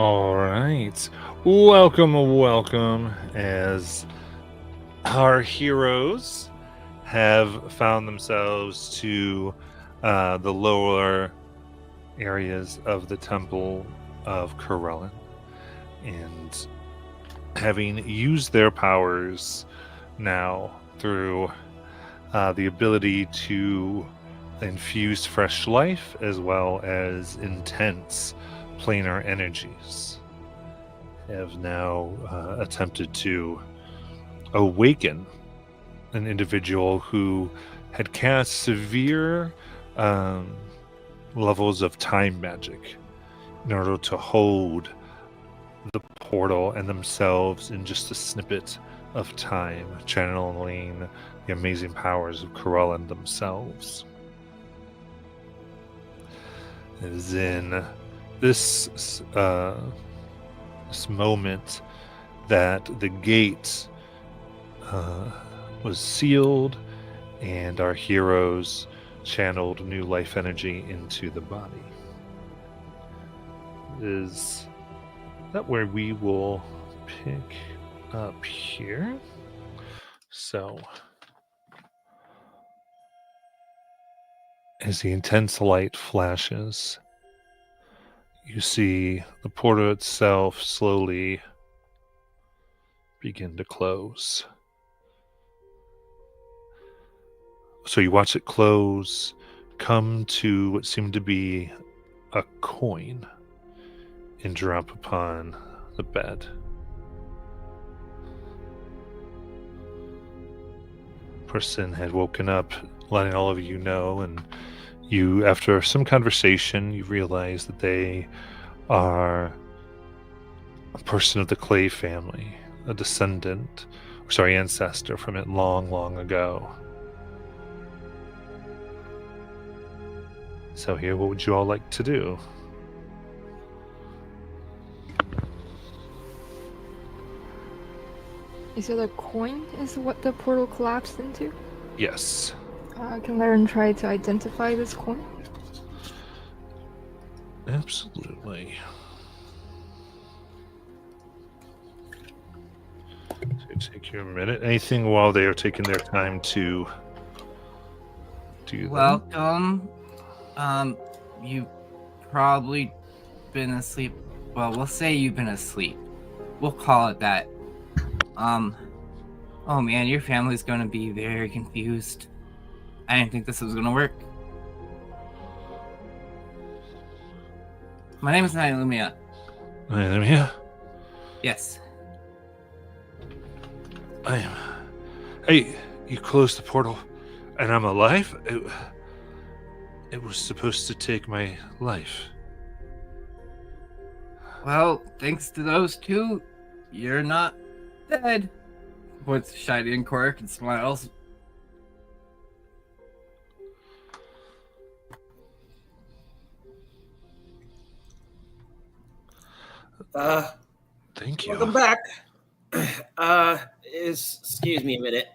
All right. Welcome, as our heroes have found themselves to the lower areas of the Temple of Corellin. And having used their powers now through the ability to infuse fresh life as well as intense planar energies, have now attempted to awaken an individual who had cast severe um, levels of time magic in order to hold the portal and themselves in just a snippet of time, channeling the amazing powers of Corellin themselves. It is in this moment that the gate was sealed and our heroes channeled new life energy into the body. Is that where we will pick up here? So, as the intense light flashes, you see the portal itself slowly begin to close. So you watch it close, come to what seemed to be a coin, and drop upon the bed. Person had woken up, letting all of you know, and you, after some conversation, you realize that they are a person of the Clay family, a ancestor from it long ago. So here, what would you all like to do? You said a coin is what the portal collapsed into? Yes. Can Laren try to identify this coin? Absolutely. So take you a minute. Anything while they are taking their time to do that? Welcome. You've probably been asleep. Well, we'll say you've been asleep. We'll call it that. Oh man, your family's gonna be very confused. I didn't think this was gonna work. My name is Lumia. Lumia? Yes. Hey, you closed the portal and I'm alive? It was supposed to take my life. Well, thanks to those two, you're not dead. Points Shiny and Cork and smiles. Thank you. Welcome back. Excuse me a minute.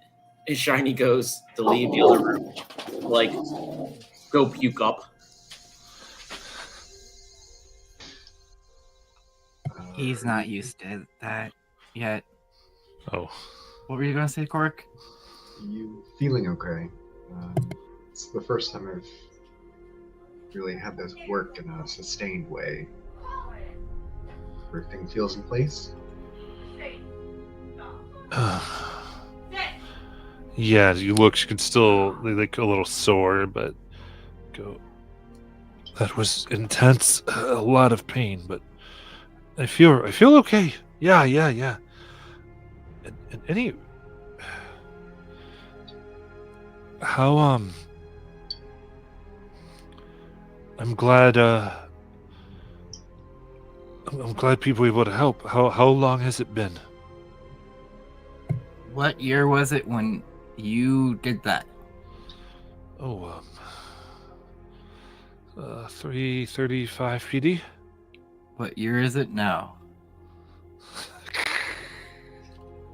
As Shiny goes to leave the other room, like, go puke up. He's not used to that yet. Oh. What were you gonna say, Cork? You feeling okay? It's the first time I've really had this work in a sustained way. Everything feels in place? Yeah, you can still like a little sore, but go. That was intense, a lot of pain, but I feel okay. Yeah. And any how I'm glad I'm glad people were able to help. How long has it been? What year was it when you did that? Oh, 335 PD. What year is it now?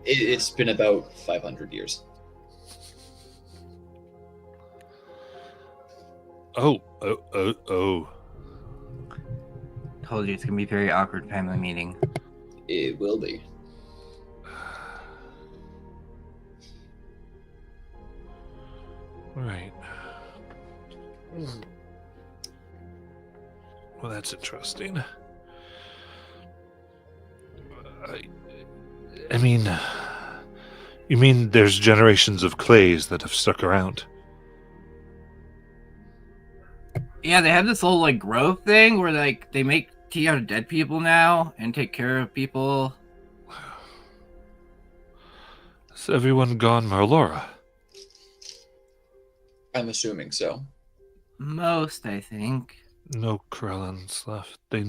It's been about 500 years. Oh. told you it's gonna be a very awkward family meeting. It will be. Right. Well, that's interesting. I mean, you mean there's generations of clays that have stuck around? Yeah, they have this whole like growth thing where like they make tea out of dead people now and take care of people. Has everyone gone Marlora? I'm assuming so. Most, I think. No Krellans left. They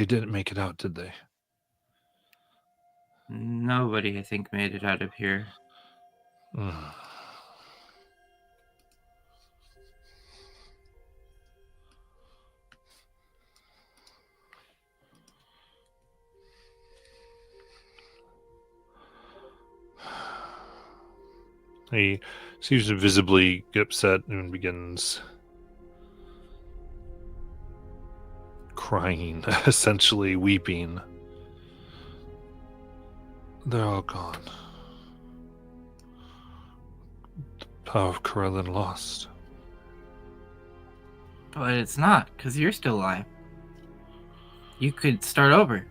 didn't make it out, did they? Nobody, I think, made it out of here. Mm. He seems to visibly get upset and begins crying, essentially weeping. They're all gone. The power of Corellin lost. But it's not, because you're still alive. You could start over.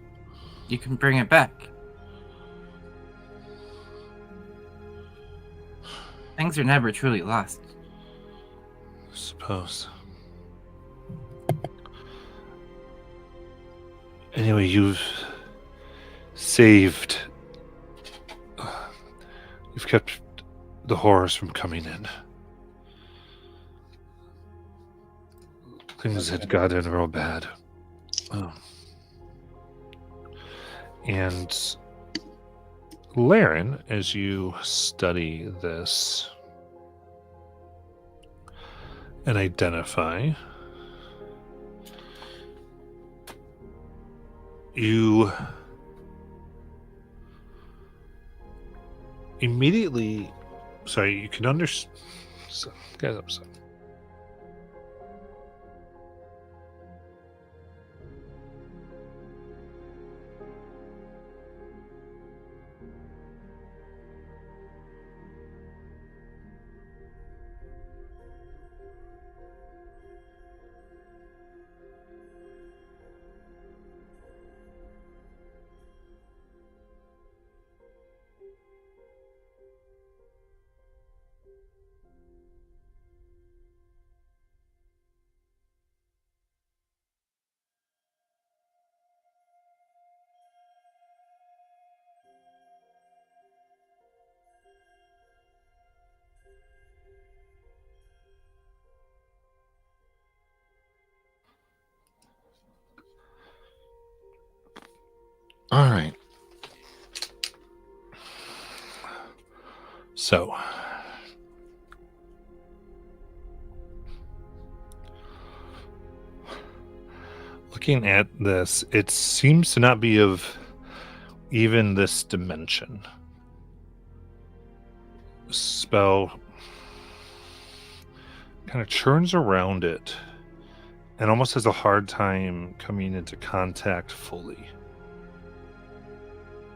You can bring it back. Things are never truly lost. I suppose. Anyway, you've saved. You've kept the horrors from coming in. Things had gotten real bad. And Laren, as you study this and identify, you immediately, sorry, you can understand. Guys, I'm sorry. All right. So, looking at this, it seems to not be of even this dimension. Spell kind of churns around it and almost has a hard time coming into contact fully.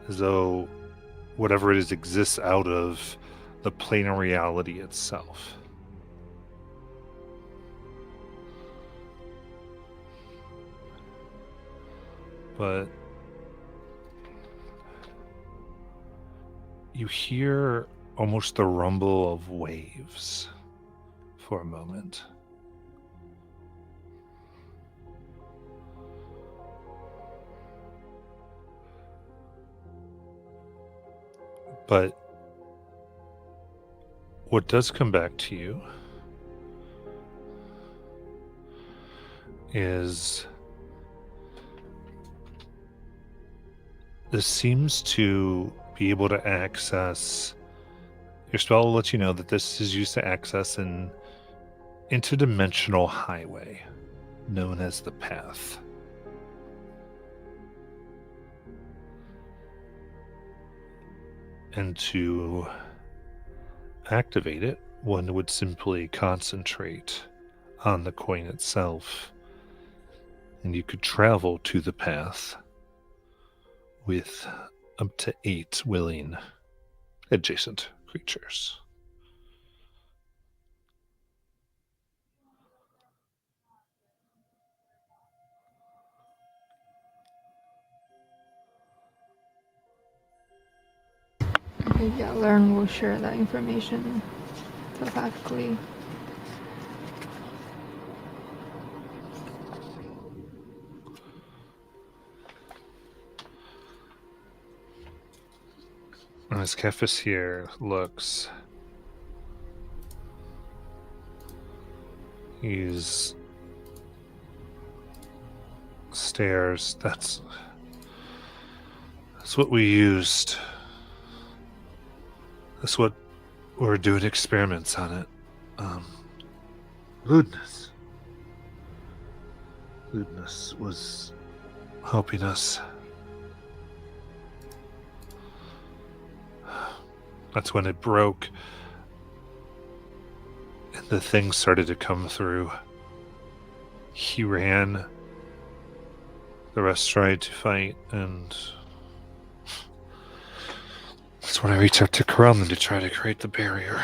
As though whatever it is exists out of the plane of reality itself. But you hear almost the rumble of waves for a moment. But what does come back to you is this seems to be able to access, your spell will let you know that this is used to access an interdimensional highway known as the Path. And to activate it, one would simply concentrate on the coin itself and you could travel to the path with up to 8 willing adjacent creatures. Okay, yeah, Learn will share that information telepathically. As Kefis here looks, he's stares. That's what we used. That's what we're doing experiments on it. Lewdness. Lewdness was helping us. That's when it broke, and the thing started to come through. He ran. The rest tried to fight, and that's when I reached out to Krelman to try to create the barrier.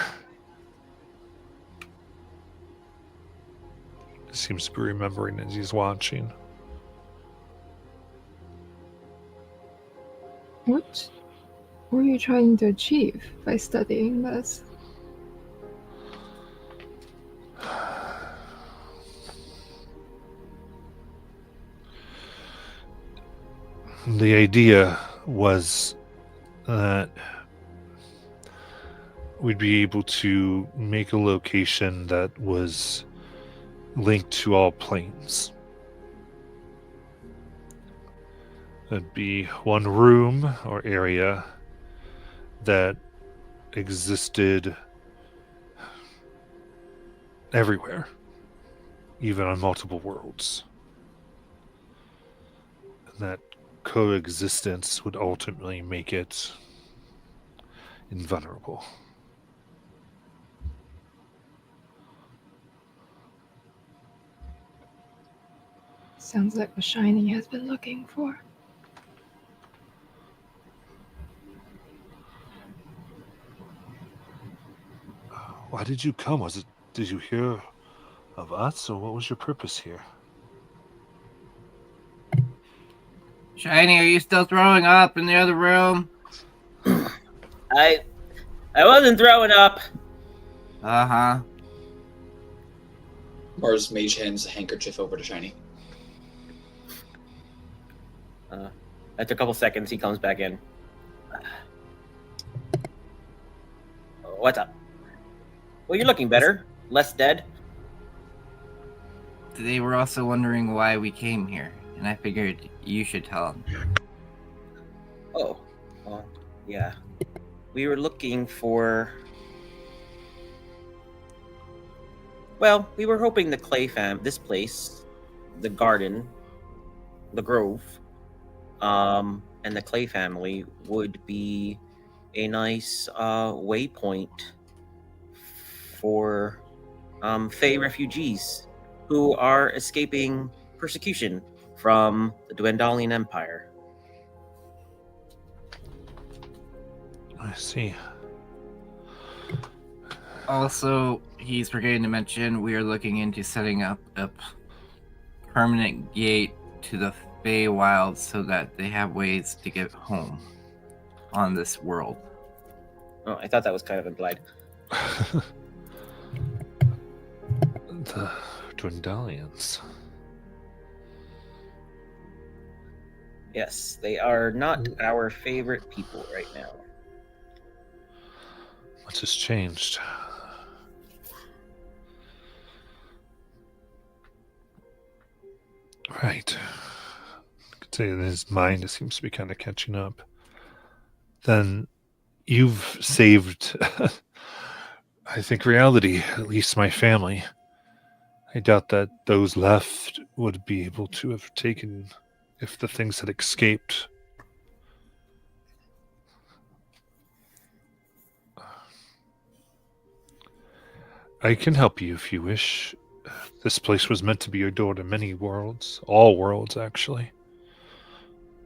He seems to be remembering as he's watching. What were you trying to achieve by studying this? The idea was that we'd be able to make a location that was linked to all planes. It'd be one room or area that existed everywhere, even on multiple worlds. And that coexistence would ultimately make it invulnerable. Sounds like what Shiny has been looking for. Why did you come? Did you hear of us, or what was your purpose here? Shiny, are you still throwing up in the other room? I wasn't throwing up. Uh-huh. Mars mage hands a handkerchief over to Shiny. After a couple seconds, he comes back in. What's up? Well, you're looking better. Less dead. They were also wondering why we came here, and I figured you should tell them. Oh, well, yeah. We were looking for... Well, we were hoping the Clay this place, the garden, the grove, and the Clay family would be a nice waypoint for Fey refugees who are escaping persecution from the Dwendalian Empire. I see. Also, he's forgetting to mention we are looking into setting up a permanent gate to the Feywild so that they have ways to get home on this world. Oh, I thought that was kind of implied. The Dwendalians. Yes, they are not our favorite people right now. Much has changed. Right. I could say in his mind it seems to be kind of catching up. Then you've saved, I think, reality, at least my family. I doubt that those left would be able to have taken if the things had escaped. I can help you if you wish. This place was meant to be a door to many worlds, all worlds, actually.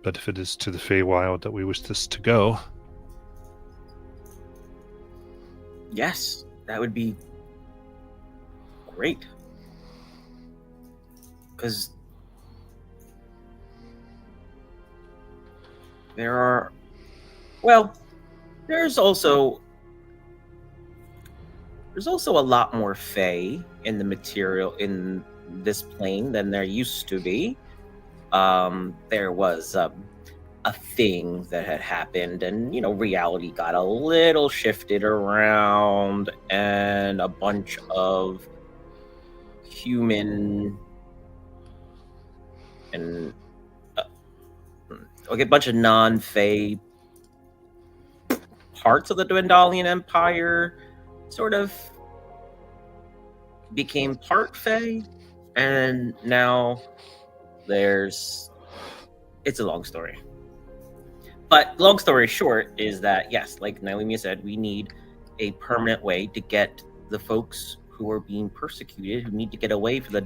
But if it is to the Feywild that we wish this to go, Yes, that would be great. Because there are, well, there's also a lot more Fey in the material in this plane than there used to be. There was a thing that had happened, and reality got a little shifted around, and a bunch of human and a bunch of non-Fey parts of the Dwendalian Empire sort of became part Fey, and now it's a long story. But long story short is that, yes, like Naomi said, we need a permanent way to get the folks who are being persecuted, who need to get away from the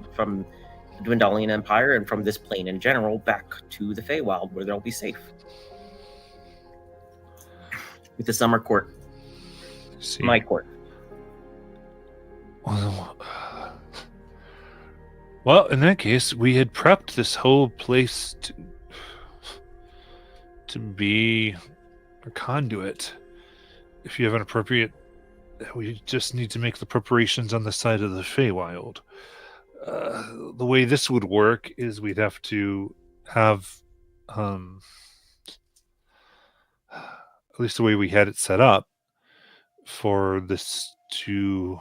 Dwendalian Empire and from this plane in general, back to the Feywild, where they'll be safe. With the Summer Court. see. My court. Well, in that case, we had prepped this whole place to be a conduit. If you have an appropriate, we just need to make the preparations on the side of the Feywild. The way this would work is we'd have to have, at least the way we had it set up, for this to,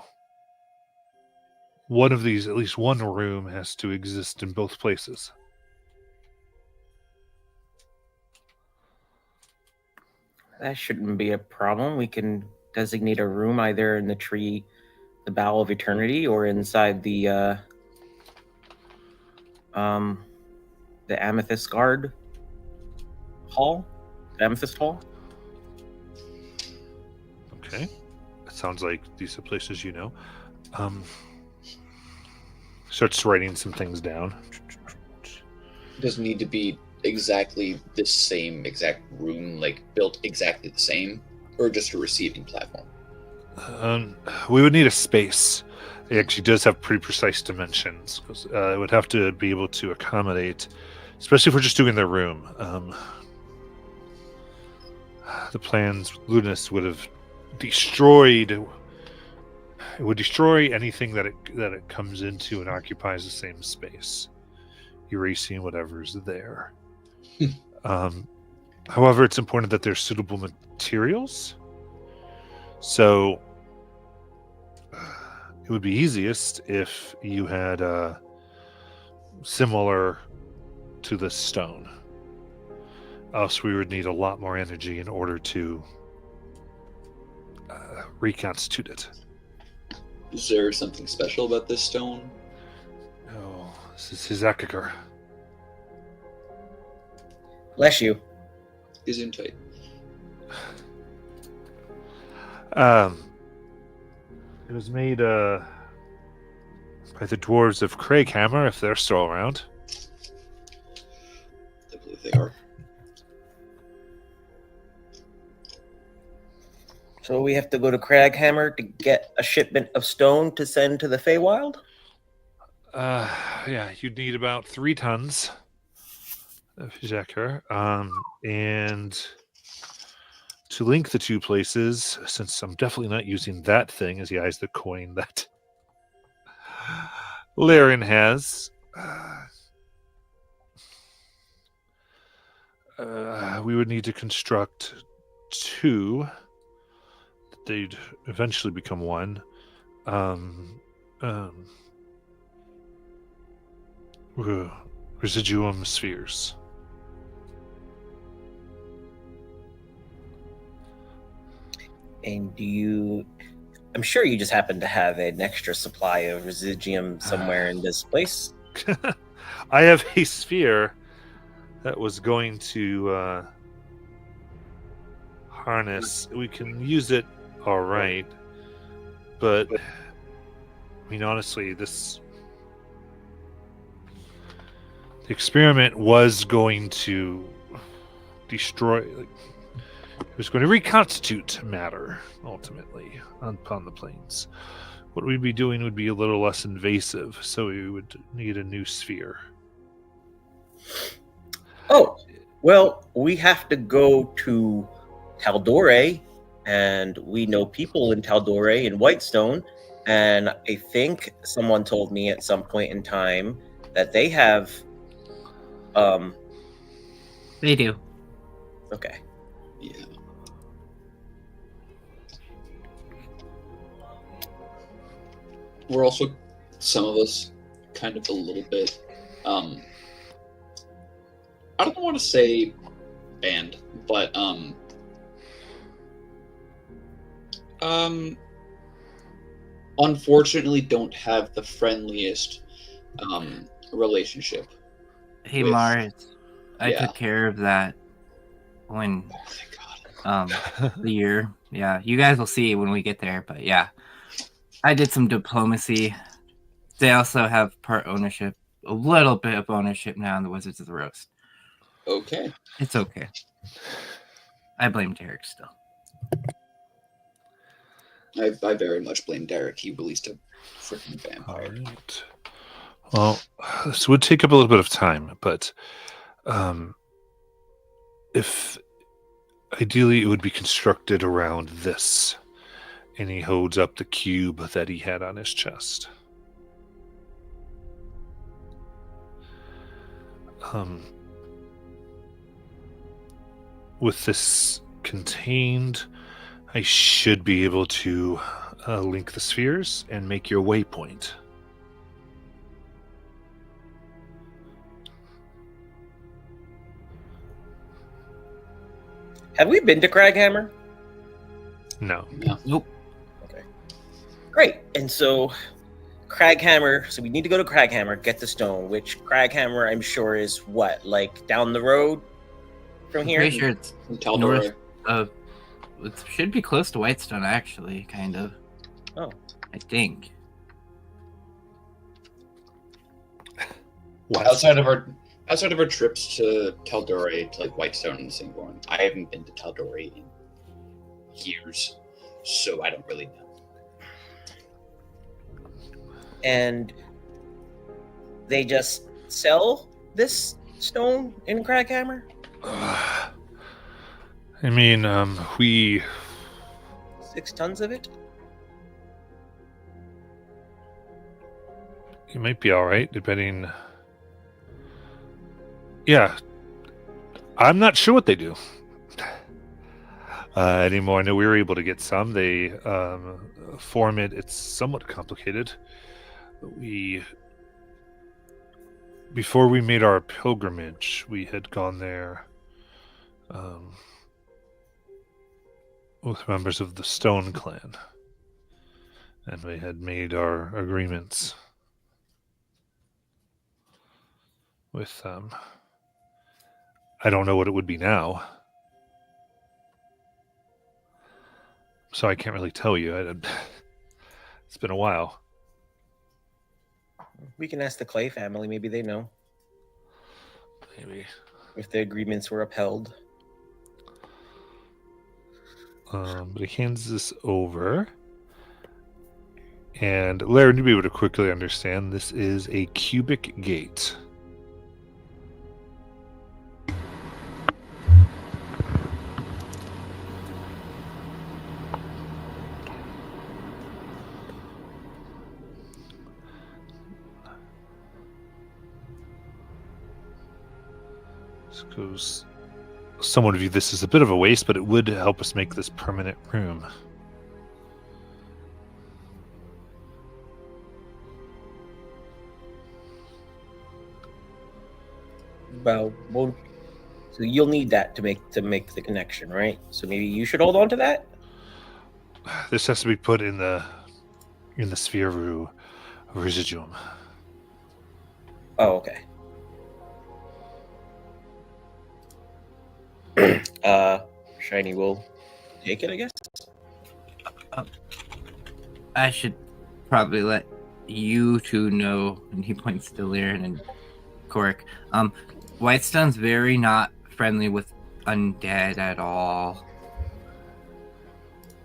one of these, at least one room has to exist in both places. That shouldn't be a problem. We can designate a room either in the Bowl of Eternity, or inside the Amethyst Guard Hall. Amethyst Hall. Okay. It sounds like these are places you know. Starts writing some things down. It doesn't need to be exactly the same exact room, like built exactly the same, or just a receiving platform. We would need a space. It actually does have pretty precise dimensions. It would have to be able to accommodate, especially if we're just doing the room. The plans, Ludinus would have destroyed. It would destroy anything that it comes into and occupies the same space, erasing whatever's there. However, it's important that there's suitable materials. So it would be easiest if you had similar to the stone. Else we would need a lot more energy in order to reconstitute it. Is there something special about this stone? Oh, this is his Akakar. Bless you. Is in tight. It was made by the dwarves of Craighammer, if they're still around. I believe they are. So we have to go to Craghammer to get a shipment of stone to send to the Feywild? Yeah, you'd need about 3 tons of Jakar. And to link the two places, since I'm definitely not using that thing, as he eyes the coin that Laren has, we would need to construct 2. They'd eventually become 1. Residuum spheres. And I'm sure you just happen to have an extra supply of residuum somewhere in this place. I have a sphere that was going to harness. We can use it all right, but I mean, honestly, this the experiment was going to destroy. It was going to reconstitute matter ultimately upon the planes. What we'd be doing would be a little less invasive, so we would need a new sphere. Oh, well, we have to go to Taldore, and we know people in Taldore and Whitestone, and I think someone told me at some point in time that they have. They do. Okay. Yeah. We're also, some of us, kind of a little bit, I don't want to say banned, but, unfortunately don't have the friendliest, relationship. Hey, With- Mars, I yeah. took care of that when Oh, thank God. the year. Yeah, you guys will see when we get there. But yeah, I did some diplomacy. They also have part ownership, a little bit of ownership now in the Wizards of the Roast. Okay. It's okay. I blame Derek still. I very much blame Derek. He released a freaking All vampire. right. Well, this would take up a little bit of time, but if ideally it would be constructed around this, and he holds up the cube that he had on his chest. With this contained, I should be able to link the spheres and make your waypoint. Have we been to Craghammer? No. Yeah. Nope. Okay. Great. And so, Craghammer. So we need to go to Craghammer, get the stone. Which Craghammer, I'm sure, is what, like down the road from I'm here? pretty sure it's From Taldore. north of. It should be close to Whitestone, actually, kind of. Oh. I think. What? Outside of our trips to Taldore, to like Whitestone and Singborn, I haven't been to Taldore in years, so I don't really know. And they just sell this stone in Craghammer? I mean, we 6 tons of it? it might be all right, depending. Yeah, I'm not sure what they do anymore. I know we were able to get some. They form it. It's somewhat complicated. Before we made our pilgrimage, we had gone there with members of the Stone Clan, and we had made our agreements with them. I don't know what it would be now, so I can't really tell you. It's been a while. We can ask the Clay family. Maybe they know Maybe. if the agreements were upheld. But he hands this over. And Larry, you'll be able to quickly understand this is a cubic gate. Goes. Someone view this as a bit of a waste, but it would help us make this permanent room. Well, so you'll need that to make the connection, right? So maybe you should hold on to that. This has to be put in the sphere residuum. Oh, okay. Shiny will take it, I guess. I should probably let you two know. And he points to Lyran and Cork. Whitestone's very not friendly with undead at all.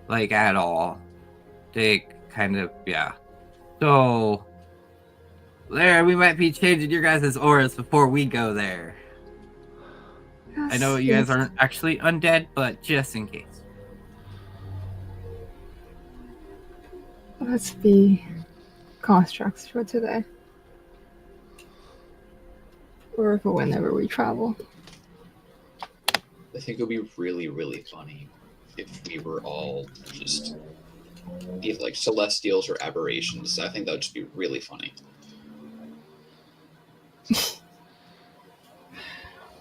Like, at all. They kind of, yeah. So, there, we might be changing your guys' auras before we go there. I know you guys aren't actually undead, but just in case. Let's be constructs for today. Or for whenever we travel. I think it would be really, really funny if we were all just either like celestials or aberrations. I think that would just be really funny.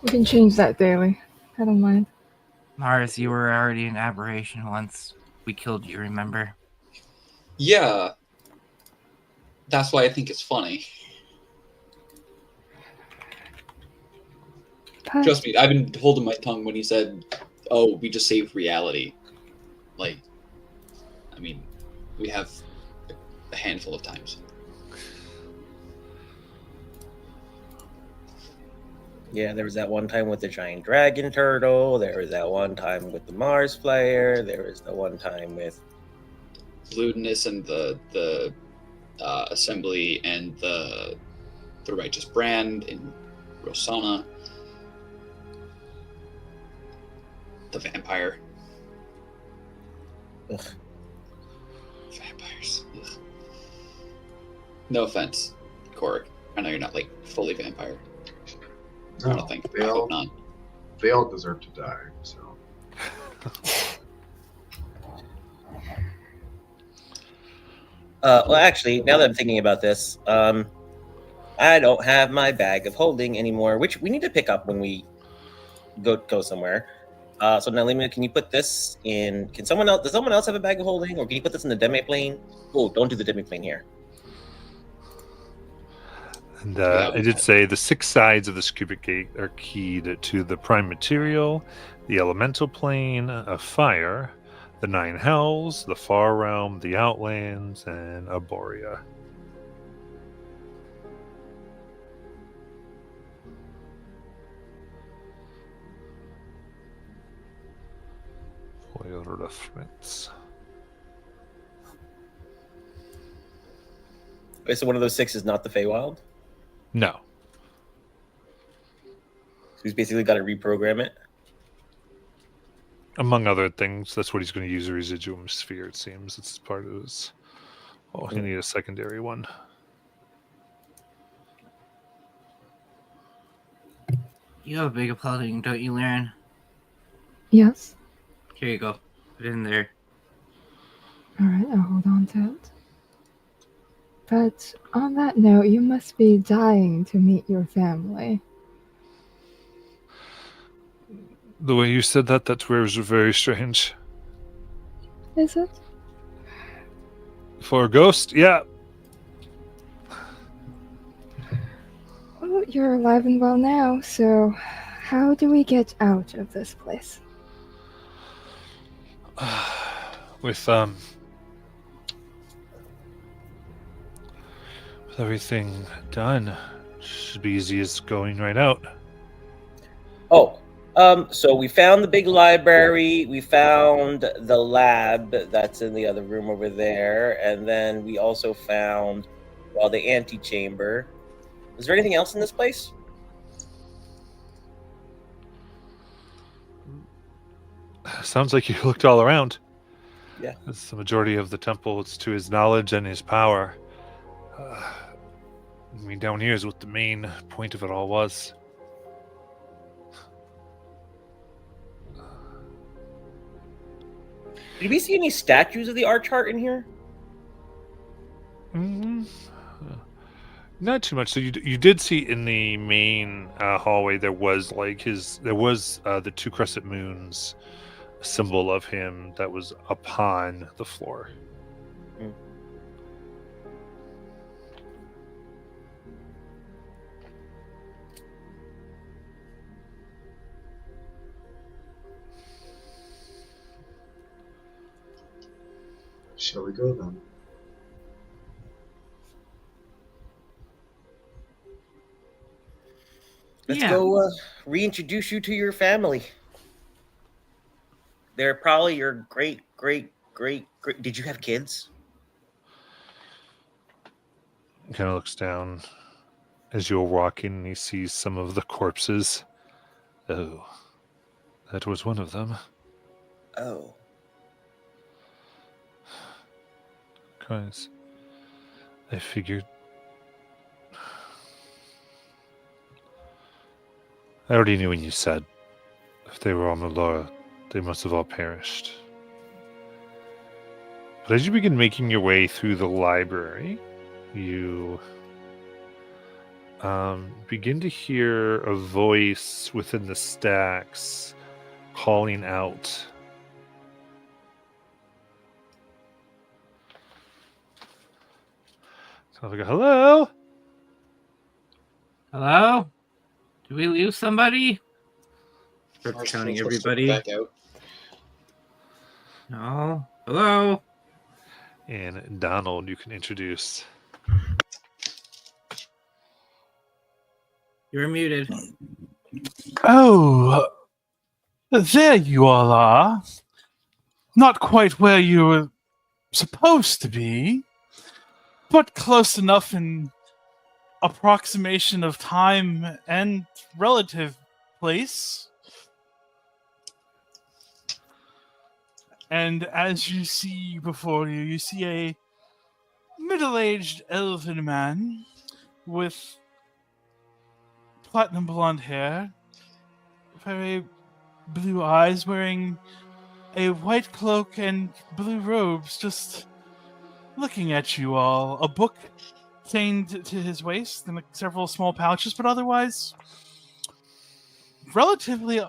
We can change that daily. I don't mind. Mars, you were already an aberration once. We killed you, remember? Yeah. That's why I think it's funny. But Trust me, I've been holding my tongue when he said, "Oh, we just saved reality." Like, I mean, we have a handful of times. Yeah, there was that one time with the giant dragon turtle. There was that one time with the Mars flyer. There was the one time with Lewdness and the assembly and the righteous brand in Rosanna. The vampire. Ugh. Vampires. Ugh. No offense, Korik. I know you're not like fully vampire. I No, don't think. they I all hope not. they all deserve to die. So well, actually, now that I'm thinking about this, I don't have my bag of holding anymore, which we need to pick up when we go somewhere. So now, Lima, can you put this in? Can someone else? Does someone else have a bag of holding, or can you put this in the demiplane? Oh, don't do the demiplane here. And Yeah. I did say the 6 sides of the cubic gate are keyed to the prime material, the elemental plane of fire, the 9 hells, the far realm, the outlands, and Arborea. Foil reference. Okay, so one of those 6 is not the Feywild. No. So he's basically got to reprogram it. Among other things, that's what he's going to use a residuum sphere, it seems. It's part of his. Oh, he need a secondary one. You have a big applauding, don't you, Laren? yes. Here you go. Put it in there. Alright, I'll hold on to it. But on that note, you must be dying to meet your family. The way you said that was very strange. Is it? For a ghost, yeah. Well, you're alive and well now, so how do we get out of this place? With everything done, should be easy as going right out. Oh, so we found the big library. We found the lab that's in the other room over there, and then we also found, well, the antechamber. Is there anything else in this place? Sounds like you looked all around. Yeah. It's the majority of the temple. It's to his knowledge and his power. I mean, down here is what the main point of it all was. Did we see any statues of the Archheart in here? Not too much. So you did see in the main hallway there was the 2 crescent moons symbol of him that was upon the floor. shall we go then? Let's Yeah. go reintroduce you to your family. They're probably your great. Did you have kids? Kind of looks down as you're walking and he sees some of the corpses. Oh, that was one of them. Oh. Guys, I figured. I already knew when you said if they were on Melora, they must have all perished. But as you begin making your way through the library, you begin to hear a voice within the stacks calling out. Kind of like, hello? Hello? Do we lose somebody? Start Mars counting pulls her stick everybody. back out. No. Hello? And Donald, you can introduce. You're muted. Oh, there you all are. Not quite where you were supposed to be, but close enough in approximation of time and relative place. And as you see before you, you see a middle-aged elven man with platinum blonde hair, very blue eyes, wearing a white cloak and blue robes, just looking at you all. A book chained to his waist and several small pouches, but otherwise relatively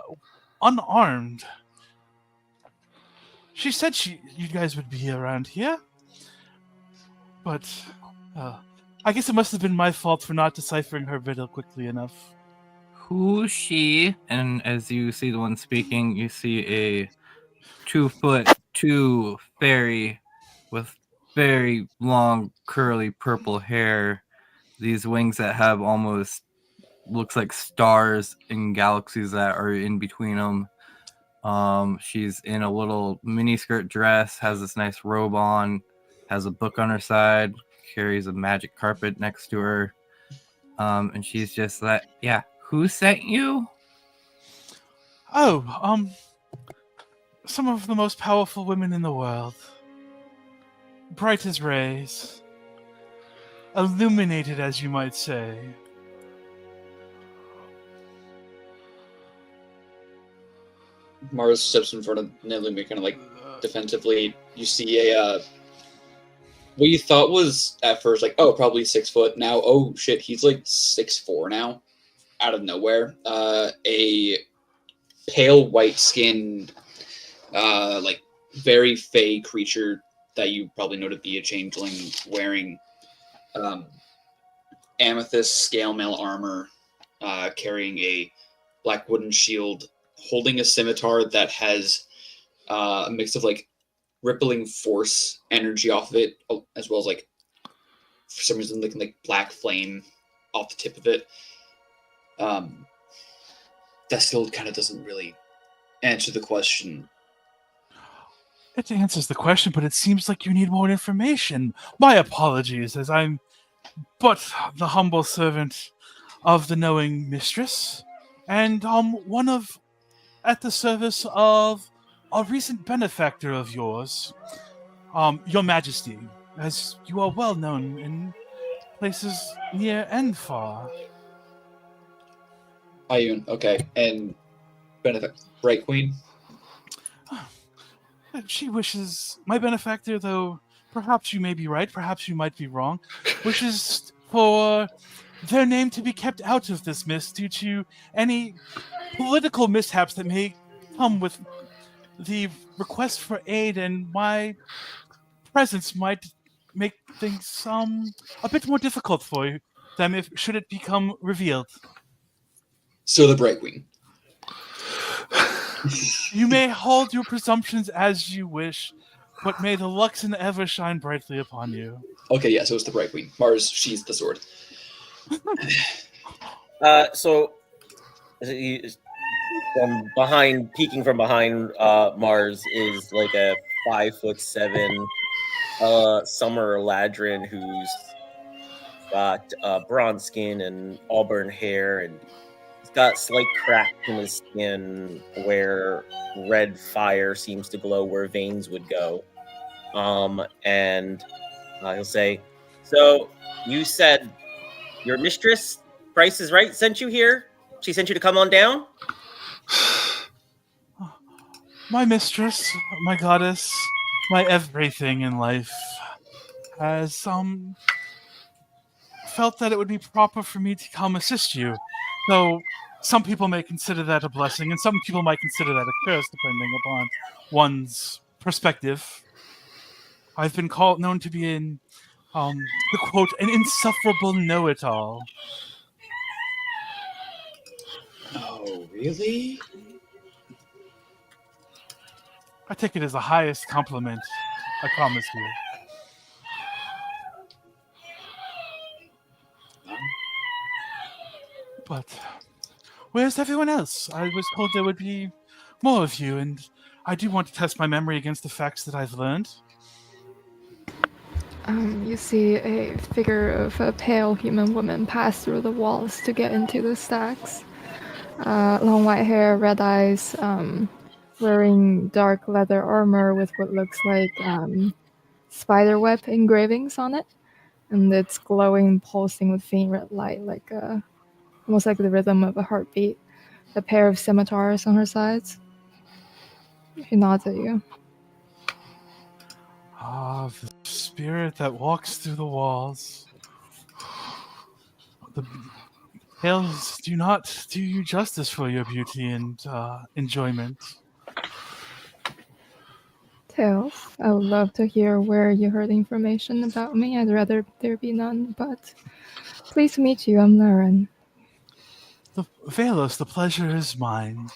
unarmed. She said you guys would be around here, but I guess it must have been my fault for not deciphering her riddle quickly enough. Who's she? And as you see the one speaking, you see a 2'2" fairy with very long, curly purple hair. These wings that have almost looks like stars and galaxies that are in between them. She's in a little mini skirt dress, has this nice robe on, has a book on her side, carries a magic carpet next to her. And she's just like, yeah, who sent you? Oh, some of the most powerful women in the world. Bright as rays. Illuminated, as you might say. Mars steps in front of Nilumi, kind of like defensively. You see a what you thought was at first like, oh, probably 6 foot. Now, oh shit, he's like 6'4" now, out of nowhere. A pale white skinned, like very fey creature that you probably know to be a changeling, wearing amethyst scale mail armor, carrying a black wooden shield, holding a scimitar that has a mix of like rippling force energy off of it, as well as like for some reason looking like black flame off the tip of it. That still kind of doesn't really answer the question. It answers the question, but it seems like you need more information. My apologies, as I'm but the humble servant of the knowing mistress, and one of at the service of a recent benefactor of yours, your majesty, as you are well known in places near and far. Ayun, okay. And benefit Bright Queen? She wishes, my benefactor, though perhaps you may be right, perhaps you might be wrong, wishes for their name to be kept out of this mist due to any political mishaps that may come with the request for aid, and my presence might make things a bit more difficult for them if should it become revealed. So the Bright Queen. You may hold your presumptions as you wish, but may the Luxon ever shine brightly upon you. Okay, yeah, so it's the Bright Queen. Mars, she's the sword. So From behind, peeking from behind Mars is like a 5'7" Summer Ladrin who's got bronze skin and auburn hair, and he's got slight cracks in his skin where red fire seems to glow where veins would go. And he'll say, "So you said your mistress, Price is Right, sent you here? She sent you to come on down?" My mistress, my goddess, my everything in life has felt that it would be proper for me to come assist you. Though some people may consider that a blessing, and some people might consider that a curse, depending upon one's perspective. I've been known to be the quote, an insufferable know-it-all. Oh, really? I take it as the highest compliment, I promise you. But where's everyone else? I was told there would be more of you, and I do want to test my memory against the facts that I've learned. You see a figure of a pale human woman pass through the walls to get into the stacks. Long white hair, red eyes, wearing dark leather armor with what looks like spiderweb engravings on it, and it's glowing, pulsing with faint red light, like almost like the rhythm of a heartbeat. A pair of scimitars on her sides. She nods at you. Ah, the spirit that walks through the walls. The hills do not do you justice for your beauty and enjoyment. Tails, I would love to hear where you heard information about me. I'd rather there be none, but pleased to meet you. I'm Lauren. Velos, the pleasure is mine.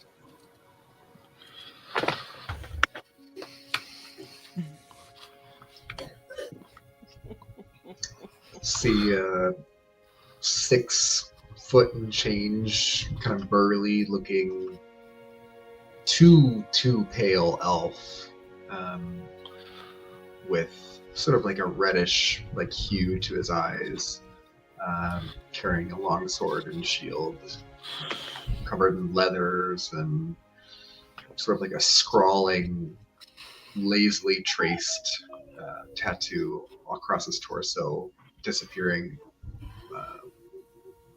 See 6 foot and change, kind of burly looking, too pale elf, with sort of like a reddish like hue to his eyes, carrying a long sword and shield, covered in leathers and sort of like a scrawling, lazily traced tattoo across his torso, disappearing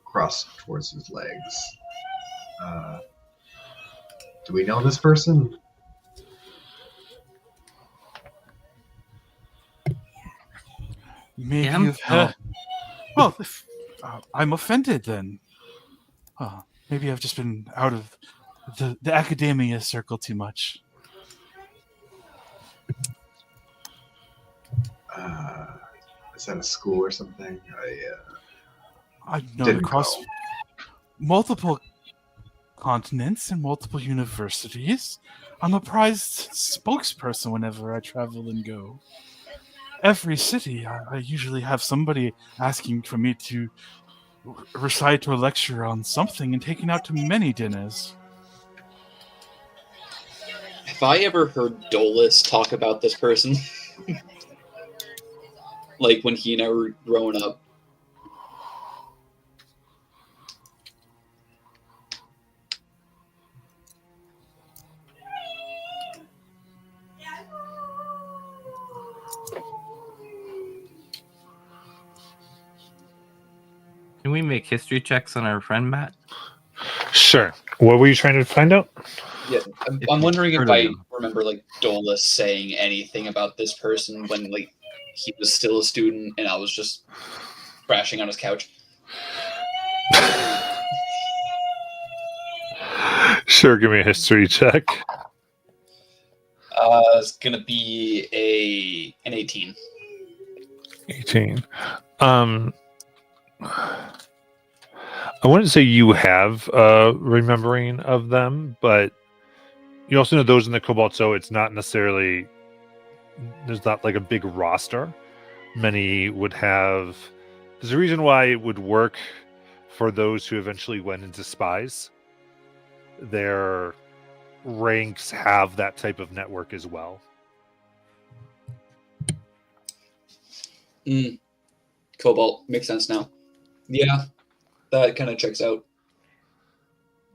across towards his legs. Do we know this person? Maybe Yeah, you've heard. Well, if, I'm offended then. Maybe I've just been out of the academia circle too much. Is that a school or something? I've known Didn't across go. multiple continents and multiple universities. I'm a prized spokesperson whenever I travel and go. Every city, I usually have somebody asking for me to recite or lecture on something and taken out to many dinners. Have I ever heard Dolus talk about this person? Like when he and I were growing up. Can we make history checks on our friend Matt? Sure. What were you trying to find out? Yeah, I'm If wondering you've if heard I of him. remember like Dolus saying anything about this person when like he was still a student and I was just crashing on his couch. Sure, give me a history check. It's gonna be an 18. 18. I wouldn't say you have remembering of them, but you also know those in the Cobalt, so it's not necessarily, there's not like a big roster. Many would have, there's a reason why it would work for those who eventually went into spies, their ranks have that type of network as well. Cobalt makes sense now. Yeah, that kind of checks out.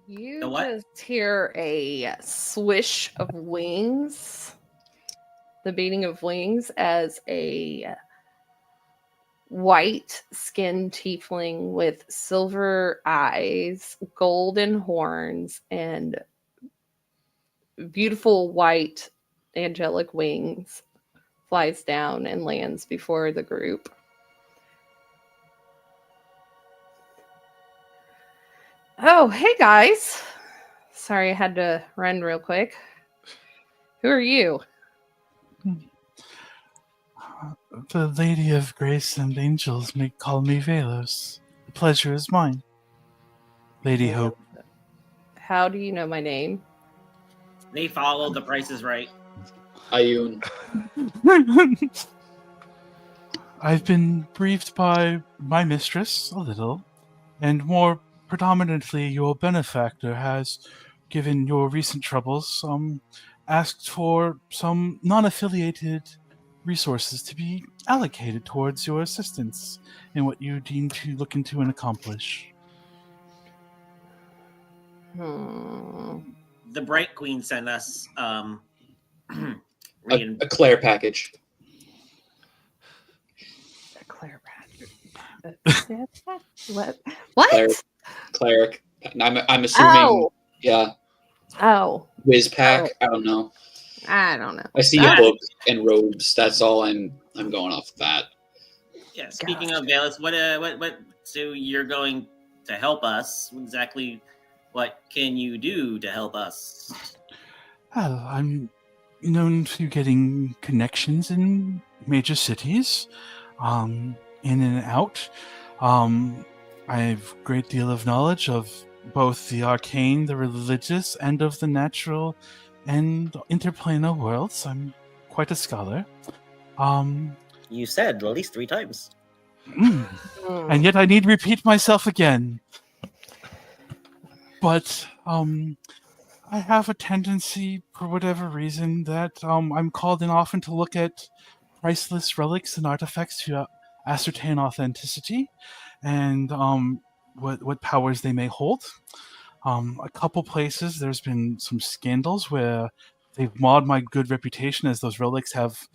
You The what? just hear a swish of wings, the beating of wings, as a white-skinned tiefling with silver eyes, golden horns, and beautiful white angelic wings flies down and lands before the group. Oh, hey guys. Sorry I had to run real quick. Who are you? The Lady of Grace and Angels may call me Velos. The pleasure is mine. Lady Hope. How do you know my name? They follow the prices right. Ayun. I've been briefed by my mistress a little, and more predominantly your benefactor has, given your recent troubles, asked for some non-affiliated resources to be allocated towards your assistance in what you deem to look into and accomplish. The Bright Queen sent us A Claire package. A Claire What? Cleric. I'm assuming. Oh. Yeah. Oh. Whiz pack. I don't know. I don't know. I see a book and robes. That's all I'm going off of that. Yeah. Speaking of Valus, what? So you're going to help us? Exactly. What can you do to help us? Well, I'm known to getting connections in major cities, in and out. I have a great deal of knowledge of both the arcane, the religious, and of the natural and interplanar worlds. I'm quite a scholar. You said at least 3 times. And yet I need to repeat myself again. But I have a tendency, for whatever reason, that I'm called in often to look at priceless relics and artifacts to ascertain authenticity and what powers they may hold. A couple places, there's been some scandals where they've mauled my good reputation, as those relics have,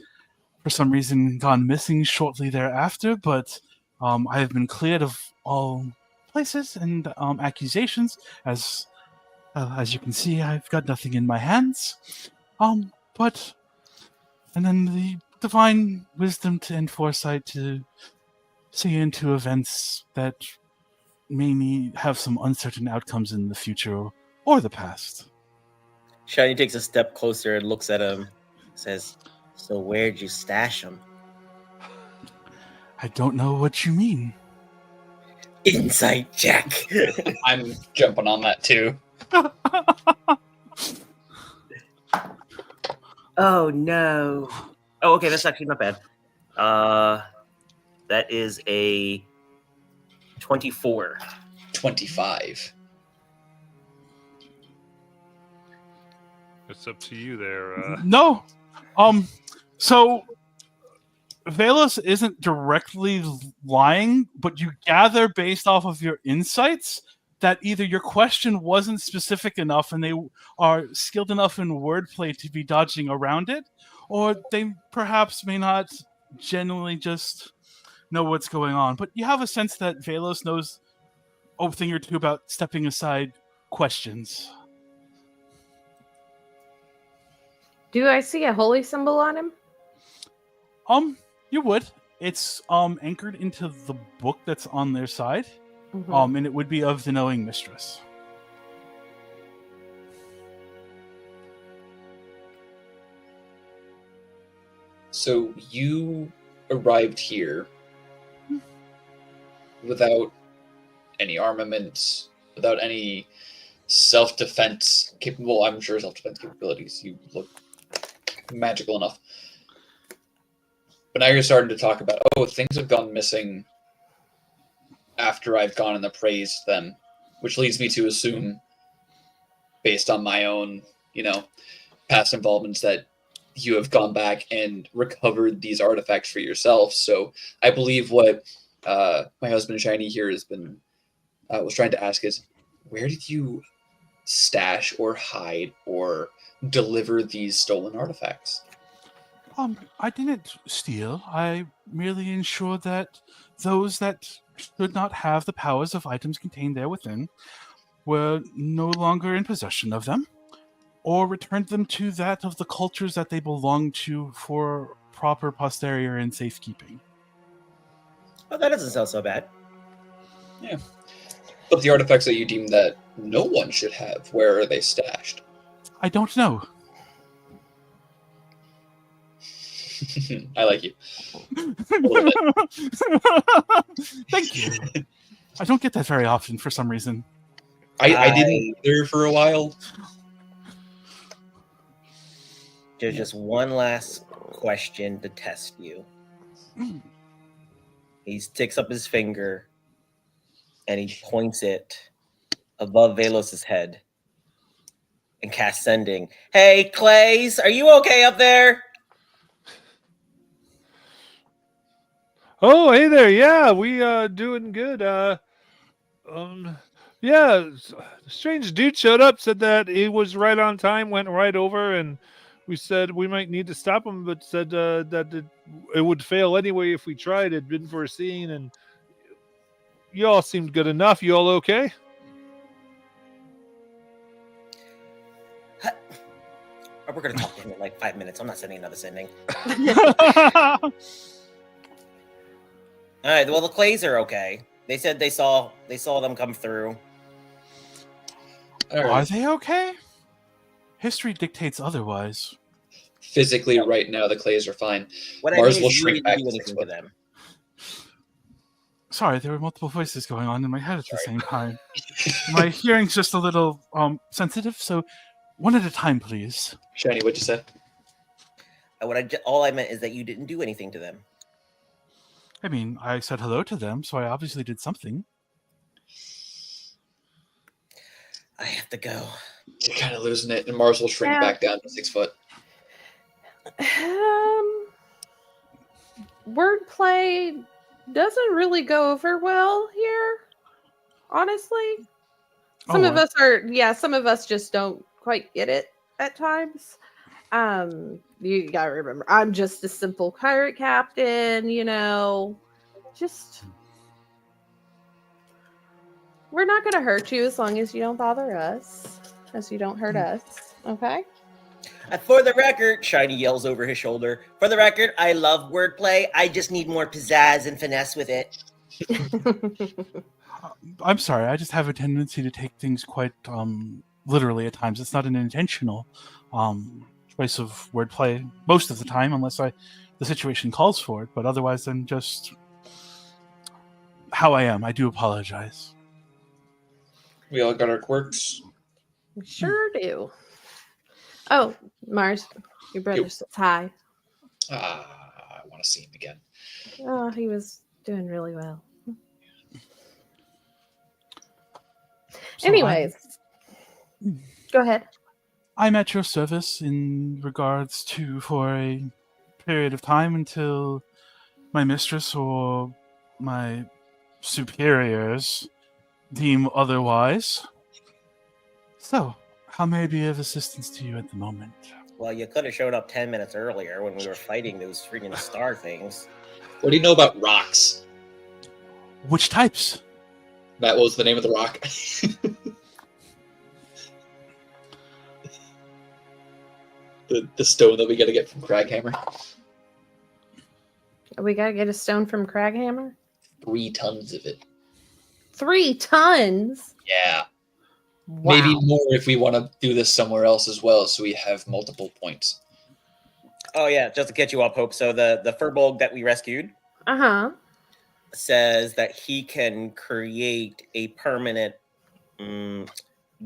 for some reason, gone missing shortly thereafter. But I have been cleared of all places and accusations, as you can see, I've got nothing in my hands. And then the divine wisdom and foresight to see into events that may have some uncertain outcomes in the future or the past. Shiny takes a step closer and looks at him. Says, "So where'd you stash them?" I don't know what you mean. Insight check. I'm jumping on that too. Oh no. Oh, okay, that's actually not bad. That is a 24. 25. It's up to you there. No. So Velos isn't directly lying, but you gather based off of your insights that either your question wasn't specific enough and they are skilled enough in wordplay to be dodging around it, or they perhaps may not genuinely just know what's going on. But you have a sense that Velos knows a thing or two about stepping aside questions. Do I see a holy symbol on him? You would. It's anchored into the book that's on their side. Mm-hmm. And it would be of the knowing mistress. So you arrived here without any armaments, without any self-defense capable, I'm sure, self-defense capabilities. You look magical enough. But now you're starting to talk about, oh, things have gone missing after I've gone and appraised them, which leads me to assume, based on my own, past involvements, that you have gone back and recovered these artifacts for yourself. So I believe what my husband Shiny here has been was trying to ask is, where did you stash or hide or deliver these stolen artifacts? I didn't steal. I merely ensured that those that should not have the powers of items contained there within were no longer in possession of them, or returned them to that of the cultures that they belong to for proper posterity and safekeeping. Oh, that doesn't sound so bad. Yeah. But the artifacts that you deem that no one should have, where are they stashed? I don't know. I like you. Thank you. I don't get that very often for some reason. I didn't either for a while. There's just one last question to test you. He sticks up his finger and he points it above Velos's head and casts sending. Hey, Clays, are you okay up there? Oh, hey there. Yeah, we doing good. Yeah, a strange dude showed up, said that he was right on time, went right over, and we said we might need to stop him, but said that it would fail anyway if we tried. It'd been foreseen, and you all seemed good enough. You all okay? We're going to talk to him in like 5 minutes. I'm not sending another sending. All right, well, the Clays are okay. They said they saw them come through. All Are right. they okay? History dictates otherwise. Physically, right now, the Clays are fine. What I Mars mean will is you shrink didn't back do to anything 6 to foot. them. Sorry, there were multiple voices going on in my head at the same time. My hearing's just a little sensitive, so one at a time, please. Shiny, what'd you say? All I meant is that you didn't do anything to them. I mean, I said hello to them, so I obviously did something. I have to go. You're kind of losing it, and Mars will shrink Yeah. back down to 6 foot. Wordplay doesn't really go over well here, honestly. Some of us just don't quite get it at times. You gotta remember, I'm just a simple pirate captain, just we're not gonna hurt you as long as you don't bother us, as you don't hurt us, okay? For the record, Shiny yells over his shoulder. For the record, I love wordplay. I just need more pizzazz and finesse with it. I'm sorry, I just have a tendency to take things quite literally at times. It's not an intentional choice of wordplay most of the time, unless the situation calls for it. But otherwise, I'm just how I am. I do apologize. We all got our quirks. We sure do. Oh, Mars, your brother says hi. I want to see him again. Oh, he was doing really well. So Anyways, go ahead. I'm at your service in regards to for a period of time until my mistress or my superiors deem otherwise. So, how may I be of assistance to you at the moment? Well, you could have showed up 10 minutes earlier when we were fighting those freaking star things. What do you know about rocks? Which types? That was the name of the rock. the stone that we gotta get from Craghammer. We gotta get a stone from Craghammer. 3 tons of it. 3 tons. Yeah. Wow. Maybe more if we want to do this somewhere else as well, so we have multiple points. Oh, yeah, just to catch you up, Hope. So the Furbolg that we rescued says that he can create a permanent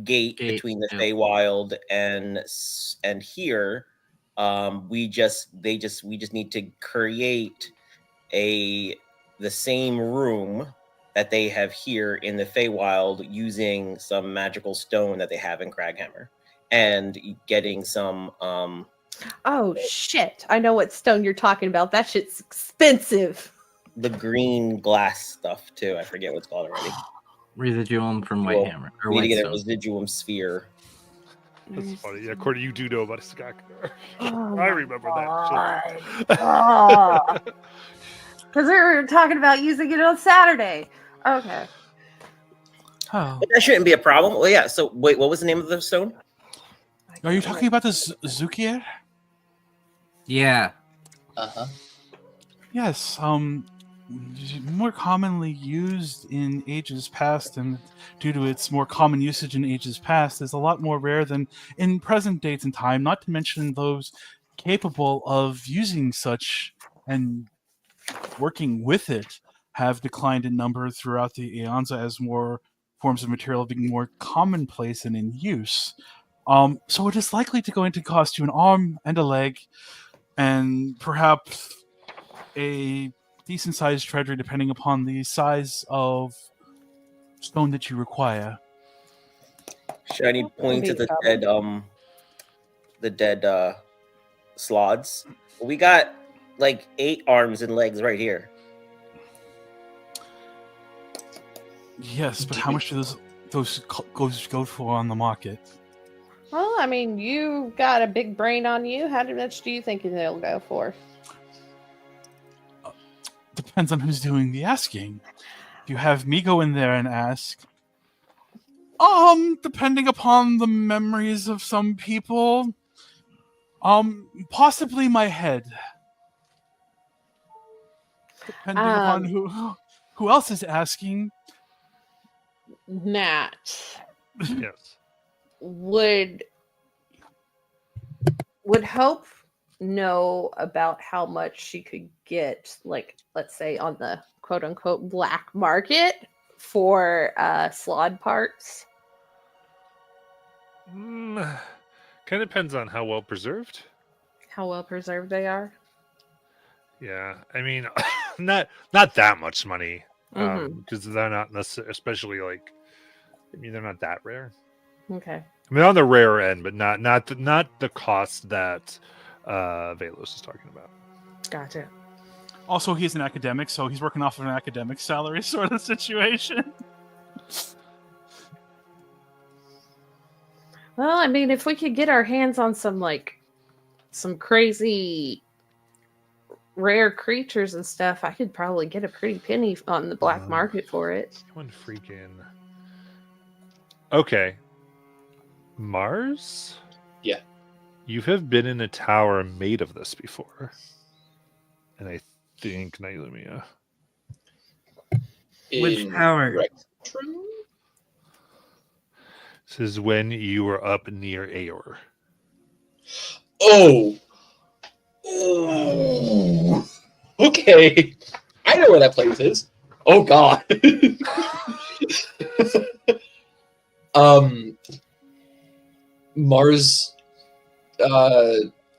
gate between the Feywild and here. We just need to create the same room that they have here in the Feywild using some magical stone that they have in Craghammer, and getting some Oh shit! I know what stone you're talking about. That shit's expensive. the green glass stuff too. I forget what it's called already. Residuum from Well, Whitehammer or we need to get a Whitestone. residuum sphere. That's funny. Yeah, Cordy, you do know about Skakar. Oh I remember that shit. Because we were talking about using it on Saturday. Okay. Oh, But that shouldn't be a problem. Well, yeah. So wait, what was the name of the stone? are you talking about the Zukier? Yeah. Uh-huh. Yes. More commonly used in ages past, and due to its more common usage in ages past, is a lot more rare than in present dates and time. Not to mention those capable of using such and working with it have declined in number throughout the eons as more forms of material being more commonplace and in use. So it is likely going to cost you an arm and a leg, and perhaps a decent sized treasury depending upon the size of stone that you require. Shiny points at the dead sloths. We got like 8 arms and legs right here. Yes, but how much do those go for on the market? Well, I mean, you got a big brain on you. How much do you think they'll go for? Depends on who's doing the asking. If you have me go in there and ask, depending upon the memories of some people, possibly my head. Depending upon who else is asking. Nat, Yes. would Hope know about how much she could get, like, let's say on the quote unquote black market for slod parts? Kind of depends on how well preserved. How well preserved they are? Yeah, I mean, not that much money, Mhm. because they're not necessarily, especially like, I mean, they're not that rare. Okay. I mean, on the rare end, but not the cost that Velos is talking about. Gotcha. Also, he's an academic, so he's working off of an academic salary sort of situation. Well, I mean, if we could get our hands on some crazy rare creatures and stuff, I could probably get a pretty penny on the black market for it. One freaking. Okay. Mars? Yeah. You have been in a tower made of this before. And I think Nylumia. Which tower? Rectrum? This is when you were up near Aor. Oh. Oh. Okay. I know where that place is. Oh god. Mars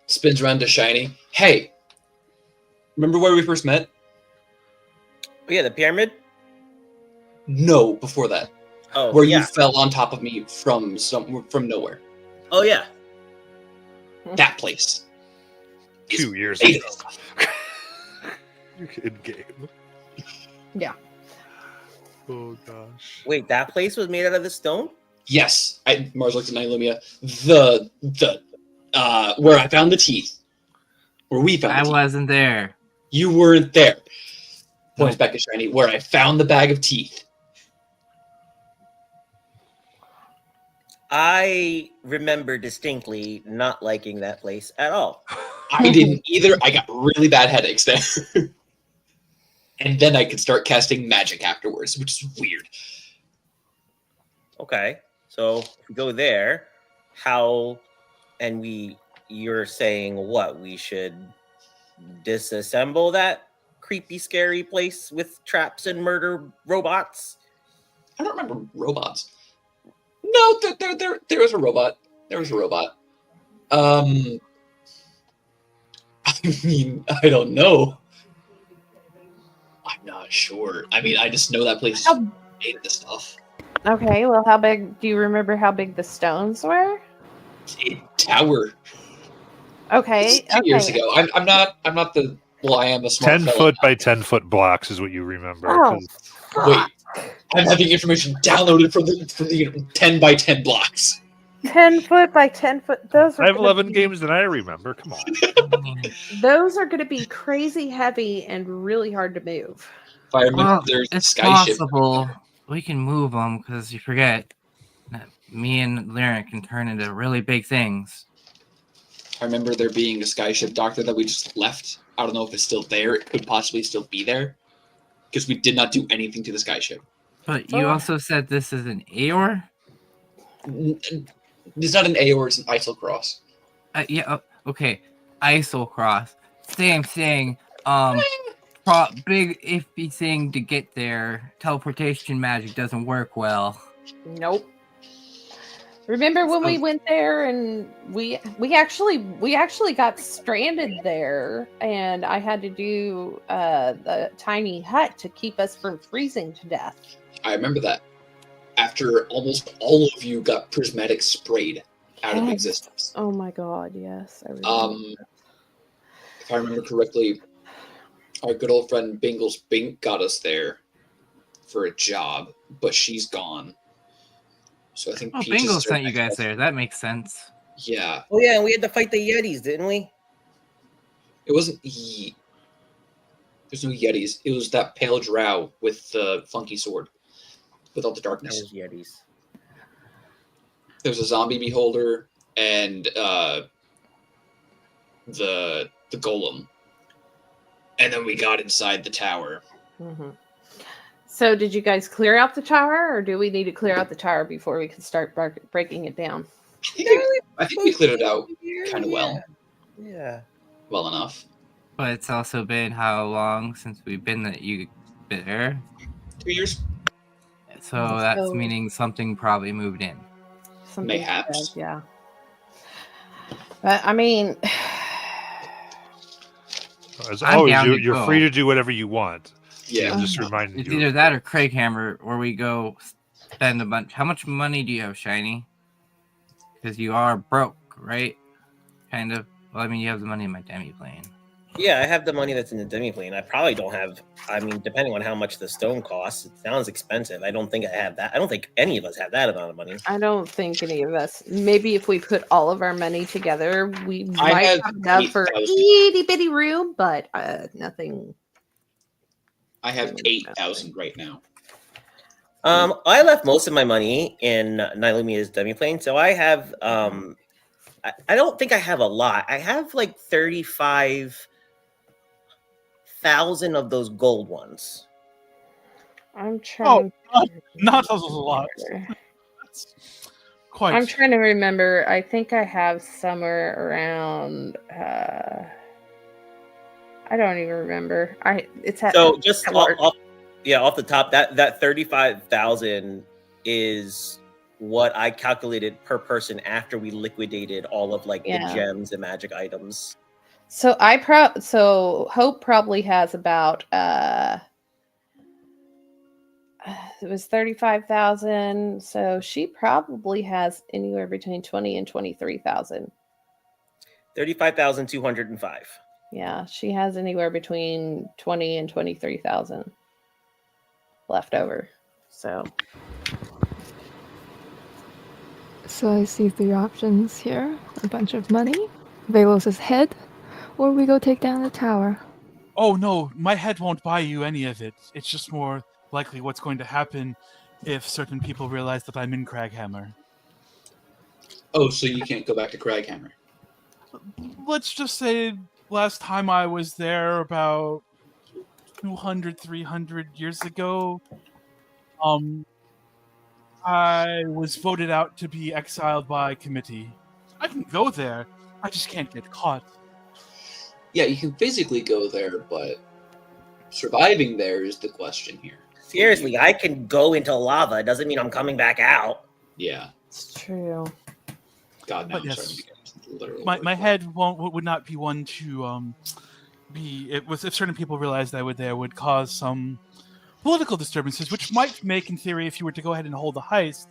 spins around to Shiny. Hey, remember where we first met? Oh yeah, the pyramid. No, before that. Oh, Where yeah. you fell on top of me from nowhere. Oh yeah. That place. 2 years made ago. In game. Yeah. Oh gosh. Wait, that place was made out of the stone? Yes. Mars looked at Nylumia. Where I found the teeth. Where we found the I teeth. wasn't there. You weren't there. Points Nope. back at Shiny. Where I found the bag of teeth. I remember distinctly not liking that place at all. I didn't either. I got really bad headaches there. And then I could start casting magic afterwards, which is weird. Okay, so if we go there, you're saying what? We should disassemble that creepy, scary place with traps and murder robots? I don't remember robots. No, there was a robot. There was a robot. I mean, I don't know. I'm not sure. I mean, I just know that place How- made the stuff. Okay, well, how big? Do you remember how big the stones were? A tower. Okay, This is 2 years okay. ago. I'm not the. Well, I am a smart 10 fellow. foot by 10 foot blocks is what you remember. Oh, 'cause Wait, I'm having information downloaded from the 10 by 10 blocks. 10 foot by 10 foot. Those are I have gonna 11 be- games that I remember. Come on. Those are going to be crazy heavy and really hard to move. If I remember, Well, there's a it's skyship. possible we can move them because you forget that me and Lyric can turn into really big things. I remember there being a skyship doctor that we just left. I don't know if it's still there. It could possibly still be there because we did not do anything to the skyship. But you Oh. also said this is an Aor? It's not an Aor, it's an Isocross. Yeah, okay. Isol cross. Same thing. Big iffy thing to get there. Teleportation magic doesn't work well. Nope. Remember when we went there and we actually got stranded there, and I had to do the tiny hut to keep us from freezing to death. I remember that. After almost all of you got prismatic sprayed out of Yes. existence. Oh my god, yes. I remember. If I remember correctly, our good old friend Bingles Bink got us there for a job, but she's gone. So I think Oh, Peaches Bingo is our sent you next guys best- there. That makes sense. Yeah, Oh yeah, and we had to fight the Yetis, didn't we? it wasn't. There's no Yetis. It was that pale drow with the funky sword, with all the That darkness. was Yetis. There was a zombie beholder and the golem, and then we got inside the tower. Mhm. So, did you guys clear out the tower, or do we need to clear out the tower before we can start breaking it down? I think we cleared it out kind of well enough. But it's also been how long since we've been there? 2 years. So that's So- meaning something probably moved in. Something Mayhaps. said, yeah. But I mean, As I'm always, down to you're go. free to do whatever you want. Yeah. I'm just Oh, reminding It's you. either that or Craighammer, or we go spend a bunch. How much money do you have, Shiny? Because you are broke, right? Kind of. Well, I mean, you have the money in my demi plane. Yeah, I have the money that's in the demi-plane. I probably don't have. I mean, depending on how much the stone costs, it sounds expensive. I don't think I have that. I don't think any of us have that amount of money. I don't think any of us. Maybe if we put all of our money together, we I might have have enough for 8,000. itty bitty room, but nothing. I have 8,000 right now. I left most of my money in Nilumia's demi-plane, so I have. I don't think I have a lot. I have like 35,000 of those gold ones. I'm trying. Not a lot. That's quite. I'm trying to remember. I think I have somewhere around. I don't even remember. It's at So just at off, work. off the top, that 35,000 is what I calculated per person after we liquidated all of like Yeah. the gems and magic items. So so Hope probably has about it was 35,000. So she probably has anywhere between 20 and 23,000. 35,205. Yeah, she has anywhere between 20 and 23,000 left over. So So I see three options here: a bunch of money, Velos' head, or we go take down the tower. Oh no, my head won't buy you any of it. It's just more likely what's going to happen if certain people realize that I'm in Craghammer. Oh, so you can't go back to Craghammer. Let's just say last time I was there about 200, 300 years ago, I was voted out to be exiled by committee. I can go there, I just can't get caught. Yeah, you can physically go there, but surviving there is the question here. Seriously, I can go into lava. It doesn't mean I'm coming back out. Yeah. it's true. God, now But I'm yes, starting to get literal. My head would not be one to if certain people realized there would cause some political disturbances, which might make, in theory, if you were to go ahead and hold the heist,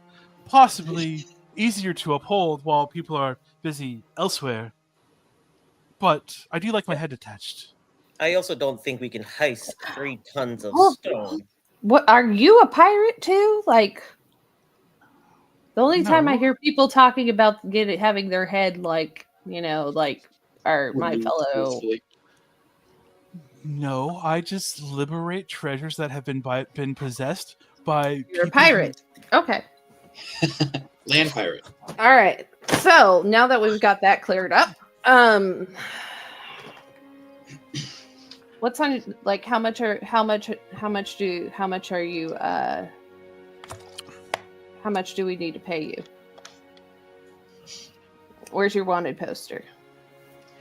possibly easier to uphold while people are busy elsewhere. But I do like my head attached. I also don't think we can heist 3 tons of Oh. stone. What, are you a pirate too? Like, the only time I No. hear people talking about having their head, like, are my Removed fellow. forcefully. No, I just liberate treasures that have been possessed by You're a people who- pirate. Okay. Land pirate. All right. So now that we've got that cleared up, what's on, like, how much do we need to pay you? Where's your wanted poster?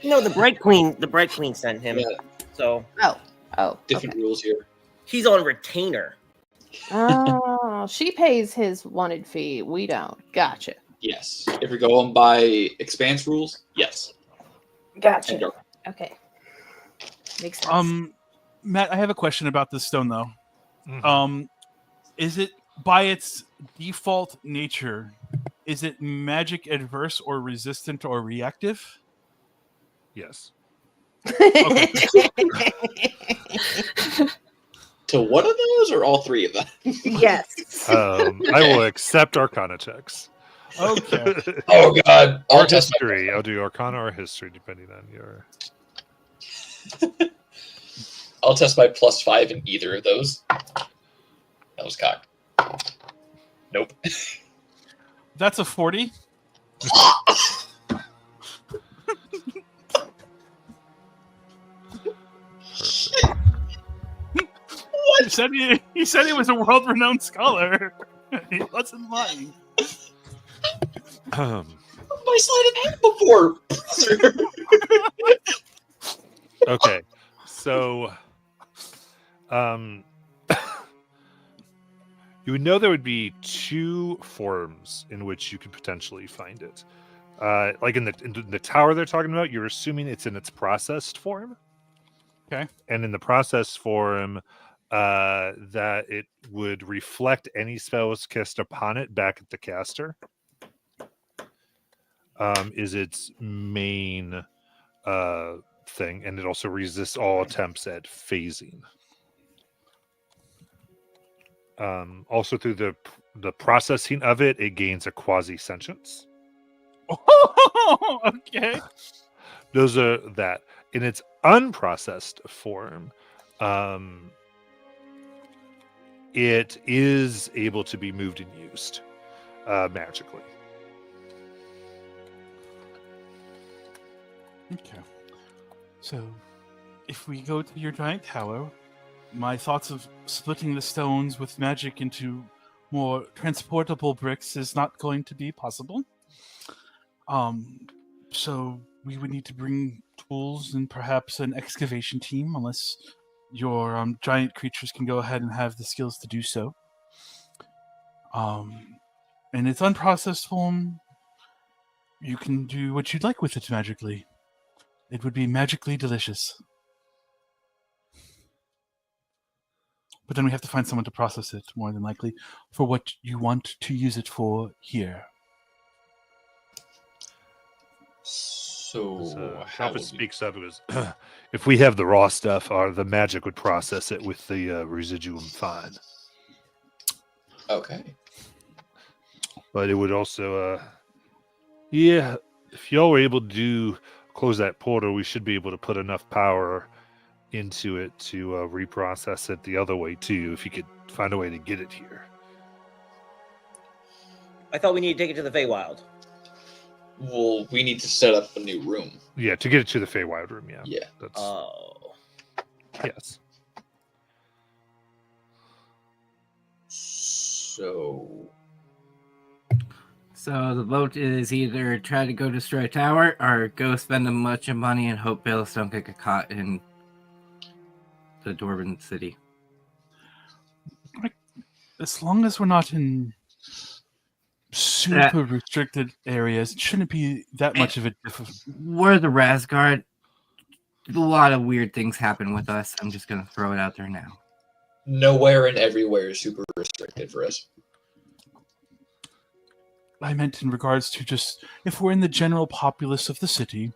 No, the Bright Queen sent him. Yeah, So Oh, different okay. rules here. he's on retainer. Oh, she pays his wanted fee. We don't. Gotcha. Yes. If we go on by expanse rules, yes. And Gotcha. dark. Okay. Makes sense. Matt, I have a question about this stone though. Mhm. Is it by its default nature, is it magic adverse or resistant or reactive? Yes. To one of those or all 3 of them? Yes. I will accept Arcana checks. Okay. Oh god. Or I'll test my history. I'll do Arcana or history, depending on your. I'll test my +5 in either of those. That was cocked. Nope. That's a 40. He said he was a world-renowned scholar. He wasn't lying. My sleight of hand before. Okay, so you would know there would be 2 forms in which you could potentially find it. Like in the tower they're talking about, you're assuming it's in its processed form. Okay. And in the processed form, that it would reflect any spells cast upon it back at the caster. Is its main thing, and it also resists all attempts at phasing. Also, through the processing of it, it gains a quasi sentience. Okay. Those are that. In its unprocessed form, it is able to be moved and used magically. Okay. So, if we go to your giant tower, my thoughts of splitting the stones with magic into more transportable bricks is not going to be possible. So we would need to bring tools and perhaps an excavation team, unless your giant creatures can go ahead and have the skills to do so. In its unprocessed form, you can do what you'd like with it magically. It would be magically delicious. But then we have to find someone to process it, more than likely, for what you want to use it for here. So, how Shelfus would we... speaks up. It was, if we have the raw stuff, the magic would process it with the residuum fine. Okay. But it would also, if y'all were able to close that portal, we should be able to put enough power into it to reprocess it the other way too, if you could find a way to get it here. I thought we needed to take it to the Feywild. Well, we need to set up a new room. Yeah, to get it to the Feywild room, yeah. Yeah. That's Oh. yes. So, So the vote is either try to go destroy a tower or go spend a bunch of money and hope Bailiffs don't get caught in the Dwarven city. As long as we're not in super restricted areas, it shouldn't be that much of a difference. We're the Rasgard. a lot of weird things happen with us. I'm just gonna throw it out there now. Nowhere and everywhere is super restricted for us. I meant in regards to just if we're in the general populace of the city,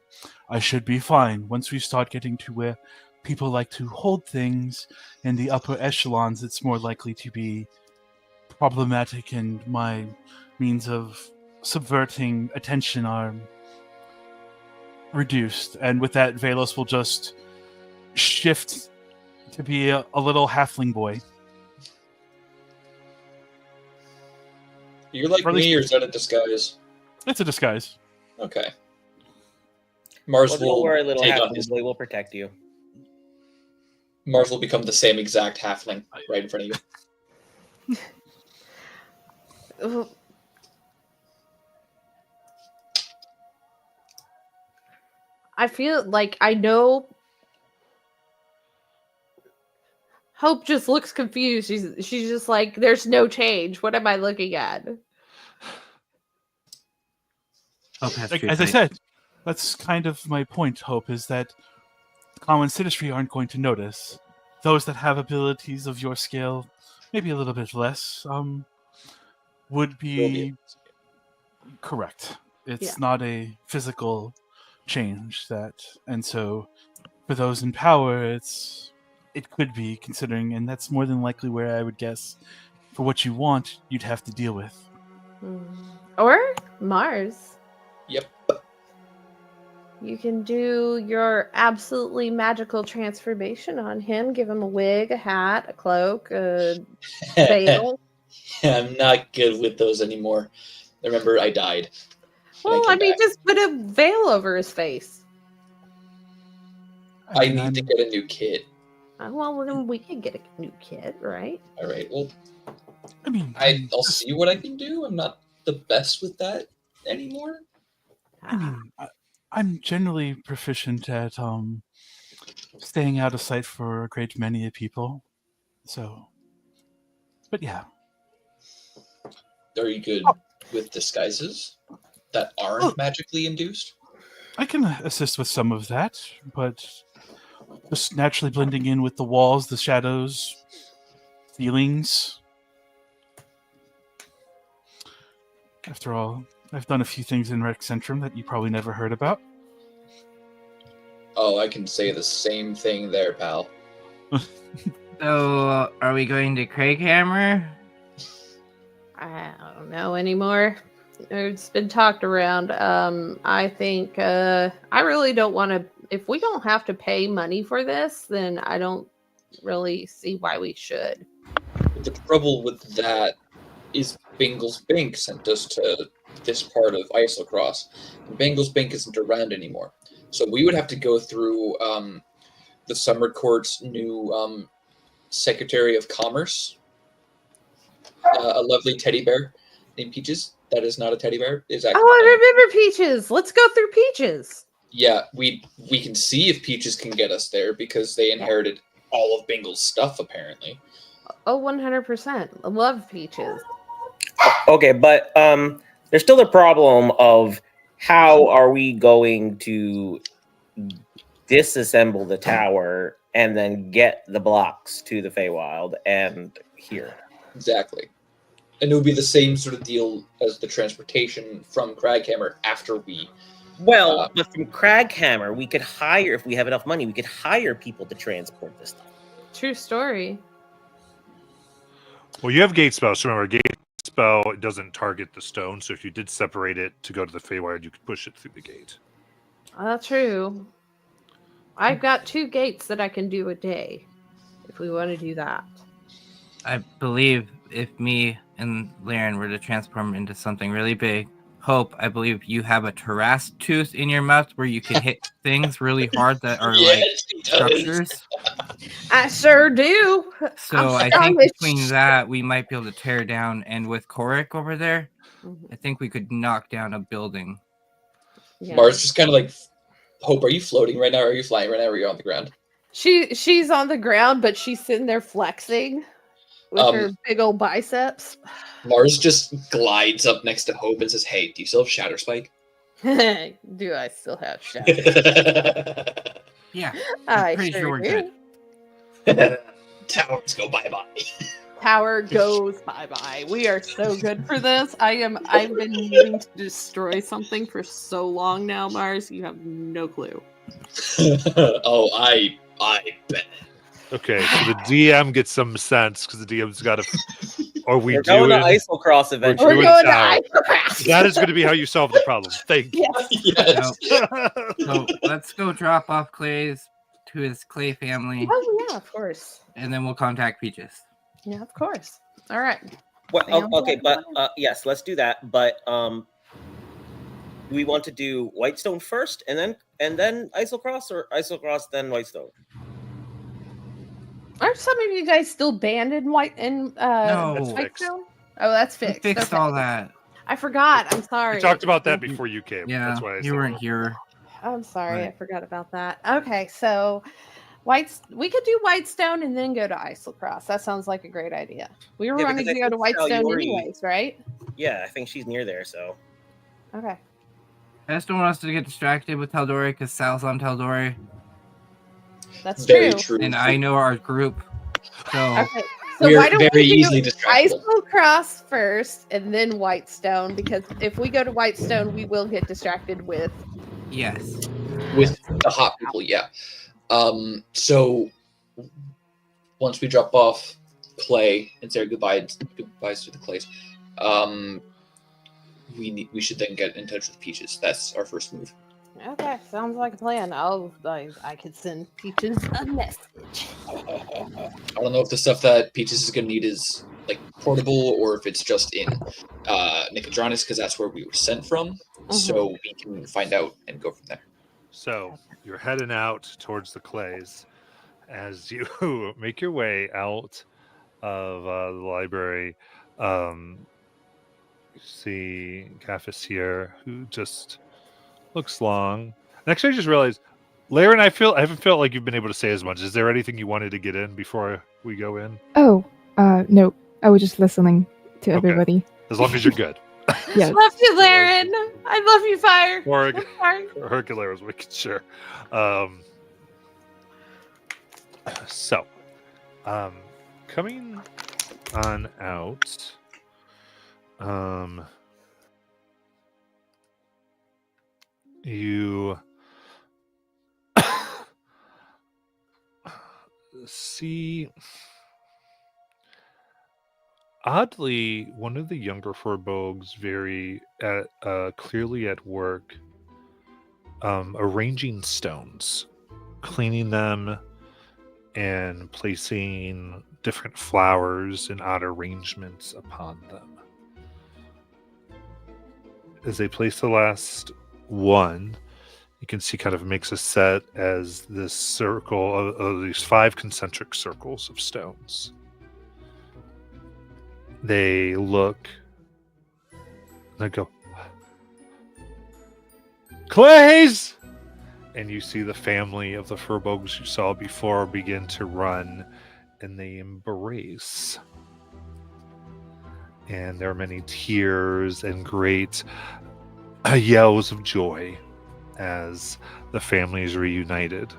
I should be fine. Once we start getting to where people like to hold things in the upper echelons, it's more likely to be problematic, and my means of subverting attention are reduced. And with that, Velos will just shift to be a little halfling boy. You're like Or at least- me, or is that a disguise? It's a disguise. Okay. Mars Well, don't will worry, little take on halfling his. boy. We'll protect you. Mars will become the same exact halfling right in front of you. Ugh. I feel like I know. Hope just looks confused. She's just like, there's no change. What am I looking at? Hope has Like, true as I sight. said, that's kind of my point, Hope, is that common citizenry aren't going to notice. Those that have abilities of your scale, maybe a little bit less, would Will be be. correct. It's Yeah. not a physical change and so for those in power, it could be considering, and that's more than likely where I would guess for what you want, you'd have to deal with. Or Mars. Yep. You can do your absolutely magical transformation on him. Give him a wig, a hat, a cloak, a veil. I'm not good with those anymore. Remember, I died. Well, came I mean, back. just put a veil over his face. I mean, need to get a new kit. Well, then we can get a new kit, right? All right. Well, I mean, I'll see what I can do. I'm not the best with that anymore. I mean, I'm generally proficient at staying out of sight for a great many people. So, but yeah, Are you good with disguises that aren't Oh. magically induced? I can assist with some of that, but just naturally blending in with the walls, the shadows, ceilings. After all, I've done a few things in Rex Centrum that you probably never heard about. Oh, I can say the same thing there, pal. So, are we going to Craighammer? I don't know anymore. It's been talked around. I think I really don't want to. If we don't have to pay money for this, then I don't really see why we should. The trouble with that is Bingle's Bank sent us to this part of Isocross. And Bingle's Bank isn't around anymore. So we would have to go through the Summer Court's new Secretary of Commerce, a lovely teddy bear named Peaches. That is not a teddy bear. Is actually, Oh, I remember Peaches. Let's go through Peaches. yeah, we can see if Peaches can get us there because they inherited all of Bingle's stuff apparently. Oh, 100%. I love Peaches. Okay, but there's still the problem of how are we going to disassemble the tower and then get the blocks to the Feywild and here. Exactly. And it would be the same sort of deal as the transportation from Craghammer after we. Well, but from Craghammer, we could hire, if we have enough money, we could hire people to transport this stuff. True story. Well, you have gate spell. So remember, gate spell it doesn't target the stone. So if you did separate it to go to the Feywild, you could push it through the gate. True. I've got 2 gates that I can do a day if we want to do that. I believe if me and Laren were to transform into something really big, Hope, I believe you have a terrace tooth in your mouth where you can hit things really hard that are like he does. structures. I sure do. So I'm I think astonished. between that, we might be able to tear down. And with Korik over there, Mhm. I think we could knock down a building. Yeah. Mars just kind of like, Hope, are you floating right now? Or are you flying right now? Or are you on the ground? She's on the ground, but she's sitting there flexing with her big old biceps. Mars just glides up next to Hope and says, "Hey, do you still have Shatter Spike?" Do I still have shadows? Yeah, I I'm pretty sure we're good. Towers go bye-bye. Tower goes bye-bye. We are so good for this. I've been needing to destroy something for so long now, Mars. You have no clue. Oh, I bet. Okay, so the DM gets some sense because the DM's got to. Are we We're going to doing? Isocross We're eventually. We're doing going to tower. Isocraft. That is going to be how you solve the problem. Thank you. Yes. Yes. So let's go drop off Clay's to his Clay family, Oh yeah, of course. and then we'll contact Peaches. Yeah, of course. All right. Well, Sounds okay, like a but yes, let's do that. But we want to do Whitestone first, and then Isocross, or Isocross then Whitestone. Aren't some of you guys still banned in No. That's fixed. Whitestone? Oh, that's We fixed. fixed Okay. all that. I forgot. I'm sorry. We talked about that before you came. Yeah, That's why I you said weren't here. I'm sorry. Right. I forgot about that. Okay, so we could do Whitestone and then go to Islecross. That sounds like a great idea. We were Yeah, running because to I go to think Whitestone Sayori- anyways, right? Yeah, I think she's near there. So Okay. I just don't want us to get distracted with Taldori because Sal's on Taldori, That's Very true. true. and I know our group. So Okay. So We're why don't very we do easily distractible. Islecross first and then Whitestone? Because if we go to Whitestone, we will get distracted with. yes, With the hot people, yeah. So once we drop off Clay and say goodbyes to the Clays, we should then get in touch with Peaches. That's our first move. Okay, sounds like a plan. I could send Peaches a message. I don't know if the stuff that Peaches is going to need is like portable or if it's just in Nicodranus, because that's where we were sent from. So we can find out and go from there. So you're heading out towards the Clays as you make your way out of the library. You see Cafis here, who just looks long. And actually, I just realized, Laren, I haven't felt like you've been able to say as much. Is there anything you wanted to get in before we go in? Oh, no. I was just listening to Okay. everybody. As long as you're good. Yeah. Love you, Laren. I love you, Fire. Or I'm sorry. Hercules, making sure. So, coming on out, you see, oddly, one of the younger Furbogs very clearly at work, arranging stones, cleaning them, and placing different flowers and odd arrangements upon them. As they place the last one, you can see kind of makes a set as this circle of these 5 concentric circles of stones. They look and they go, Clays! And you see the family of the Furbogs you saw before begin to run, and they embrace. And there are many tears and great yells of joy as the family is reunited.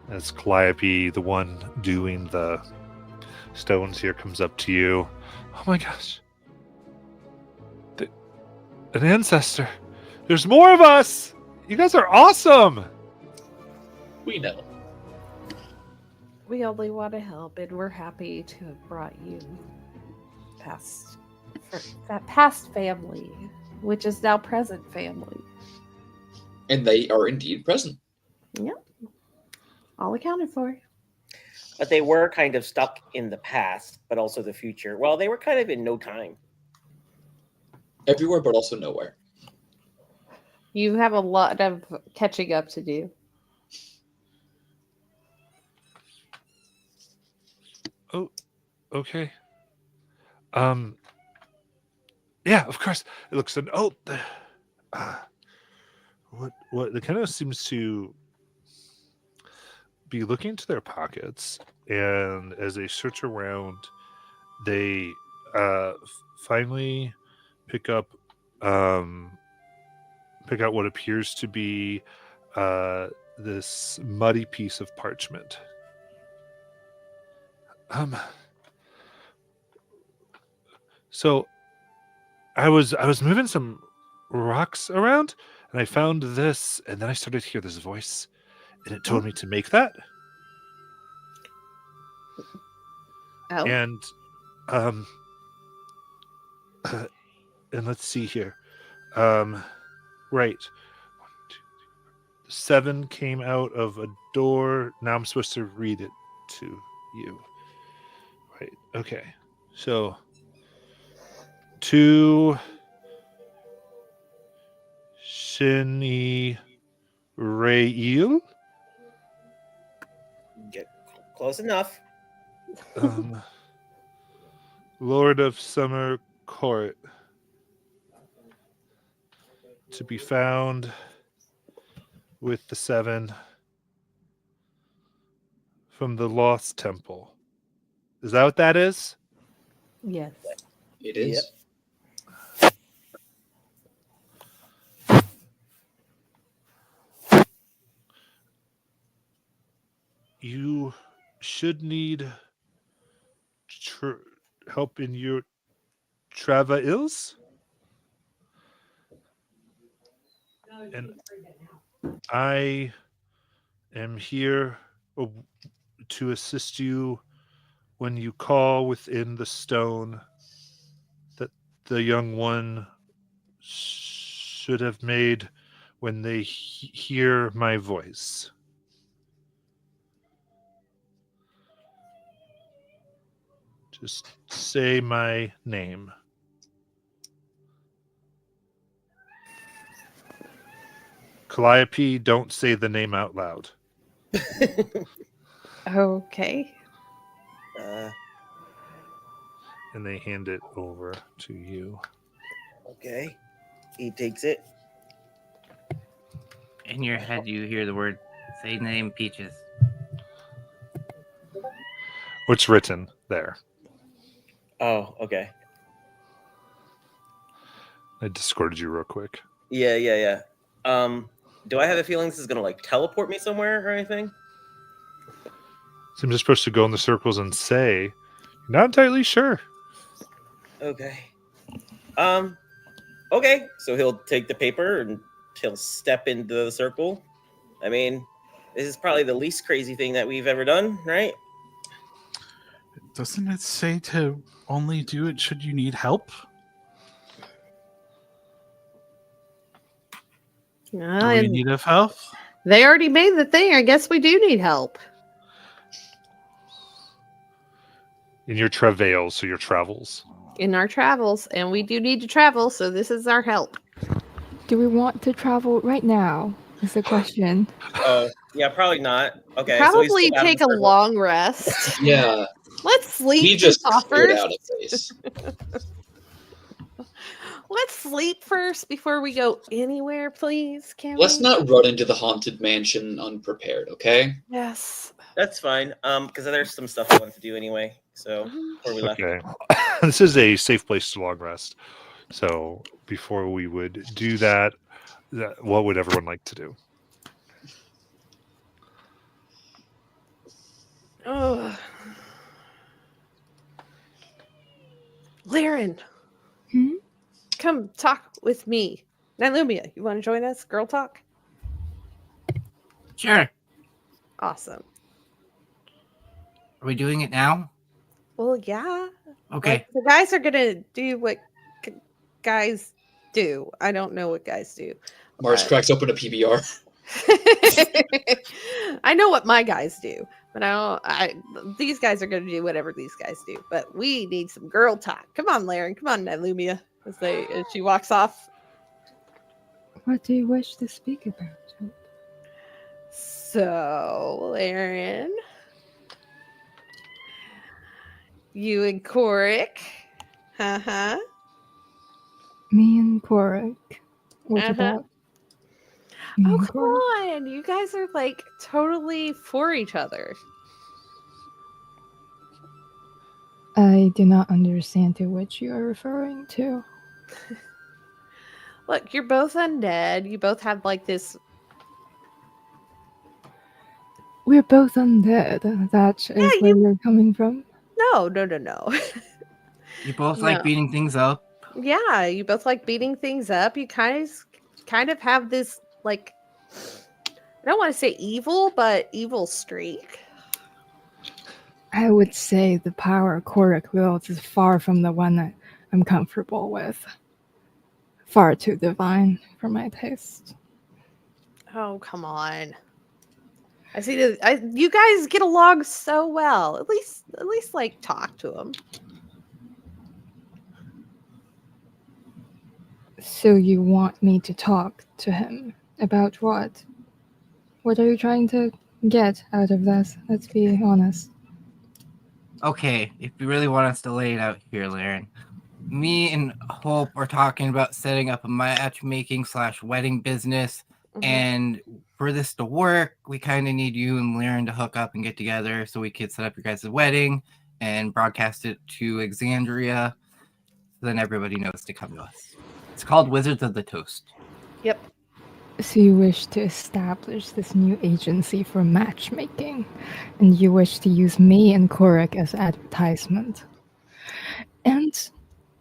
As Calliope, the one doing the stones here, comes up to you. Oh my gosh. An ancestor. There's more of us! You guys are awesome! We know. We only want to help, and we're happy to have brought you that past family, which is now present family. And they are indeed present. Yep. All accounted for. but they were kind of stuck in the past, but also the future. Well, they were kind of in no time. Everywhere, but also nowhere. You have a lot of catching up to do. Oh, okay. Yeah, of course. It looks an what the kind of seems to be looking into their pockets, and as they search around, they finally pick out what appears to be this muddy piece of parchment. So I was moving some rocks around, and I found this, and then I started to hear this voice, and it told me to make that. Oh, And um and let's see here. Right. 7 came out of a door. Now I'm supposed to read it to you. Right. Okay. So to Shini Rail, Get close enough. Lord of Summer Court, to be found with the 7 from the Lost Temple. Is that what that is? yes. It is. You should need help in your travails. And I am here to assist you when you call within the stone that the young one should have made when they hear my voice. Just say my name. Calliope, don't say the name out loud. Okay. And they hand it over to you. Okay. He takes it. In your head, you hear the word, say name Peaches. What's written there? Oh, okay. I discorded you real quick. Yeah. Do I have a feeling this is gonna like teleport me somewhere or anything? So I'm just supposed to go in the circles and say, not entirely sure. Okay. Okay. So he'll take the paper and he'll step into the circle. I mean, this is probably the least crazy thing that we've ever done, right? Doesn't it say to only do it should you need help? Do we need help? They already made the thing. I guess we do need help. In your travails, so your travels. In our travels, and we do need to travel, so this is our help. Do we want to travel right now? Is the question. Oh, yeah, probably not. Okay. Probably so he's still out of take the a circle. long rest. Yeah, Let's sleep. he just cleared first. out a face. Let's sleep first before we go anywhere, please. Can Let's we? not run into the haunted mansion unprepared, okay? Yes. That's fine. Because there's some stuff I wanted to do anyway. So before we left. Okay. This is a safe place to long rest. So before we would do that, what would everyone like to do? Oh. Laren. Hmm? Come talk with me. Now, Lumia, you want to join us? Girl talk? Sure. Awesome. Are we doing it now? Well, yeah. Okay. Like, the guys are going to do what guys do. I don't know what guys do. Mars cracks open a PBR. I know what my guys do, but these guys are going to do whatever these guys do. But we need some girl talk. Come on, Laren. Come on, Lumia. As she walks off. What do you wish to speak about? So, Laren, you and Korik, Me and Korik. What Uh-huh. about? Oh, come on. You guys are like totally for each other. I do not understand to which you are referring to. Look, you're both undead. You both have like this We're both undead. That is where you're coming from. No. You both No. like beating things up. Yeah, you both like beating things up. You kind of have this like I don't want to say evil, but evil streak. I would say the power Korik wields is far from the one that I'm comfortable with. Far too divine for my taste. Oh, come on. I see you guys get along so well. At least like talk to him. So you want me to talk to him about what? What are you trying to get out of this? Let's be honest. Okay, if you really want us to lay it out here, Laren, me and Hope are talking about setting up a matchmaking / wedding business. Mhm. And for this to work, we kind of need you and Laren to hook up and get together so we could set up your guys' wedding and broadcast it to Exandria. So then everybody knows to come to us. It's called Wizards of the Toast. Yep. So you wish to establish this new agency for matchmaking, and you wish to use me and Korik as advertisement. And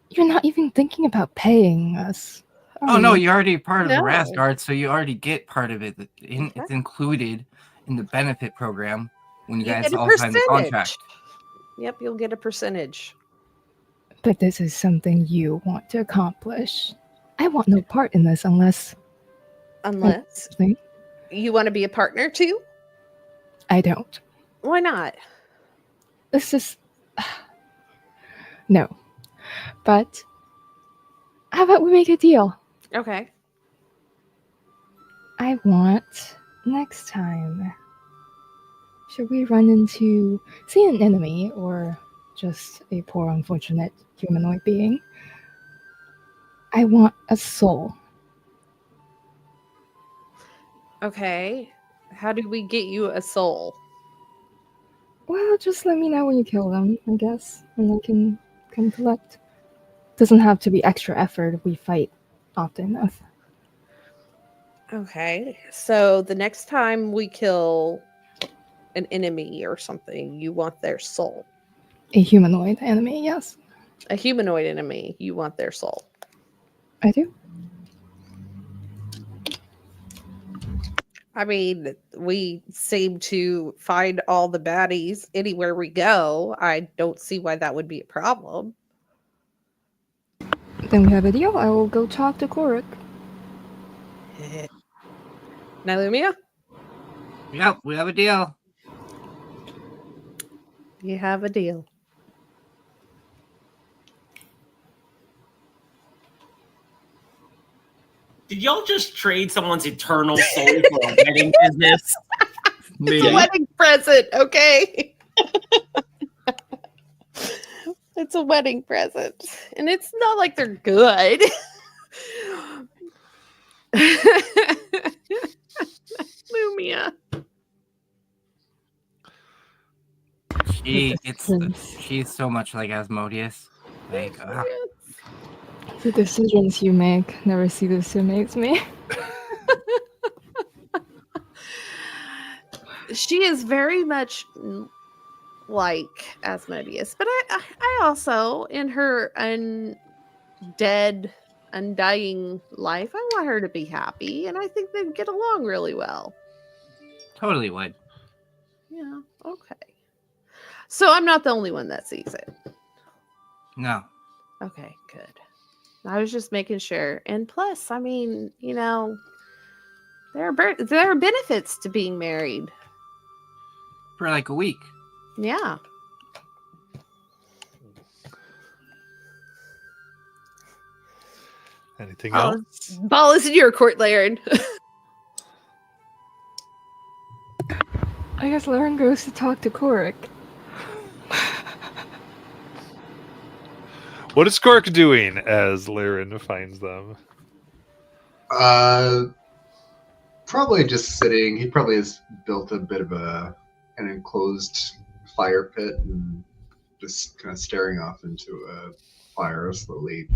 you're not even thinking about paying us. Oh no, you're already part of the No. Rasgard, so you already get part of it. It's included in the benefit program when you guys get a all sign the contract. percentage. Yep, you'll get a percentage. But this is something you want to accomplish. I want no part in this unless You want to be a partner too? I don't. Why not? This is no. But how about we make a deal? Okay. I want next time. Should we run into, say, an enemy or just a poor, unfortunate humanoid being? I want a soul. Okay. How do we get you a soul? Well, just let me know when you kill them, I guess, and I can come collect. Doesn't have to be extra effort if we fight often enough. Okay. So the next time we kill an enemy or something, you want their soul. A humanoid enemy, yes. A humanoid enemy, you want their soul. I do. I mean, we seem to find all the baddies anywhere we go. I don't see why that would be a problem. Then we have a deal. I will go talk to Korik. Now, Lumia? Yep, we have a deal. You have a deal. Did y'all just trade someone's eternal soul for a wedding business? It's a wedding present, okay? It's a wedding present. And it's not like they're good. Lumia. She's so much like Asmodeus. Like, The decisions you make never ceases to amaze me. She is very much like Asmodeus, but I also, in her undead, undying life, I want her to be happy, and I think they'd get along really well. Totally would. Yeah, okay. So I'm not the only one that sees it. No. Okay, good. I was just making sure. And plus, I mean, you know, there are benefits to being married. For like a week. Yeah. Anything else? Ball is in your court, Laren. I guess Lauren goes to talk to Korik. What is Cork doing as Laren finds them? Probably just sitting. He probably has built a bit of an enclosed fire pit and just kind of staring off into a fire, slowly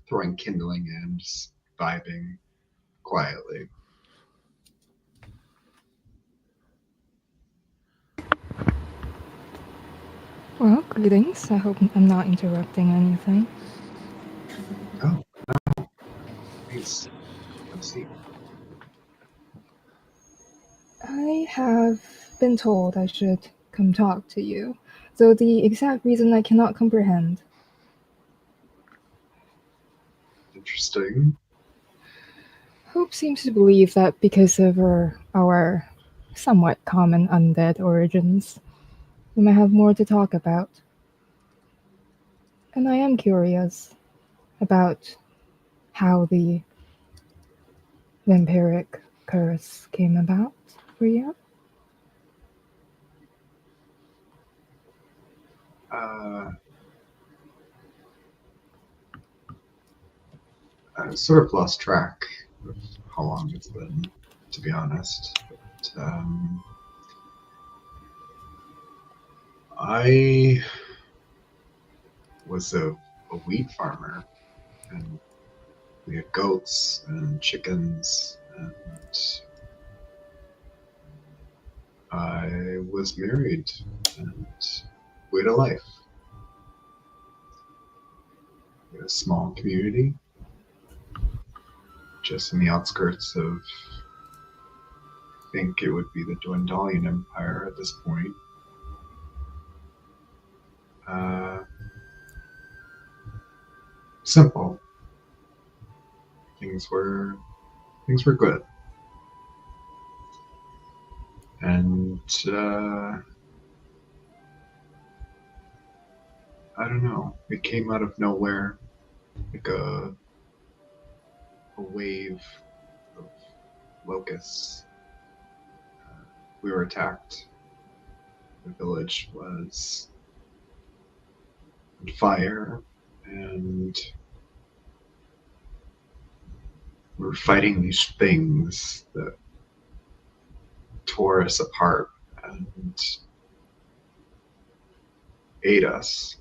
throwing kindling in, just vibing quietly. Well, greetings. I hope I'm not interrupting anything. Oh, no. Please, have a seat. I have been told I should come talk to you, though the exact reason I cannot comprehend. Interesting. Hope seems to believe that because of our somewhat common undead origins, we might have more to talk about. And I am curious about how the vampiric curse came about for you. I sort of lost track of how long it's been, to be honest. But, I was a wheat farmer, and we had goats and chickens, and I was married, and we had a life. We had a small community, just in the outskirts of, I think it would be the Dwendalian Empire at this point. Simple. Things were good, and I don't know. It came out of nowhere, like a wave of locusts. We were attacked. The village was on fire, and we were fighting these things that tore us apart and ate us.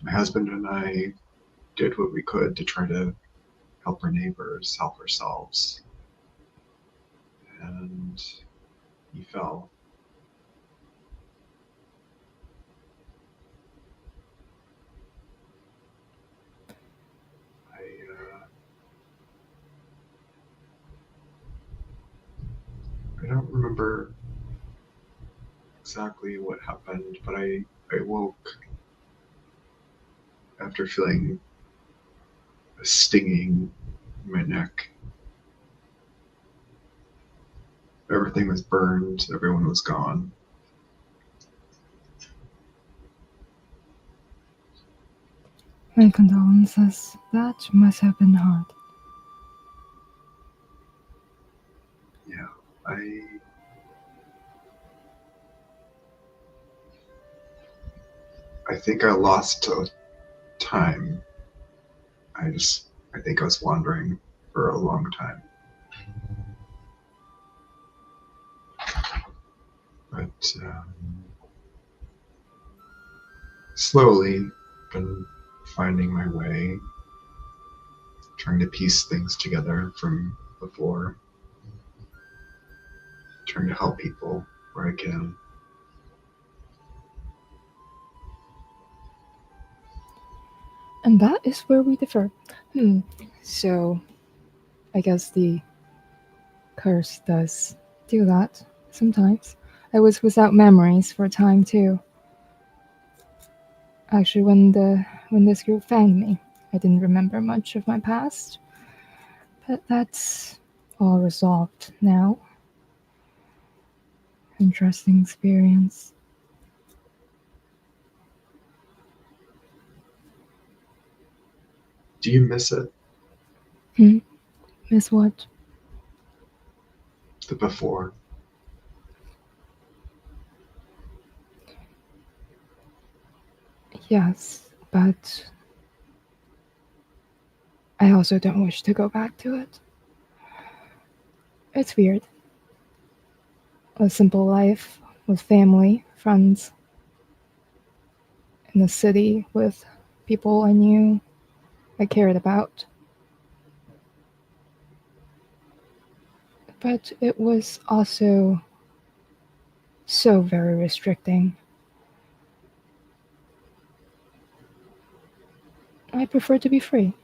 My husband and I did what we could to try to help our neighbors, help ourselves, and he fell. I don't remember exactly what happened, but I woke after feeling a stinging in my neck. Everything was burned, everyone was gone. My condolences. That must have been hard. Yeah, I think I lost time. I think I was wandering for a long time. But slowly been finding my way, trying to piece things together from before, trying to help people where I can. And that is where we differ. So, I guess the curse does do that sometimes. I was without memories for a time too. Actually, when this group found me, I didn't remember much of my past. But that's all resolved now. Interesting experience. Do you miss it? Miss what? The before? Yes, but I also don't wish to go back to it. It's weird. A simple life with family, friends, in the city with people I knew, I cared about. But it was also so very restricting. I prefer to be free.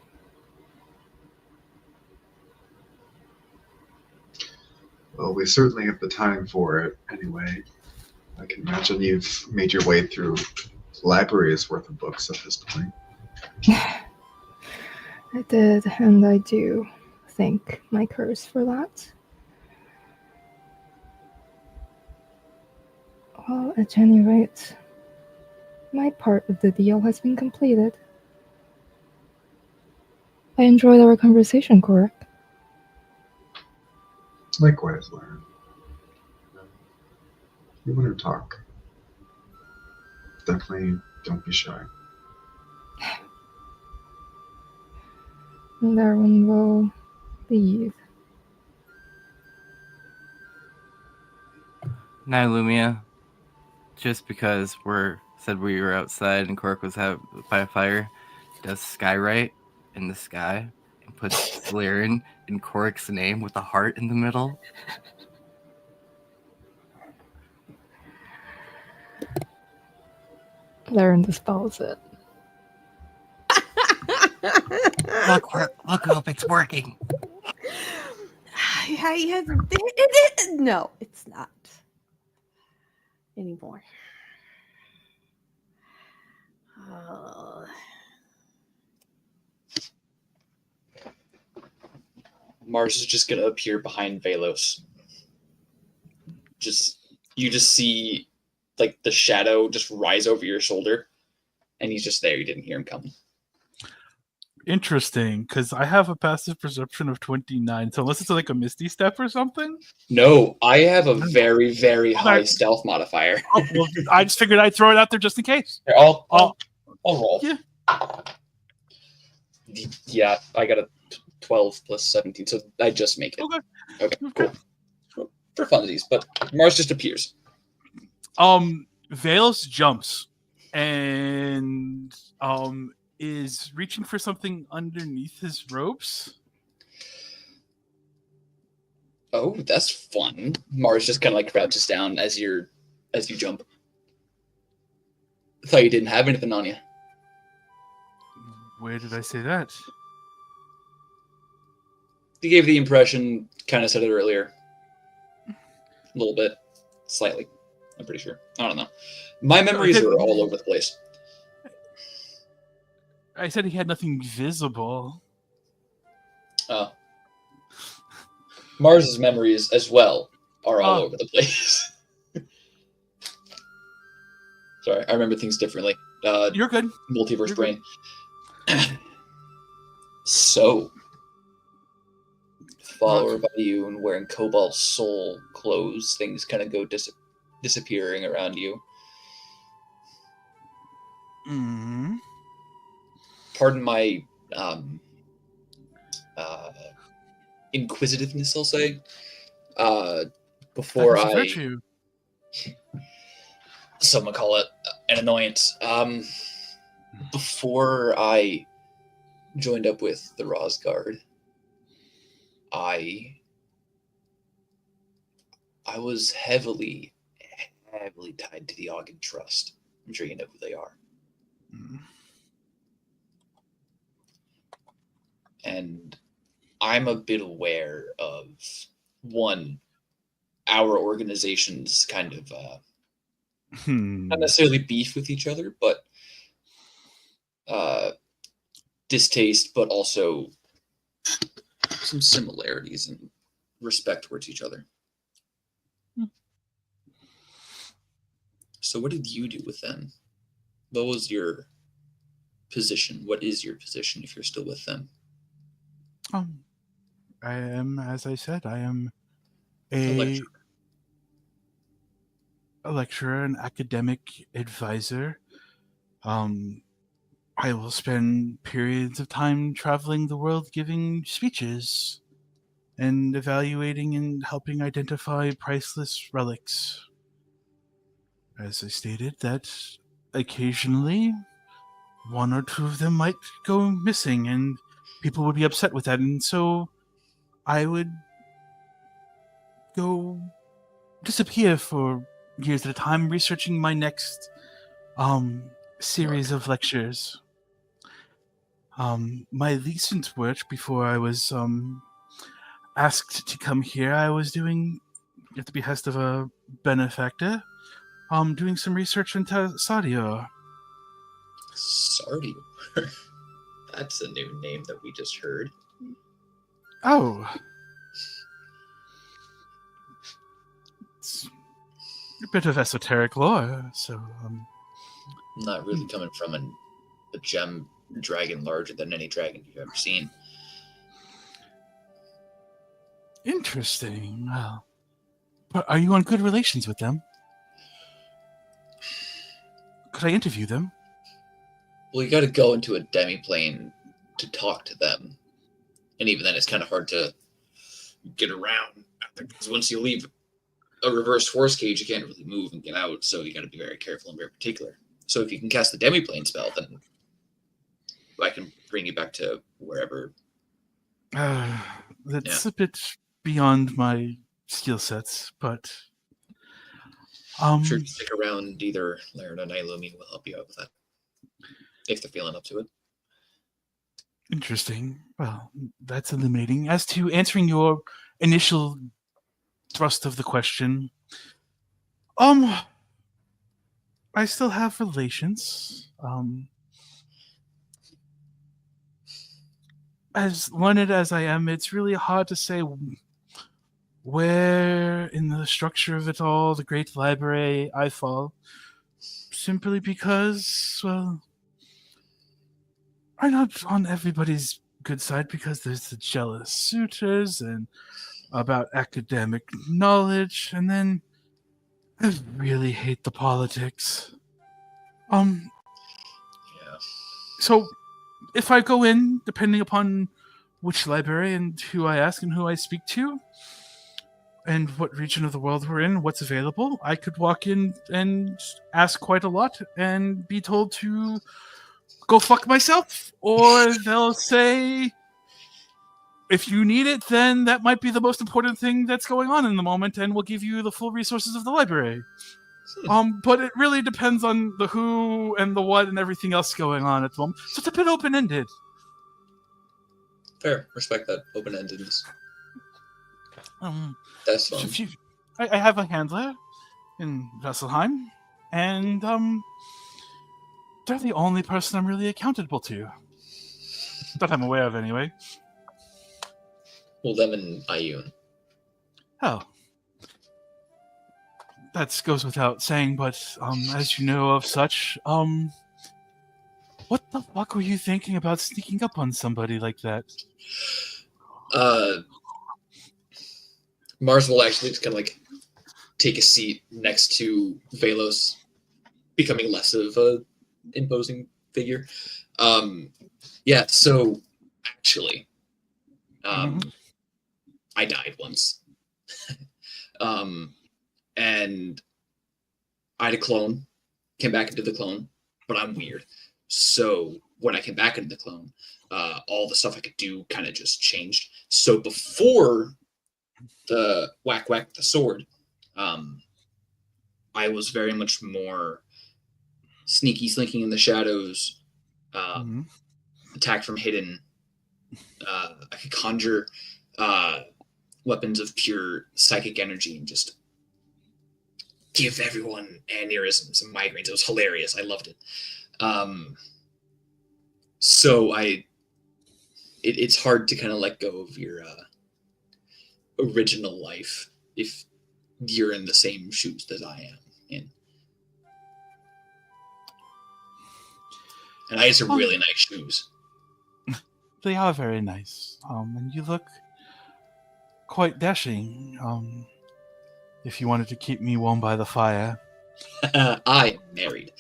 Well, we certainly have the time for it anyway. I can imagine you've made your way through libraries worth of books at this point. I did, and I do thank my curse for that. Well, at any rate, my part of the deal has been completed. I enjoyed our conversation, Korik. Likewise, Lauren. You want to talk? Definitely don't be shy. And everyone will leave. Now, Lumia, just because we were outside and Cork was by a fire, does skywrite in the sky and puts Slyrin in Cork's name with a heart in the middle. Laren dispels it. Look up, it's working. No, it's not anymore. Mars is just gonna appear behind Velos. You just see like the shadow just rise over your shoulder, and he's just there. You didn't hear him coming. Interesting, because I have a passive perception of 29, so unless it's like a Misty Step or something? No, I have a very, very high stealth modifier. Oh, well, I just figured I'd throw it out there just in case. Here, I'll roll. Yeah. Yeah, I got a 12 plus 17, so I just make it. Okay, cool. For funsies, but Mars just appears. Velos jumps and is reaching for something underneath his ropes. Oh, that's fun. Mars just kind of like crouches down as you jump. I thought you didn't have anything on you. Where did I say that? You gave the impression, kind of said it earlier. A little bit. Slightly. I'm pretty sure. I don't know. My memories are all over the place. I said he had nothing visible. Oh. Mars's memories as well are all over the place. Sorry, I remember things differently. You're good. Multiverse brain. So, follower by you and wearing Cobalt Soul clothes, things kind of go disappearing around you. Mm-hmm. Pardon my inquisitiveness, I'll say. Before I... virtue. Some would call it an annoyance. Before I joined up with the Rosguard, I was heavily tied to the Ogden Trust. I'm sure you know who they are. Mm-hmm. And I'm a bit aware of, one, our organization's kind of not necessarily beef with each other, but distaste, but also some similarities and respect towards each other. So what did you do with them? What was your position? What is your position if you're still with them? I am, as I said, I am A lecturer, an academic advisor. I will spend periods of time traveling the world giving speeches and evaluating and helping identify priceless relics. As I stated, that occasionally one or two of them might go missing and people would be upset with that, and so I would go disappear for years at a time researching my next series of lectures. My recent work before I was asked to come here, I was doing at the behest of a benefactor, doing some research into Sadio. Sardio. That's a new name that we just heard. Oh. It's a bit of esoteric lore, so Not really coming from a gem dragon larger than any dragon you've ever seen. interesting. Well, but are you on good relations with them? Could I interview them? Well, you got to go into a demi-plane to talk to them. And even then, it's kind of hard to get around. Because once you leave a reverse force cage, you can't really move and get out. So you got to be very careful and very particular. So if you can cast the demi-plane spell, then I can bring you back to wherever. That's a bit beyond my skill sets, but I'm sure to stick around, either Laren or Nailumi will help you out with that. If they're feeling up to it. Interesting. Well, that's illuminating. As to answering your initial thrust of the question, I still have relations. As learned as I am, it's really hard to say where in the structure of it all, the great library, I fall. Simply because, well, I'm not on everybody's good side, because there's the jealous suitors and about academic knowledge, and then I really hate the politics. Yeah. So if I go in, depending upon which library and who I ask and who I speak to, and what region of the world we're in, what's available, I could walk in and ask quite a lot and be told to go fuck myself, or they'll say, if you need it, then that might be the most important thing that's going on in the moment, and we'll give you the full resources of the library. But it really depends on the who and the what and everything else going on at the moment. So it's a bit open-ended. Fair. Respect that open-endedness. Um, That's so fun. if you, I have a handler in Vesselheim, and they're the only person I'm really accountable to. That I'm aware of, anyway. Well, them and Ayun. Oh. That goes without saying, but as you know of such, what the fuck were you thinking about sneaking up on somebody like that? Mars will actually just kind of like take a seat next to Velos, becoming less of a imposing figure. Yeah, so actually, I died once. And I had a clone, came back into the clone, but I'm weird. So when I came back into the clone, all the stuff I could do kind of just changed. So before the whack the sword, I was very much more sneaky, slinking in the shadows, attack from hidden. I could conjure weapons of pure psychic energy and just give everyone aneurysms and migraines. It was hilarious. I loved it. So it's hard to kind of let go of your original life if you're in the same shoes that I am in. And I had some really nice shoes. They are very nice. And you look quite dashing. If you wanted to keep me warm by the fire. I am married.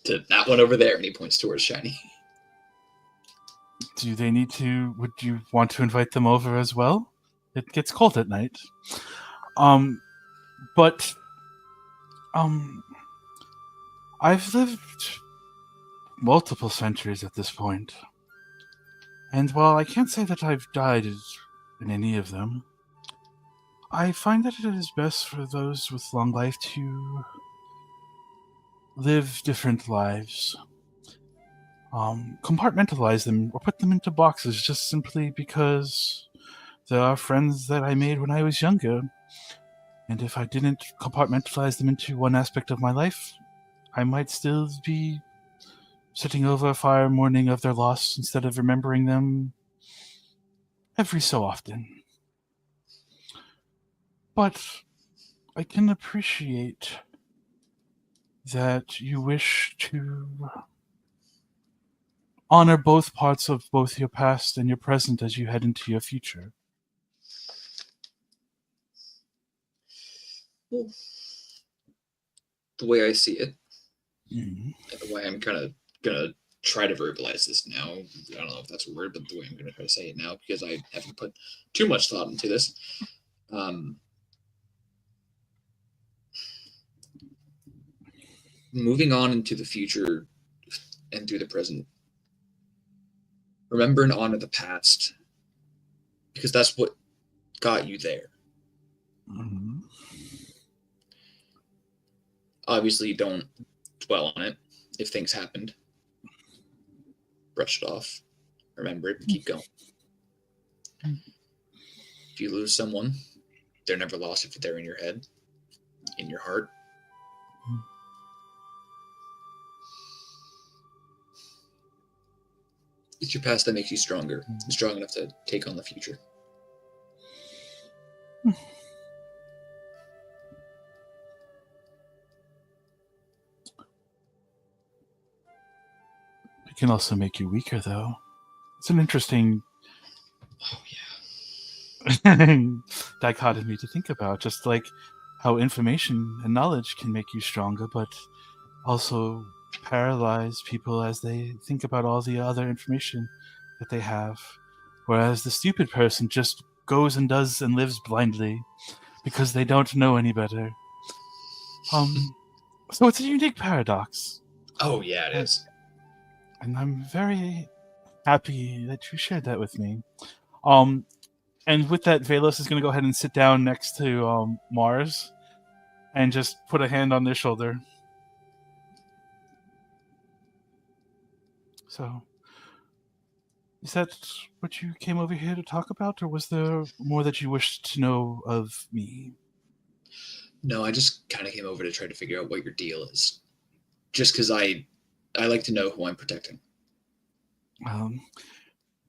To that one over there, and he points towards Shiny. Do they need to? Would you want to invite them over as well? It gets cold at night. But I've lived multiple centuries at this point. And while I can't say that I've died in any of them, I find that it is best for those with long life to live different lives. Compartmentalize them or put them into boxes just simply because there are friends that I made when I was younger. And if I didn't compartmentalize them into one aspect of my life, I might still be sitting over a fire mourning of their loss instead of remembering them every so often. But I can appreciate that you wish to honor both parts of both your past and your present as you head into your future. Well, the way I see it, Mhm. and the way I'm kind of gonna try to verbalize this now. I don't know if that's a word, but the way I'm gonna try to say it now, because I haven't put too much thought into this. Moving on into the future and through the present, remember and honor the past, because that's what got you there. Mhm. Obviously, don't dwell on it. If things happened, brush it off, remember it, and keep going. If you lose someone, they're never lost if they're in your head, in your heart. It's your past that makes you stronger, strong enough to take on the future. It can also make you weaker, though. It's an interesting dichotomy to think about, just like how information and knowledge can make you stronger, but also paralyze people as they think about all the other information that they have. Whereas the stupid person just goes and does and lives blindly because they don't know any better. So it's a unique paradox. Oh, yeah, it is. And I'm very happy that you shared that with me. And with that, Velos is going to go ahead and sit down next to Mars and just put a hand on their shoulder. So, is that what you came over here to talk about, or was there more that you wished to know of me? No, I just kind of came over to try to figure out what your deal is. Just because I like to know who I'm protecting.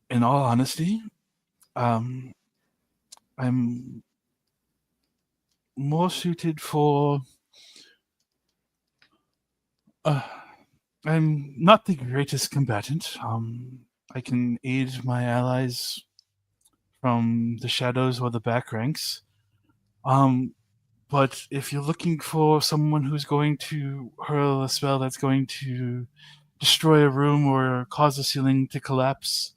In all honesty, I'm more suited for... I'm not the greatest combatant. I can aid my allies from the shadows or the back ranks. But if you're looking for someone who's going to hurl a spell that's going to destroy a room or cause a ceiling to collapse,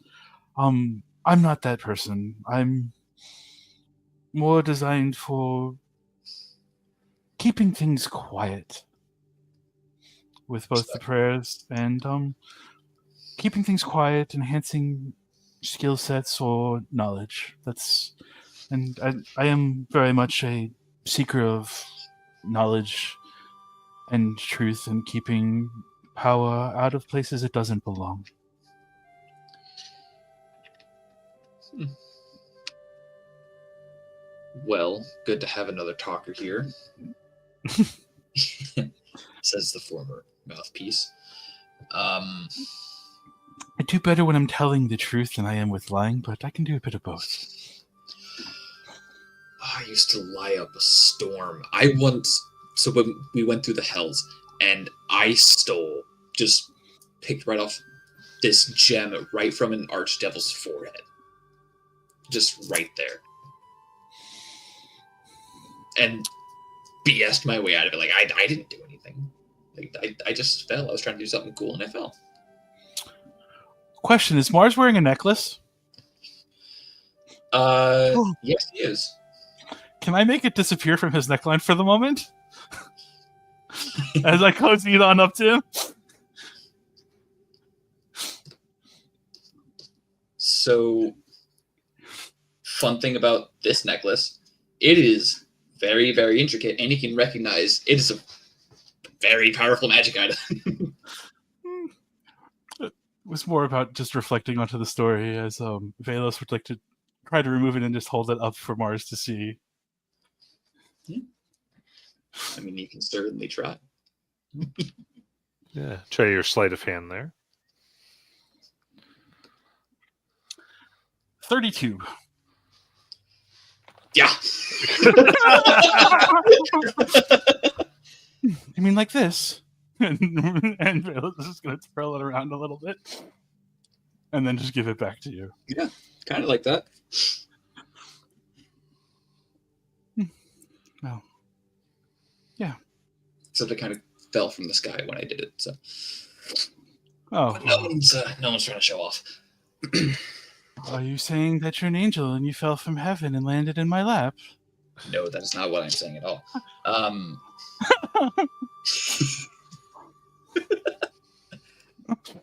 I'm not that person. I'm more designed for keeping things quiet with both the prayers and keeping things quiet, enhancing skill sets or knowledge. I am very much a seeker of knowledge and truth and keeping power out of places it doesn't belong. Well, good to have another talker here, says the former mouthpiece. I do better when I'm telling the truth than I am with lying, but I can do a bit of both. I used to lie up a storm. So when we went through the hells, and I just picked right off this gem right from an archdevil's forehead. Just right there. And BS'd my way out of it. Like, I didn't do anything. Like, I just fell. I was trying to do something cool, and I fell. Question, is Mars wearing a necklace? Yes, he is. Can I make it disappear from his neckline for the moment? As I cozy it on up to him? So, fun thing about this necklace It is very, very intricate, and he can recognize it is a very powerful magic item. It was more about just reflecting onto the story as Velos would like to try to remove it and just hold it up for Mars to see. I mean, you can certainly try. Yeah. Try your sleight of hand there. 32. Yeah. You mean like this? And Velos is just going to twirl it around a little bit. And then just give it back to you. Yeah, kind of like that. Well, yeah. Except it kind of fell from the sky when I did it. So Oh, no one's trying to show off. are you saying that you're an angel and you fell from heaven and landed in my lap? No, that is not what I'm saying at all.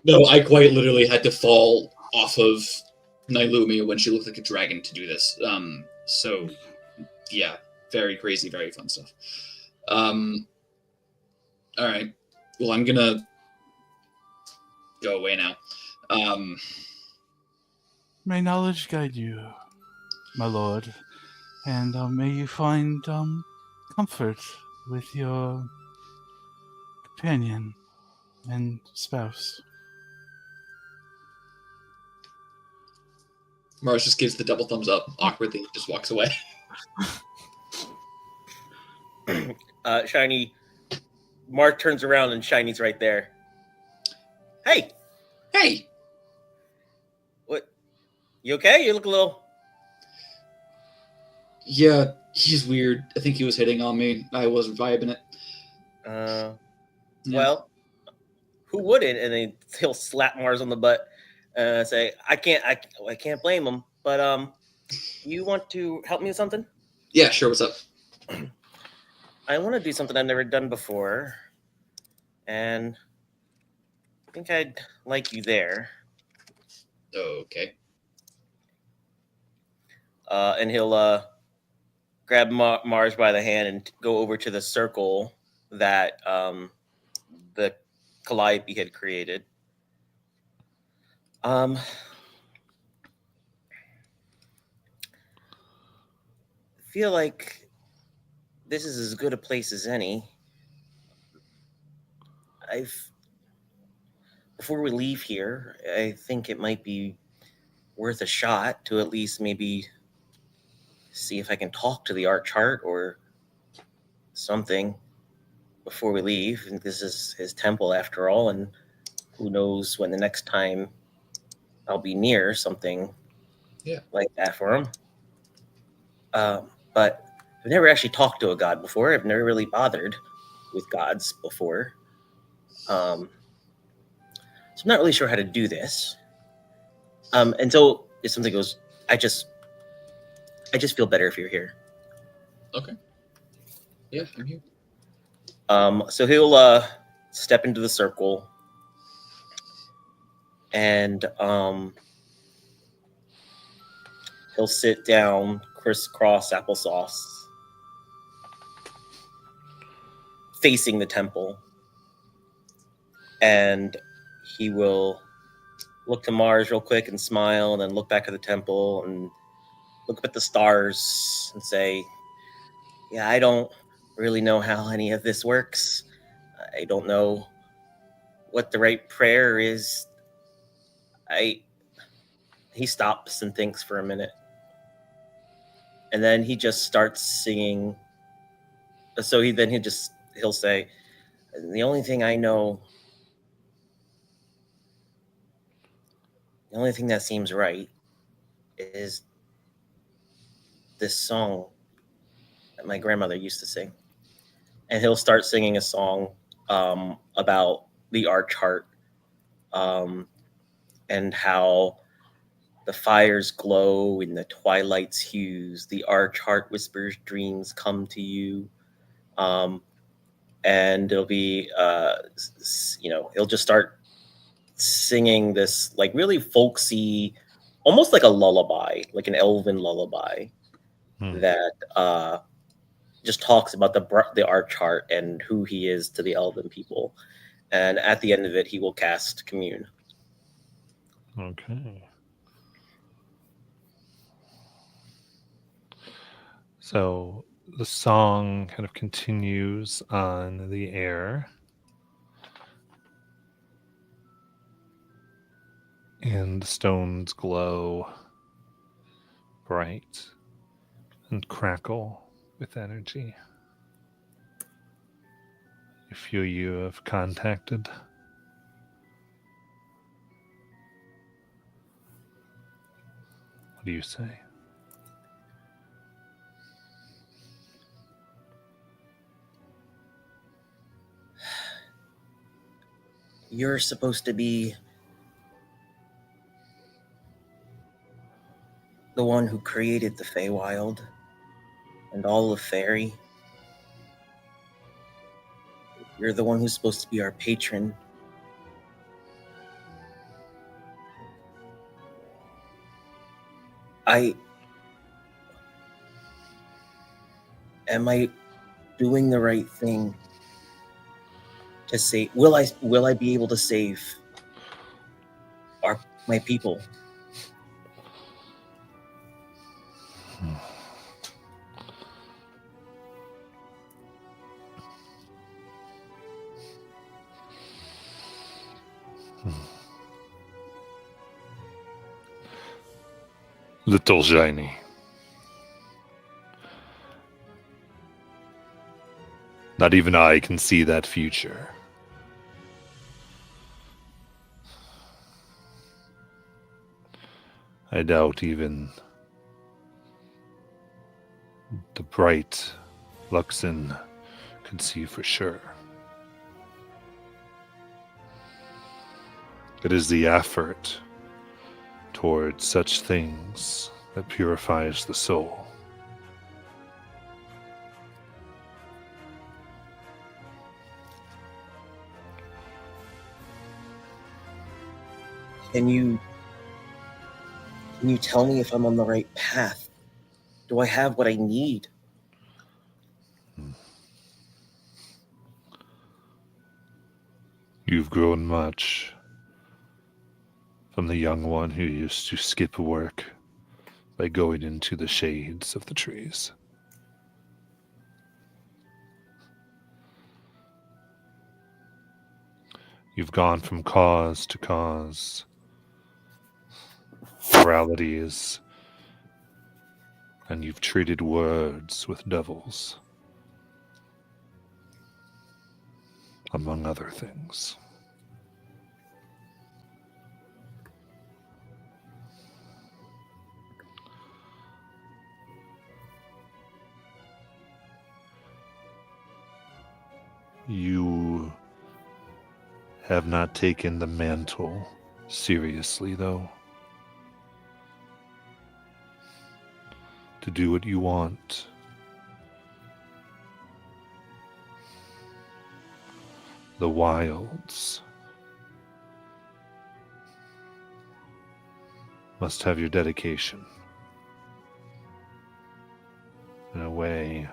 No, I quite literally had to fall off of Nailumi when she looked like a dragon to do this. So, yeah, very crazy, very fun stuff. All right. Well, I'm gonna go away now. May knowledge guide you, my lord, and may you find comfort with your companion and spouse. Mars just gives the double thumbs up awkwardly, just walks away. Shiny. Mark turns around and Shiny's right there. Hey, Hey! what? You okay? You look a little. Yeah, he's weird. I think he was hitting on me. I wasn't vibing it. Yeah. Well, who wouldn't? And then he'll slap Mars on the butt and say, I can't blame him. But you want to help me with something? Yeah, sure, what's up? I want to do something I've never done before. And I think I'd like you there. Okay. And he'll grab Mars by the hand and go over to the circle that the Calliope had created. I feel like this is as good a place as any. Before we leave here, I think it might be worth a shot to at least maybe see if I can talk to the Archheart or something before we leave. And this is his temple after all, and who knows when the next time I'll be near something like that for him. But I've never actually talked to a god before. I've never really bothered with gods before. So I'm not really sure how to do this. Until if something goes, I just feel better if you're here. Okay. Yeah, I'm here. So he'll step into the circle and he'll sit down crisscross applesauce facing the temple, and he will look to Mars real quick and smile, and then look back at the temple and look up at the stars and say, yeah, I don't really know how any of this works. I don't know what the right prayer is. He stops and thinks for a minute. And then he just starts singing. So he'll say, the only thing I know, the only thing that seems right is this song that my grandmother used to sing. And he'll start singing a song about the Archheart and how the fires glow in the twilight's hues. The Archheart whispers dreams come to you. And it'll be, he'll just start singing this like really folksy, almost like a lullaby, like an elven lullaby. that just talks about the art chart and who he is to the elven people. And at the end of it, he will cast Commune. Okay. So the song kind of continues on the air. And the stones glow bright and crackle with energy. You feel you have contacted. What do you say? You're supposed to be the one who created the Feywild and all of Fairy. You're the one who's supposed to be our patron. Am I doing the right thing to save? Will I be able to save my people? Little Shiny. Not even I can see that future. I doubt even the bright Luxon could see for sure. It is the effort towards such things that purifies the soul. Can you tell me if I'm on the right path? Do I have what I need? You've grown much from the young one who used to skip work by going into the shades of the trees. You've gone from cause to cause, moralities, and you've treated words with devils, among other things. You have not taken the mantle seriously, though. To do what you want. The wilds must have your dedication. In a way,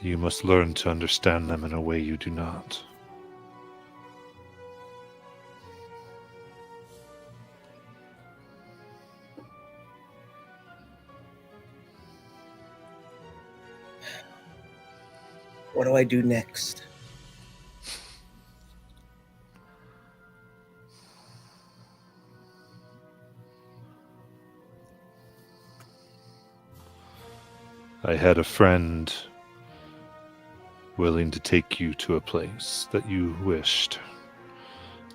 you must learn to understand them in a way you do not. What do I do next? I had a friend willing to take you to a place that you wished,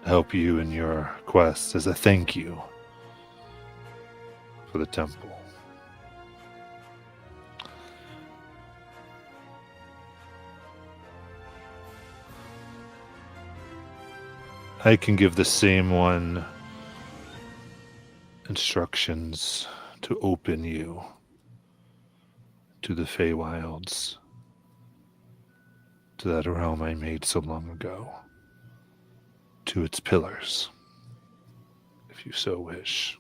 to help you in your quest as a thank you for the temple. I can give the same one instructions to open you to the Feywilds, to that realm I made so long ago, to its pillars, if you so wish.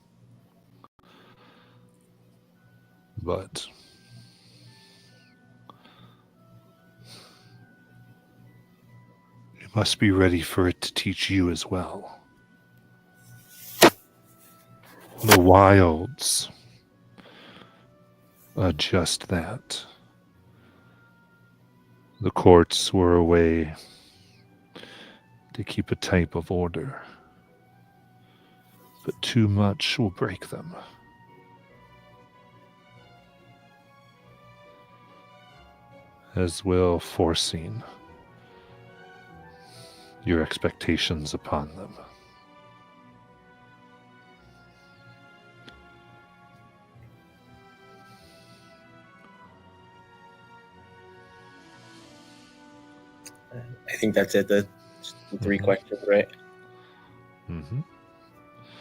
But you must be ready for it to teach you as well. The wilds are just that. The courts were a way to keep a type of order, but too much will break them. As will forcing your expectations upon them. I think that's it. The three questions, right? Mm-hmm.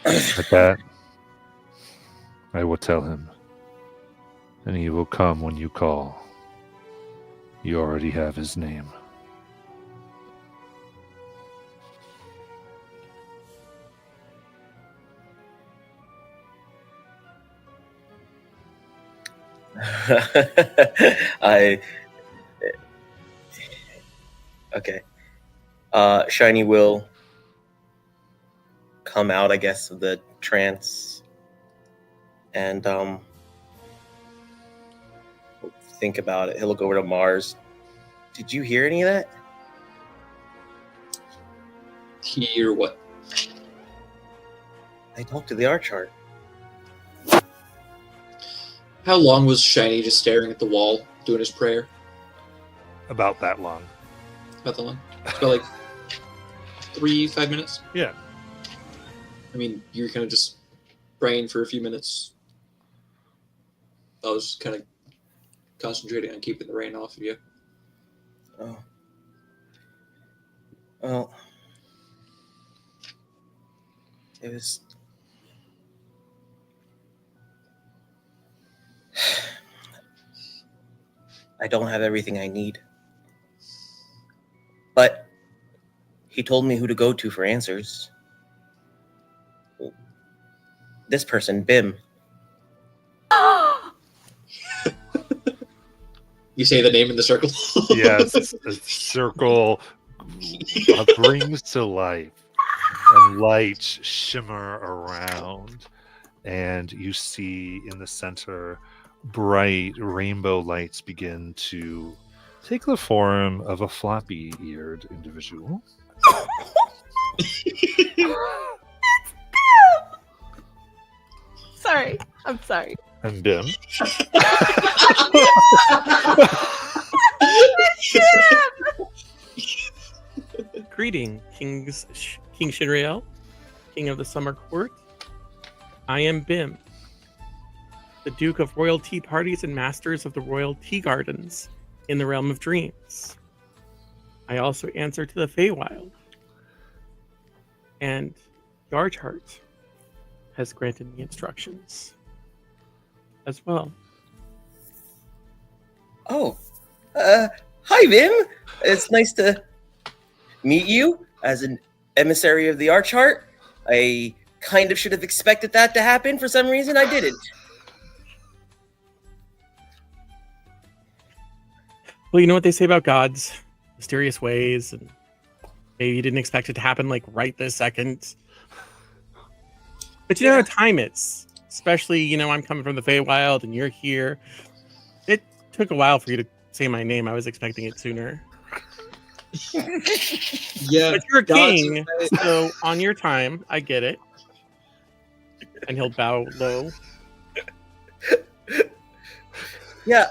At that, I will tell him, and he will come when you call. You already have his name. I okay. Shiny will come out, I guess, of the trance and think about it. He'll look over to Mars. Did you hear any of that? Hear what? I talked to the Archart. How long was Shiny just staring at the wall, doing his prayer? About that long. About that long? It's about like 3-5 minutes? Yeah. I mean, you were kind of just praying for a few minutes. I was kind of concentrating on keeping the rain off of you. Oh. Well, it was. I don't have everything I need. But he told me who to go to for answers. This person, Bim. You say the name in the circle? Yes, a circle brings to life, and lights shimmer around, and you see in the center bright rainbow lights begin to take the form of a floppy-eared individual. Sorry. I'm sorry. And Bim. Greeting, King Shinriel, King of the Summer Court. I am Bim, the Duke of Royal Tea Parties and Masters of the Royal Tea Gardens in the Realm of Dreams. I also answer to the Feywild. And the Archart has granted me instructions as well. Oh, hi, Bim. It's nice to meet you as an emissary of the Archart. I kind of should have expected that to happen. For some reason, I didn't. Well, you know what they say about gods, mysterious ways, and maybe you didn't expect it to happen like right this second. But you know how time is, especially, you know, I'm coming from the Feywild and you're here. It took a while for you to say my name. I was expecting it sooner. Yeah. But you're a gods king, so on your time, I get it. And he'll bow low. Yeah,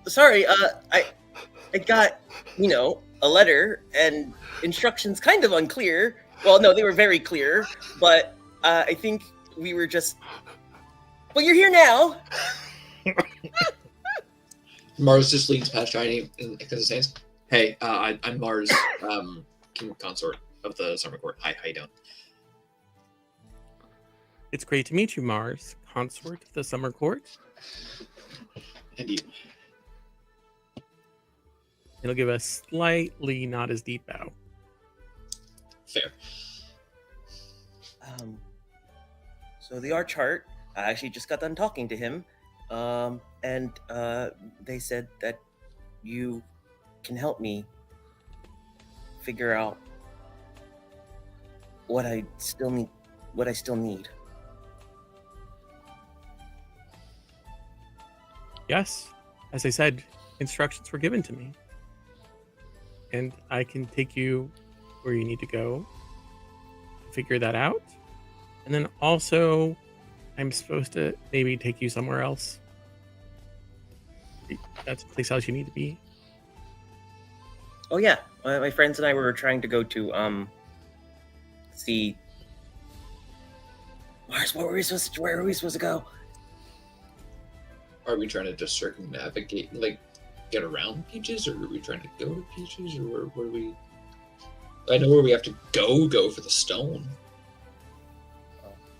sorry. I got, a letter and instructions kind of unclear. Well, no, they were very clear, but I think we were just. Well, you're here now. Mars just leans past Shiny and his hands. Hey, I'm Mars, King Consort of the Summer Court. Hi, how you doing? It's great to meet you, Mars, Consort of the Summer Court. And you. It'll give a slightly not as deep bow. Fair. So the Archart, I actually just got done talking to him. And they said that you can help me figure out what I still need. What I still need. Yes, as I said, instructions were given to me, and I can take you where you need to go. Figure that out, and then also, I'm supposed to maybe take you somewhere else. That's a place else you need to be. Oh yeah, my friends and I were trying to go to see. Mars, where are we supposed to go? Are we trying to just circumnavigate, like get around Peaches, or are we trying to go to Peaches, or where we? I know where we have to go for the stone.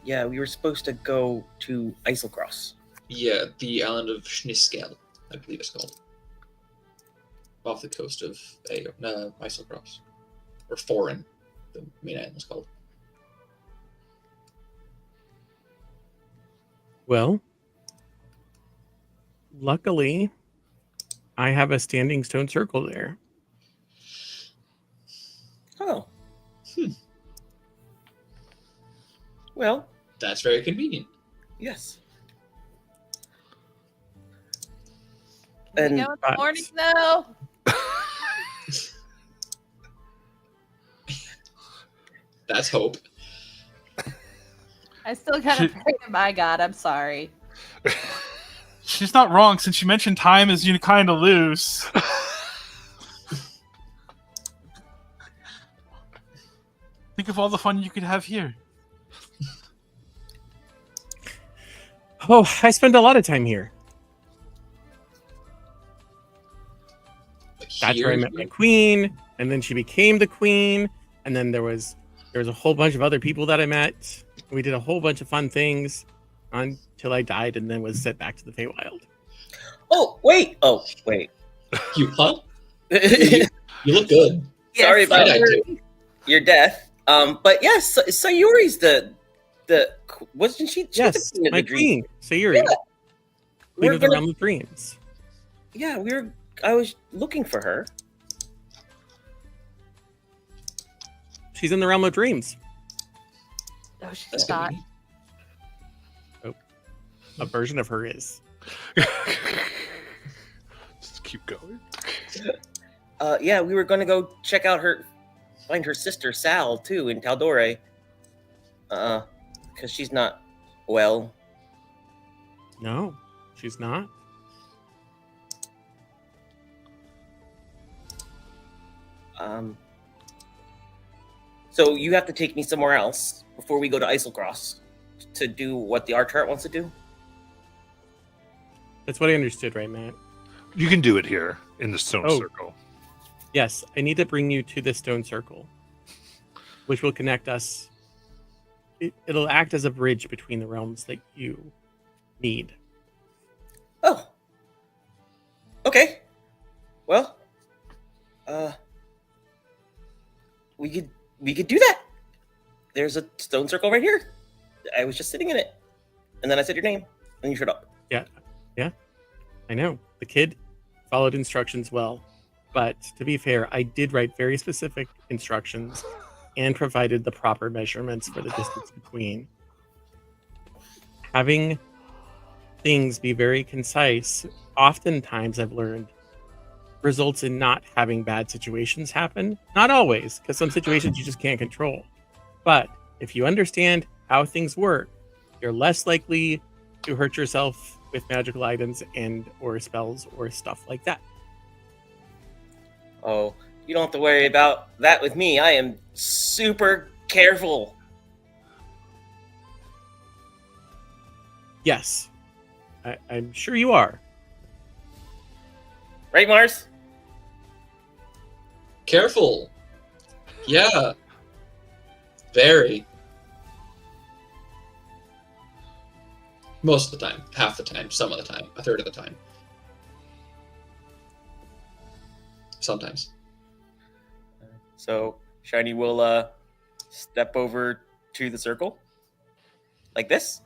Yeah, we were supposed to go to Eiselcross. Yeah, the island of Schniskel, I believe it's called. Off the coast of Eiselcross. Or Foreign, the main island is called. Well, luckily, I have a standing stone circle there. Oh. Well, That's very convenient. yes. Can we And- go in the morning though? That's hope. I still gotta pray to my God. I'm sorry. She's not wrong, since you mentioned time is kind of loose. Think of all the fun you could have here. Oh, I spend a lot of time here. That's where I met my queen, and then she became the queen, and then there was a whole bunch of other people that I met. We did a whole bunch of fun things until I died, and then was sent back to the Feywild. Oh wait! Oh wait! You huh? You look good. Sorry Yes, about I sir. your death. But yes, Sayuri's the wasn't she? She's Yes, the queen of my the dream. queen, Sayuri, Yeah. queen We're of the gonna- realm of dreams. Yeah, I was looking for her. She's in the realm of dreams. No, she's That's not. convenient. A version of her is. Just keep going. Yeah, we were gonna go find her sister Sal too in Taldore. Because she's not well. No, she's not. So you have to take me somewhere else before we go to Eiselcross to do what the Archart wants to do. That's what I understood, right, Matt? You can do it here in the stone Oh. circle. Yes, I need to bring you to the stone circle, which will connect us. It'll act as a bridge between the realms that you need. Oh. Okay. Well, we could do that. There's a stone circle right here. I was just sitting in it, and then I said your name, and you showed up. I know. The kid followed instructions well. But to be fair, I did write very specific instructions and provided the proper measurements for the distance between. Having things be very concise, oftentimes I've learned, results in not having bad situations happen. Not always, because some situations you just can't control. But if you understand how things work, you're less likely to hurt yourself with magical items and or spells or stuff like that. Oh, you don't have to worry about that with me. I am super careful. Yes, I'm sure you are. Right, Mars? Careful. Yeah. Very. Most of the time. Half the time. Some of the time. A third of the time. Sometimes. So Shiny will step over to the circle, like this.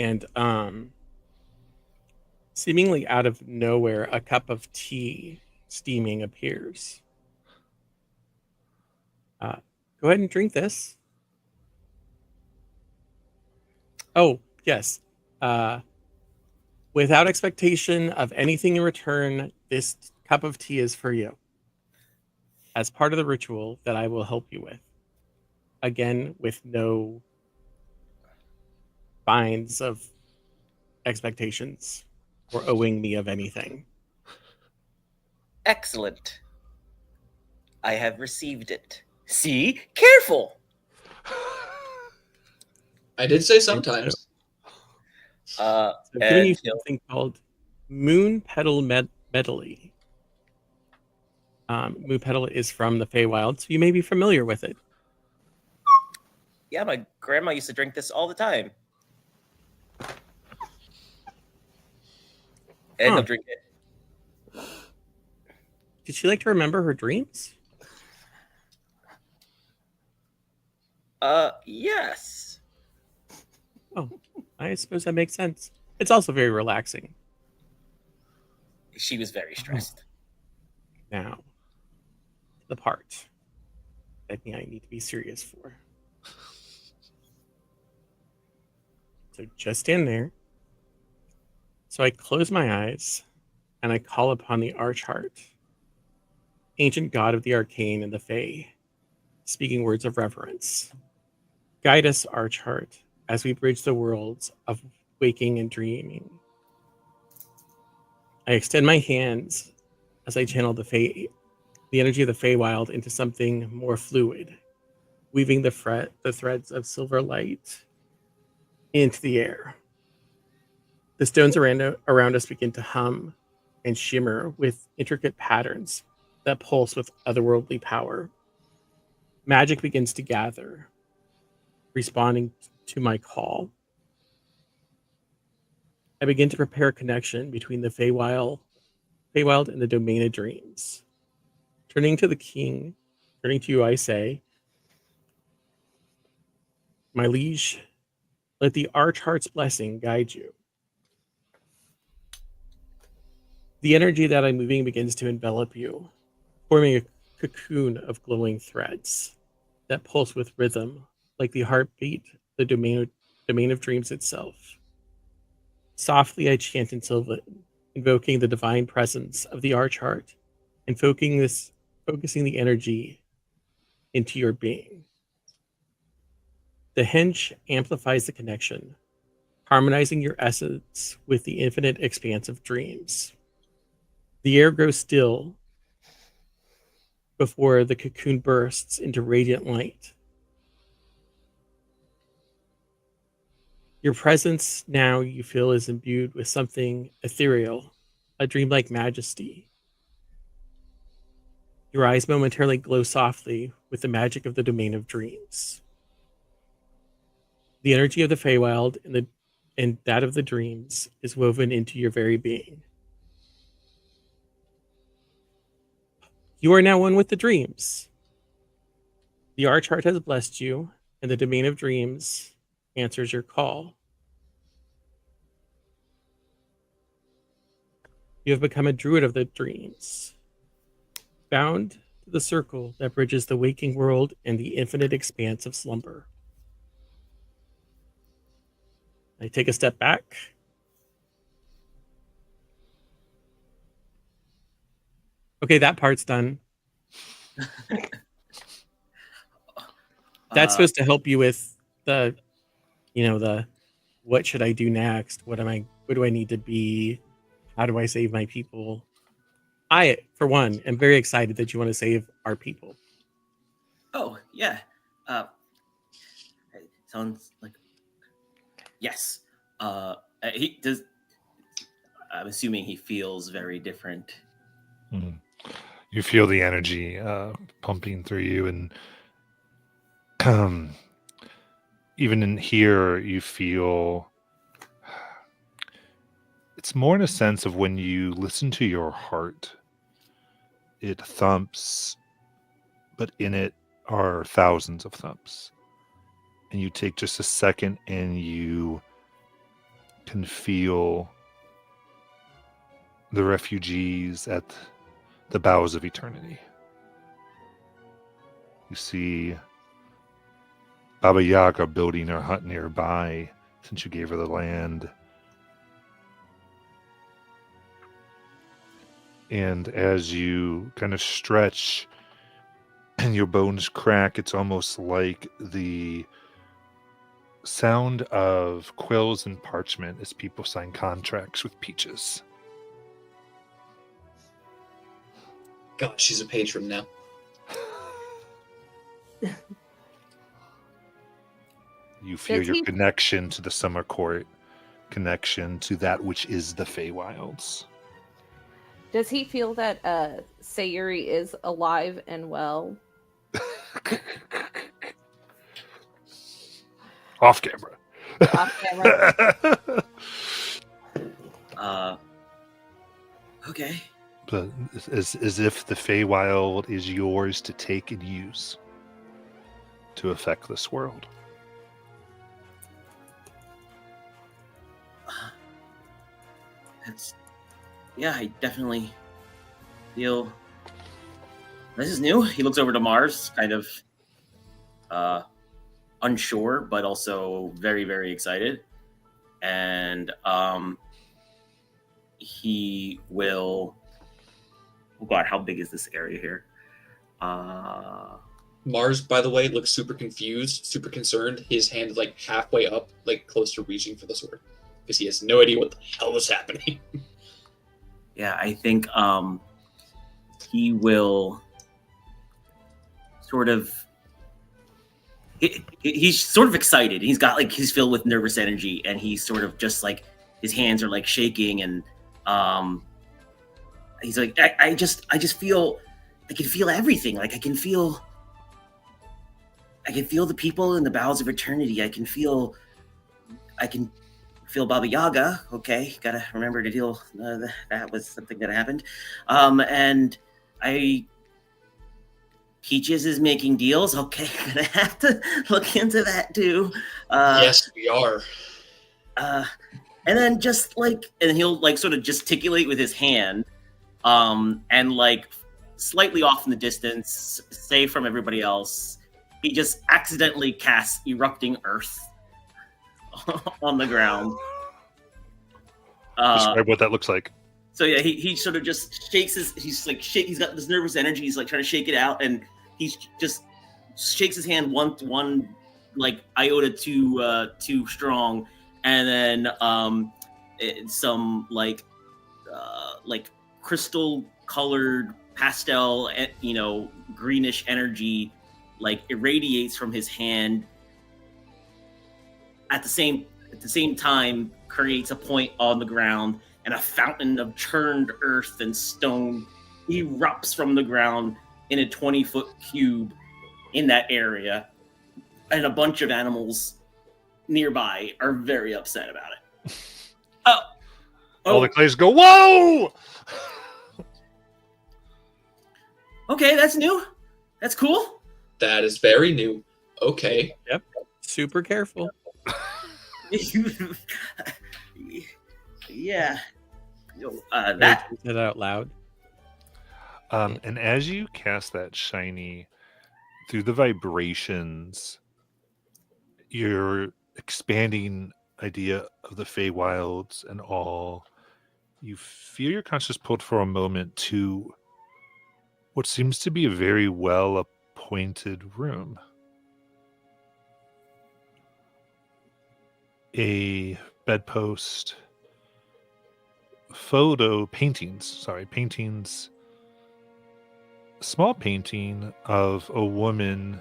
And seemingly out of nowhere, a cup of tea steaming appears. Go ahead and drink this. Oh, yes. Without expectation of anything in return, this cup of tea is for you. As part of the ritual that I will help you with. Again, with no binds of expectations or owing me of anything. Excellent. I have received it. See? Careful! I did say sometimes. Uh, So I've given you and he'll- something called Moon Petal Medley. Moon Petal is from the Feywild, so you may be familiar with it. yeah, my grandma used to drink this all the time. And Huh. he'll drink it. Did she like to remember her dreams? Yes. Oh, I suppose that makes sense. It's also very relaxing. She was very stressed. Now, the part that I need to be serious for. So just stand there. So I close my eyes and I call upon the Archheart, ancient god of the arcane and the Fae, speaking words of reverence. Guide us, Archheart, as we bridge the worlds of waking and dreaming. I extend my hands as I channel the energy of the Feywild into something more fluid, weaving the threads of silver light into the air. The stones around us begin to hum and shimmer with intricate patterns that pulse with otherworldly power. Magic begins to gather, responding to my call. I begin to prepare a connection between the Feywild and the domain of dreams. Turning to you, I say, my liege, let the Archheart's blessing guide you. The energy that I'm moving begins to envelop you, forming a cocoon of glowing threads that pulse with rhythm, like the heartbeat, the domain of dreams itself. Softly I chant in Sylvan, invoking the divine presence of the Archheart and focusing the energy into your being. The henge amplifies the connection, harmonizing your essence with the infinite expanse of dreams. The air grows still before the cocoon bursts into radiant light. Your presence now, you feel, is imbued with something ethereal, a dreamlike majesty. Your eyes momentarily glow softly with the magic of the domain of dreams. The energy of the Feywild and that of the dreams is woven into your very being. You are now one with the dreams. The Archheart has blessed you, and the domain of dreams answers your call. You have become a druid of the dreams, bound to the circle that bridges the waking world and the infinite expanse of slumber. I take a step back. Okay, that part's done. That's supposed to help you with the what should I do next? What do I need to be? How do I save my people? I, for one, am very excited that you want to save our people. Oh, yeah. Sounds like yes. He does. I'm assuming he feels very different. Mhm. You feel the energy pumping through you, and even in here, you feel it's more in a sense of when you listen to your heart, it thumps, but in it are thousands of thumps. And you take just a second and you can feel the refugees at the bowels of eternity. You see Baba Yaga building her hut nearby since you gave her the land. And as you kind of stretch and your bones crack, it's almost like the sound of quills and parchment as people sign contracts with peaches. God, she's a patron now. You feel Does your he- connection to the summer court, connection to that which is the Feywilds. Does he feel that Sayuri is alive and well? Off camera. Off camera? Okay. But as if the Feywild is yours to take and use to affect this world. Yeah, I definitely feel this is new. He looks over to Mars, kind of unsure, but also very, very excited. And he will. Oh God, how big is this area here? Mars, by the way, looks super confused, super concerned. His hand is like halfway up, like close to reaching for the sword, because he has no idea what the hell is happening. Yeah, I think he will sort of. He's sort of excited. He's got like he's filled with nervous energy, and he's sort of just like his hands are like shaking, and he's like, I just feel, I can feel everything. Like I can feel the people in the bowels of eternity. I can feel Baba Yaga. Okay, gotta remember to deal. That was something that happened, and Peaches is making deals. Okay, gonna have to look into that too. Yes, we are. And then just like, and he'll like sort of gesticulate with his hand, and like slightly off in the distance, say from everybody else, he just accidentally casts erupting earth on the ground. Describe what that looks like. So yeah, he sort of just shakes he's got this nervous energy, he's like trying to shake it out, and he just shakes his hand one like iota too strong, and then some like crystal colored pastel, greenish energy like irradiates from his hand. At the same time, creates a point on the ground, and a fountain of churned earth and stone erupts from the ground in a 20-foot cube in that area. And a bunch of animals nearby are very upset about it. All the clays go, whoa! Okay, that's new. That's cool. That is very new. Okay. Yep. Super careful. Yeah. That it out loud. And as you cast that shiny, through the vibrations, your expanding idea of the Feywilds and all, you feel your conscience pulled for a moment to what seems to be a very well appointed room. A bedpost, paintings, a small painting of a woman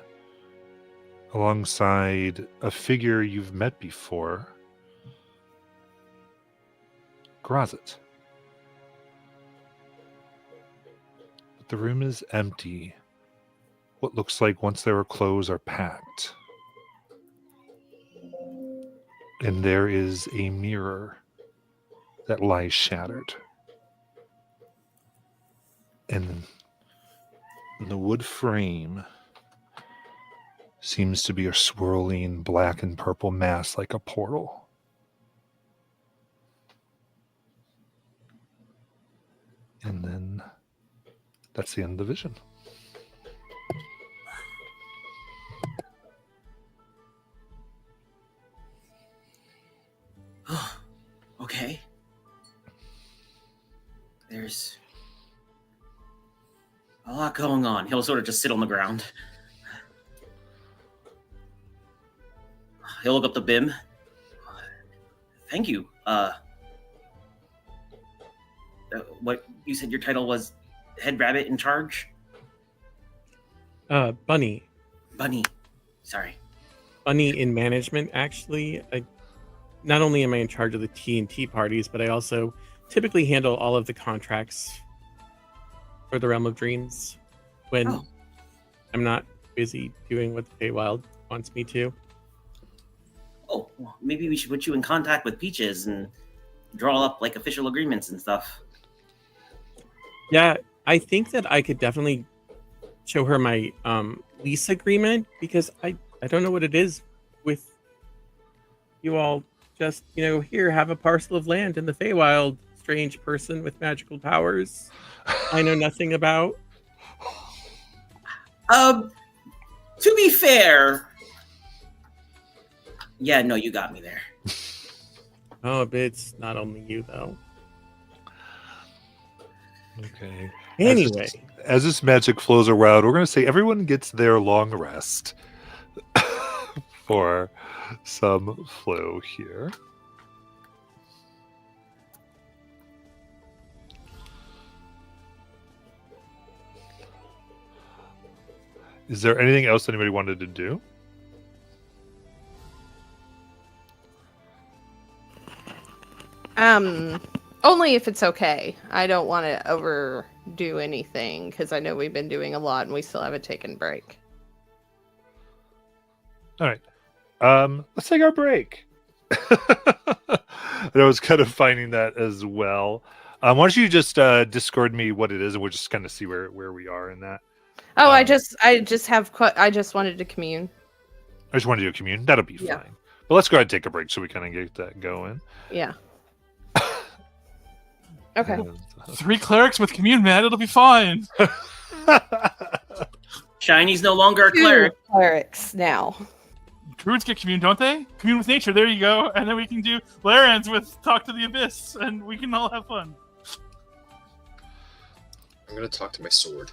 alongside a figure you've met before, Grazit. But the room is empty. What looks like once there were clothes are packed. And there is a mirror that lies shattered. And the wood frame seems to be a swirling black and purple mass like a portal. And then that's the end of the vision. Okay. There's a lot going on. He'll sort of just sit on the ground. He'll look up to Bim. Thank you. What you said your title was? Head rabbit in charge? Bunny. Bunny. Sorry. Bunny in management, actually. Not only am I in charge of the T&T parties, but I also typically handle all of the contracts for the Realm of Dreams when I'm not busy doing what the Feywild wants me to. Oh, well, maybe we should put you in contact with Peaches and draw up like official agreements and stuff. Yeah, I think that I could definitely show her my lease agreement, because I don't know what it is with you all just, here, have a parcel of land in the Feywild, strange person with magical powers I know nothing about. To be fair, yeah, no, you got me there. Oh, but it's not only you, though. Okay. Anyway. As this magic flows around, we're going to say everyone gets their long rest for some flow here. Is there anything else anybody wanted to do? Only if it's okay. I don't want to overdo anything because I know we've been doing a lot and we still haven't taken a break. All right. Let's take our break. I was kind of finding that as well. Why don't you just Discord me what it is, and we'll just kind of see where we are in that. Oh, I just wanted to commune. I just want to do a commune. That'll be Yeah. fine. But let's go ahead and take a break so we kind of get that going. Yeah. Okay. And, 3 clerics with commune, man. It'll be fine. Shiny's no longer a cleric. 2 clerics now. Druids get commune, don't they? Commune with nature. There you go. And then we can do Larans with Talk to the Abyss, and we can all have fun. I'm gonna talk to my sword.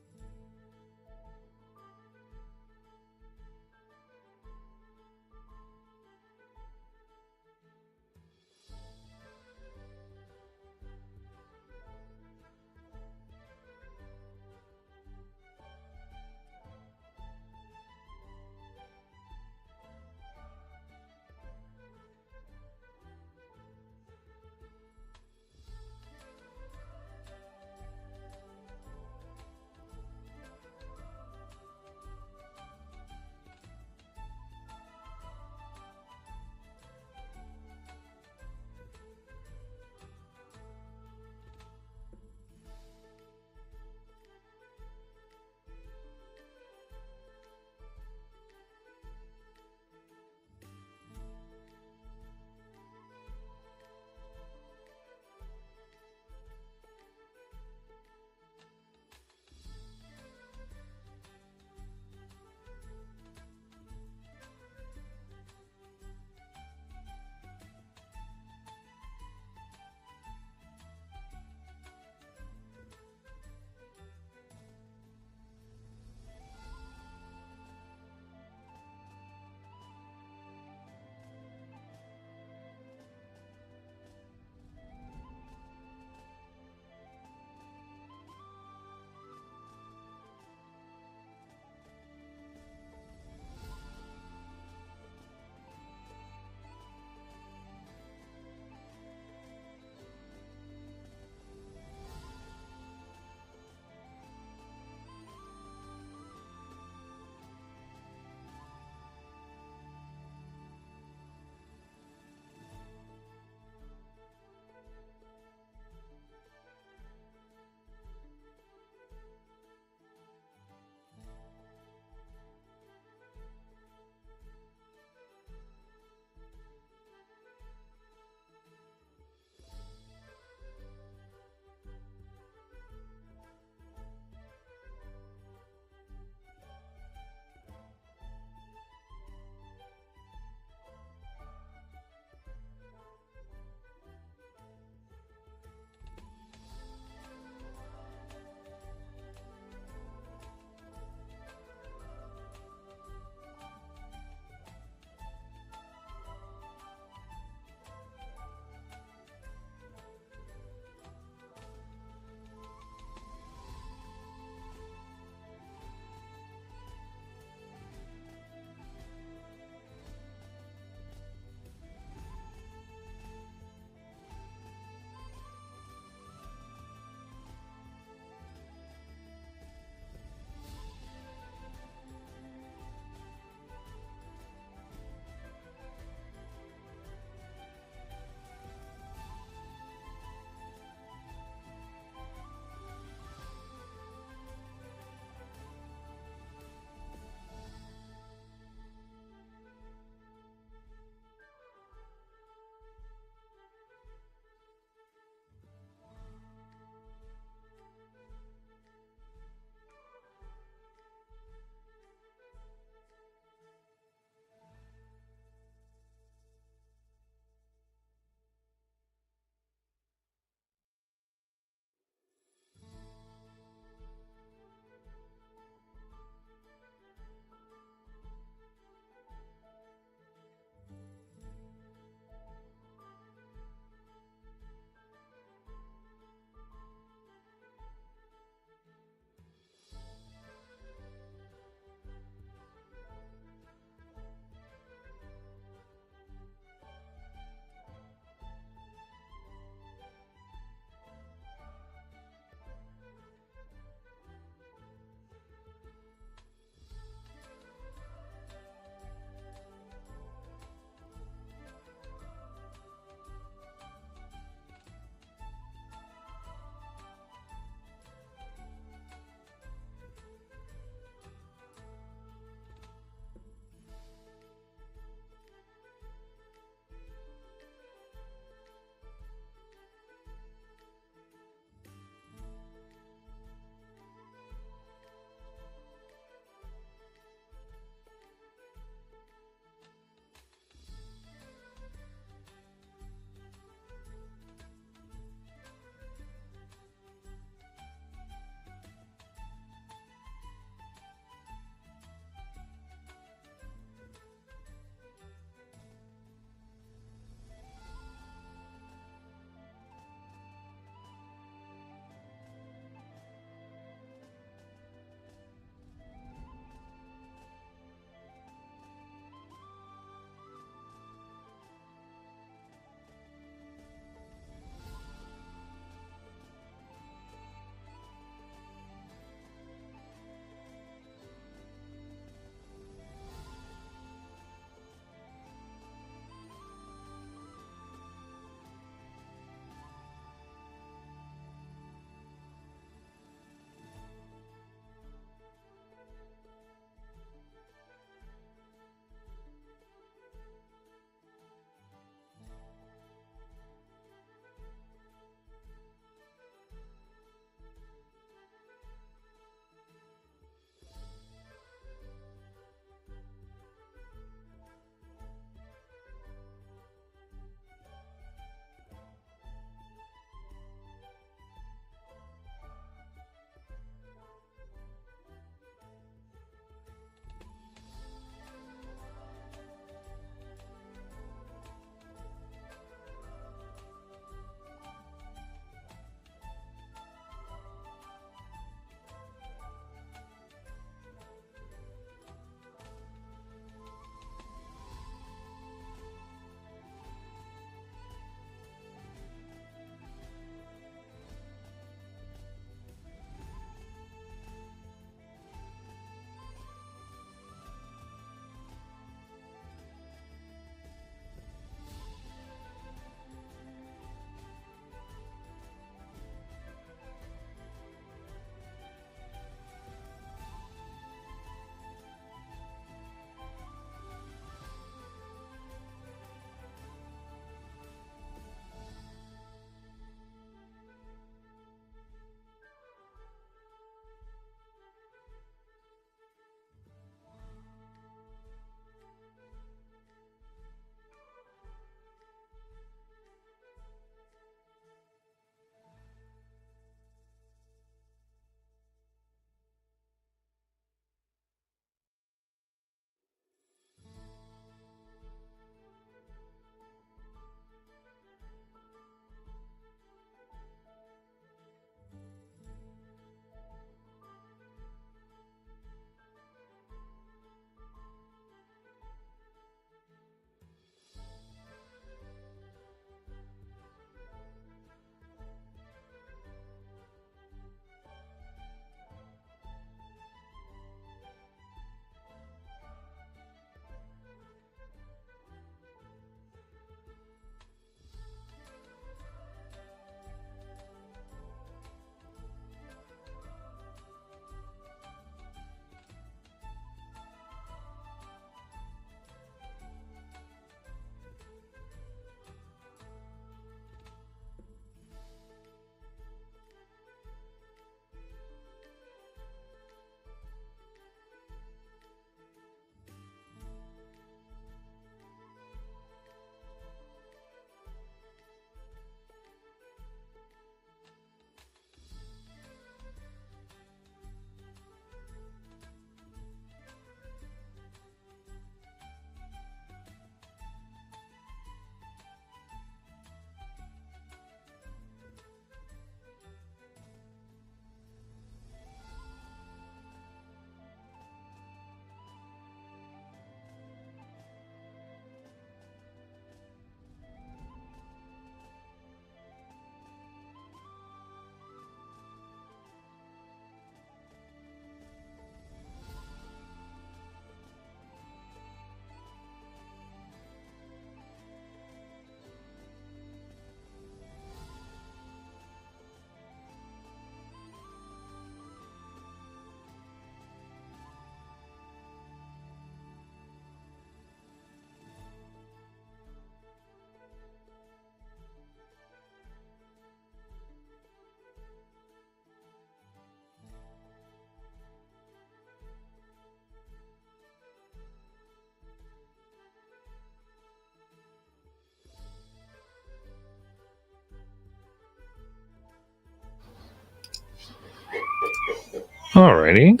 Alrighty.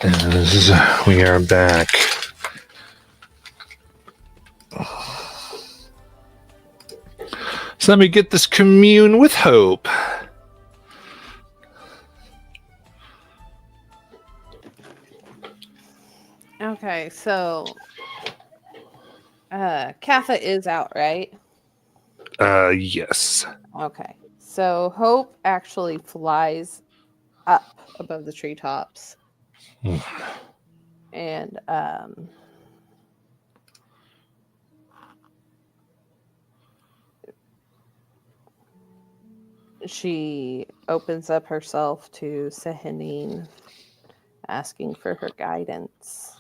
As we are back. So let me get this commune with hope. Okay, so Katha is out, right? Yes. Okay. So Hope actually flies up above the treetops. Hmm. And she opens up herself to Sehanine, asking for her guidance.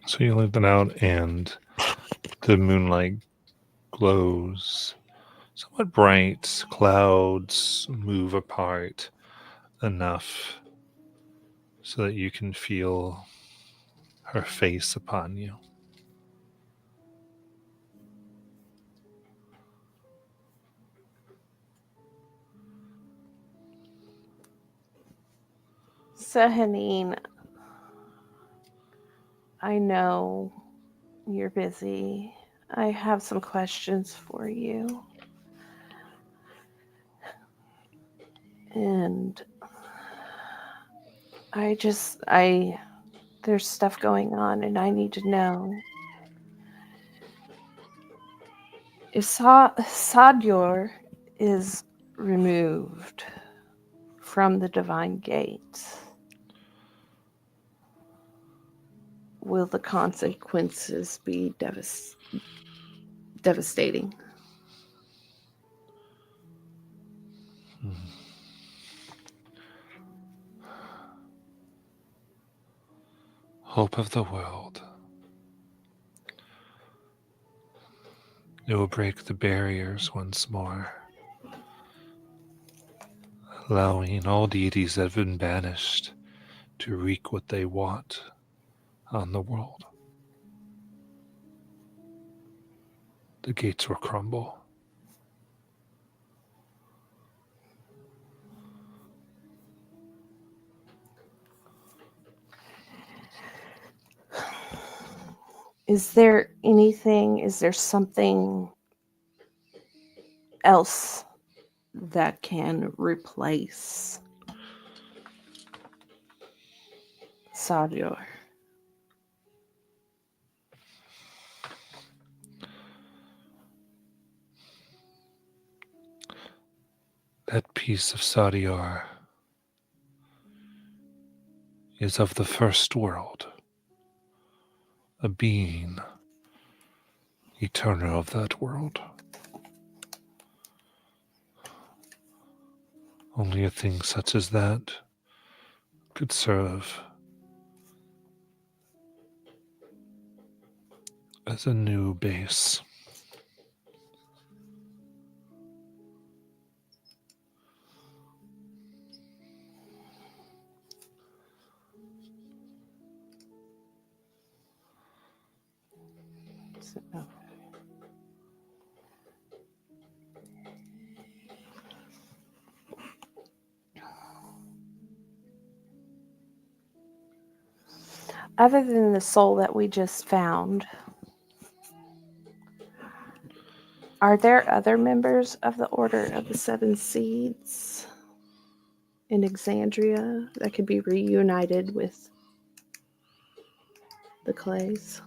So you leave them out, and the moonlight glows somewhat bright. Clouds move apart enough so that you can feel her face upon you. Sehanine, I know you're busy. I have some questions for you. And there's stuff going on and I need to know. If Sadur is removed from the Divine Gate, will the consequences be devastating? Hope of the world. It will break the barriers once more, allowing all deities that have been banished to wreak what they want on the world. The gates will crumble. Is there something else that can replace Sadur? That piece of Sadiar is of the first world, a being eternal of that world. Only a thing such as that could serve as a new base. Other than the soul that we just found, are there other members of the Order of the Seven Seeds in Exandria that could be reunited with the Clays?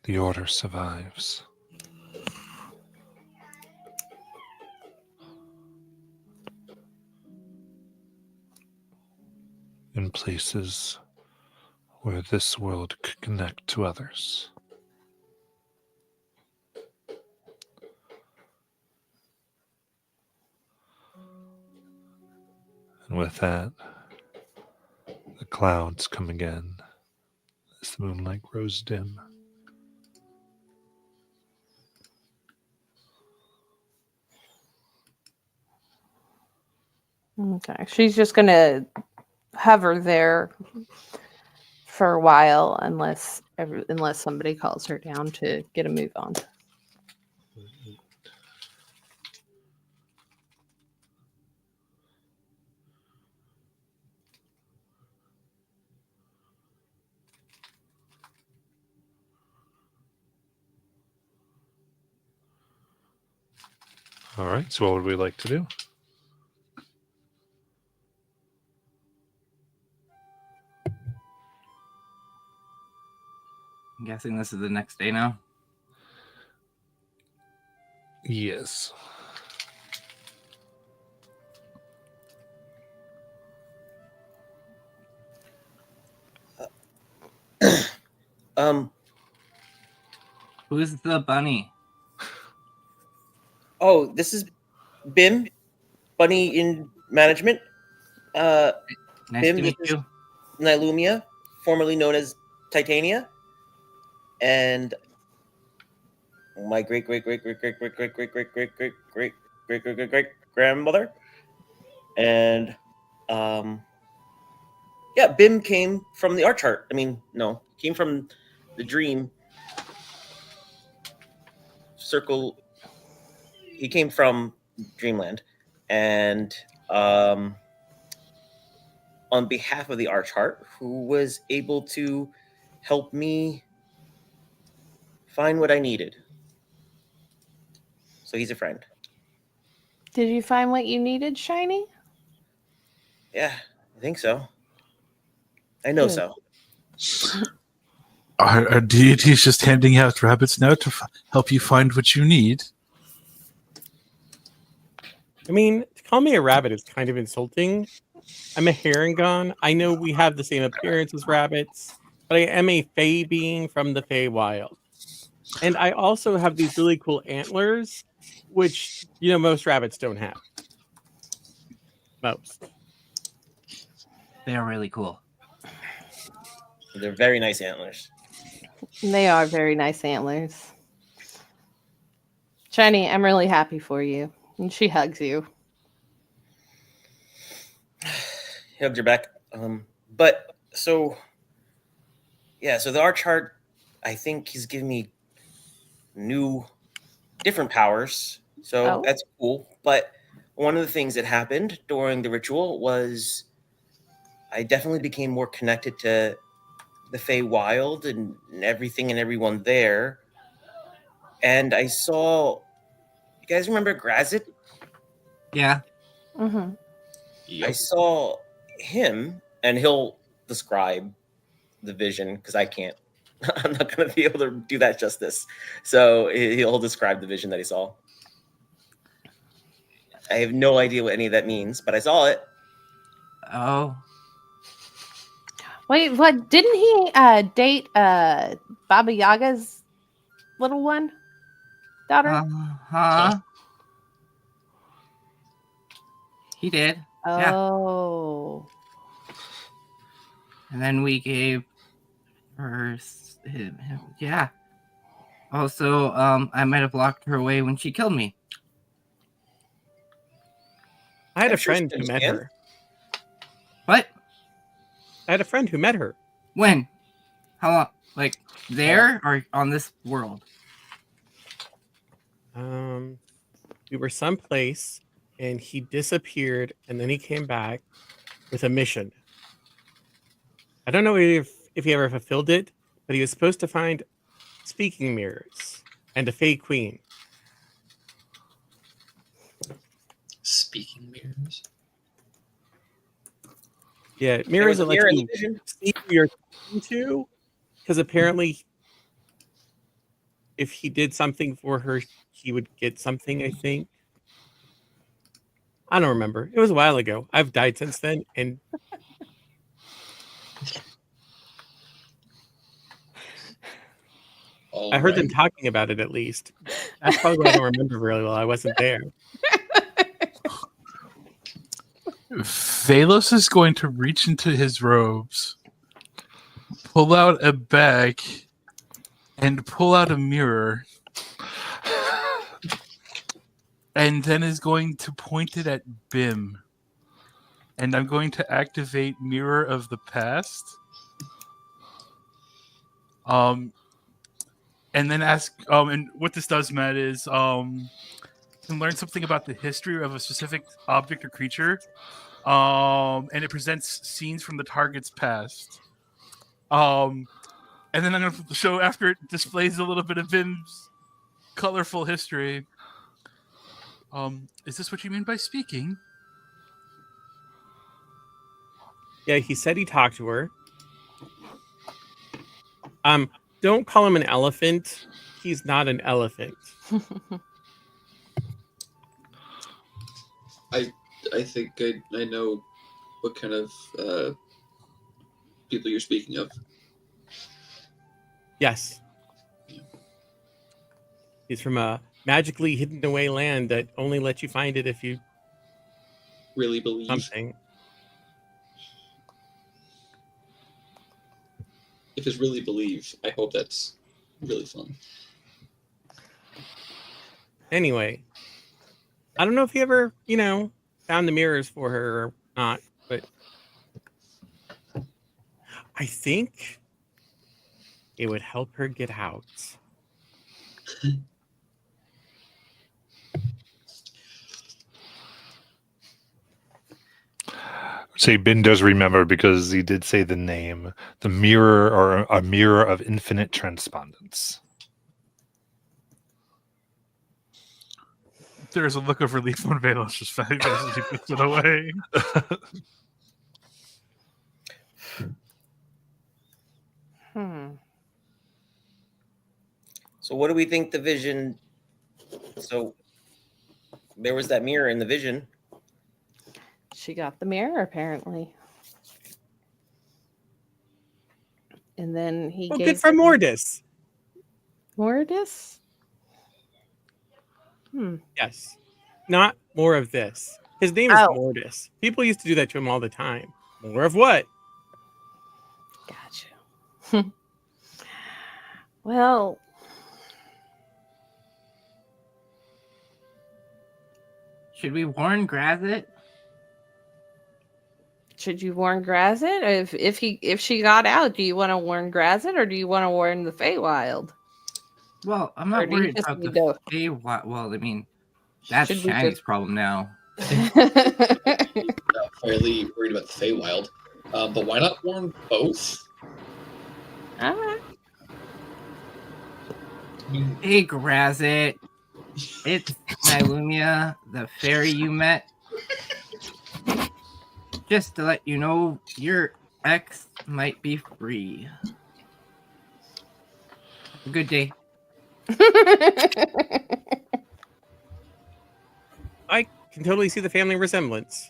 The order survives. In places where this world could connect to others. And with that, the clouds come again as the moonlight grows dim. Okay. She's just gonna hover there for a while unless somebody calls her down to get a move on. All right. So what would we like to do? I'm guessing this is the next day now. Yes. Um. Who's the bunny? Oh, this is Bim, Bunny in Management. Nice Bim, to this meet is you. Nilumia, formerly known as Titania, and my great grandmother. And yeah, Bim came from the art chart. I mean, no, came from the dream circle. He came from Dreamland, and on behalf of the art chart, who was able to help me find what I needed. So he's a friend. Did you find what you needed, Shiny? Yeah, I think so. I know Good. so. Are deities just handing out rabbits now to help you find what you need? I mean, to call me a rabbit is kind of insulting. I'm a Herringon. I know we have the same appearance as rabbits, but I am a Fey being from the Feywild. And I also have these really cool antlers, which, most rabbits don't have. Most. They are really cool. They're very nice antlers. They are very nice antlers. Shiny, I'm really happy for you. And she hugs you. He hugged her back. But so yeah, so the art chart, I think he's giving me different powers. So Oh. that's cool. But one of the things that happened during the ritual was I definitely became more connected to the Feywild and everything and everyone there. And I saw, you guys remember Grazit? Yeah. Mm-hmm. I saw him, and he'll describe the vision because I can't. I'm not going to be able to do that justice. So he'll describe the vision that he saw. I have no idea what any of that means, but I saw it. Oh. Wait, what? Didn't he date Baba Yaga's little one? Daughter? Huh? He did. Yeah. Oh. And then we gave her him. Yeah. Also, I might have locked her away when she killed me. I had I'm a sure friend she who met understands. her. What? I had a friend who met her. When? How long? Like there or on this world? We were someplace and he disappeared and then he came back with a mission. I don't know if he ever fulfilled it, but he was supposed to find speaking mirrors and a Fey Queen. Speaking mirrors. Yeah, mirrors There that was a let mirror in you the vision. see who you're talking to. Because apparently, if he did something for her, he would get something, I think. I don't remember. It was a while ago. I've died since then, and I heard them talking about it at least. That's probably why I don't remember really well. I wasn't there. Phalos is going to reach into his robes, pull out a bag, and pull out a mirror, and then is going to point it at Bim. and I'm going to activate Mirror of the Past. And then ask. And what this does, Matt, is you can learn something about the history of a specific object or creature. And it presents scenes from the target's past. And then I'm going to show after it displays a little bit of Bim's colorful history. Is this what you mean by speaking? Yeah, he said he talked to her. Don't call him an elephant. He's not an elephant. I think I know what kind of people you're speaking of. Yes. He's from a magically hidden away land that only lets you find it if you Really believe. something. If it's really believe, I hope that's really fun. Anyway, I don't know if he ever, found the mirrors for her or not, but I think it would help her get out. Say Bin does remember because he did say the name, the mirror or a mirror of infinite transpondence. There's a look of relief on Velos just fast as he puts it away. So what do we think the vision? So there was that mirror in the vision. She got the mirror, apparently. And then he Well, gave good for Mordis. Mordis? Yes. Not more of this. His name is Mordis. People used to do that to him all the time. More of what? Gotcha. Well, Should we warn Grazit? should you warn Grazit? If she got out, do you want to warn Grazit or do you want to warn the Feywild? Well, I'm Or not do you worried just about need the to- Feywild. Well, I mean, that's Should we Shiny's just- problem now. Not fairly worried about the Feywild. But why not warn both? All right. I mean, Hey, Grazit. It's Nylumia, the fairy you met. Just to let you know, your ex might be free. Have a good day. I can totally see the family resemblance.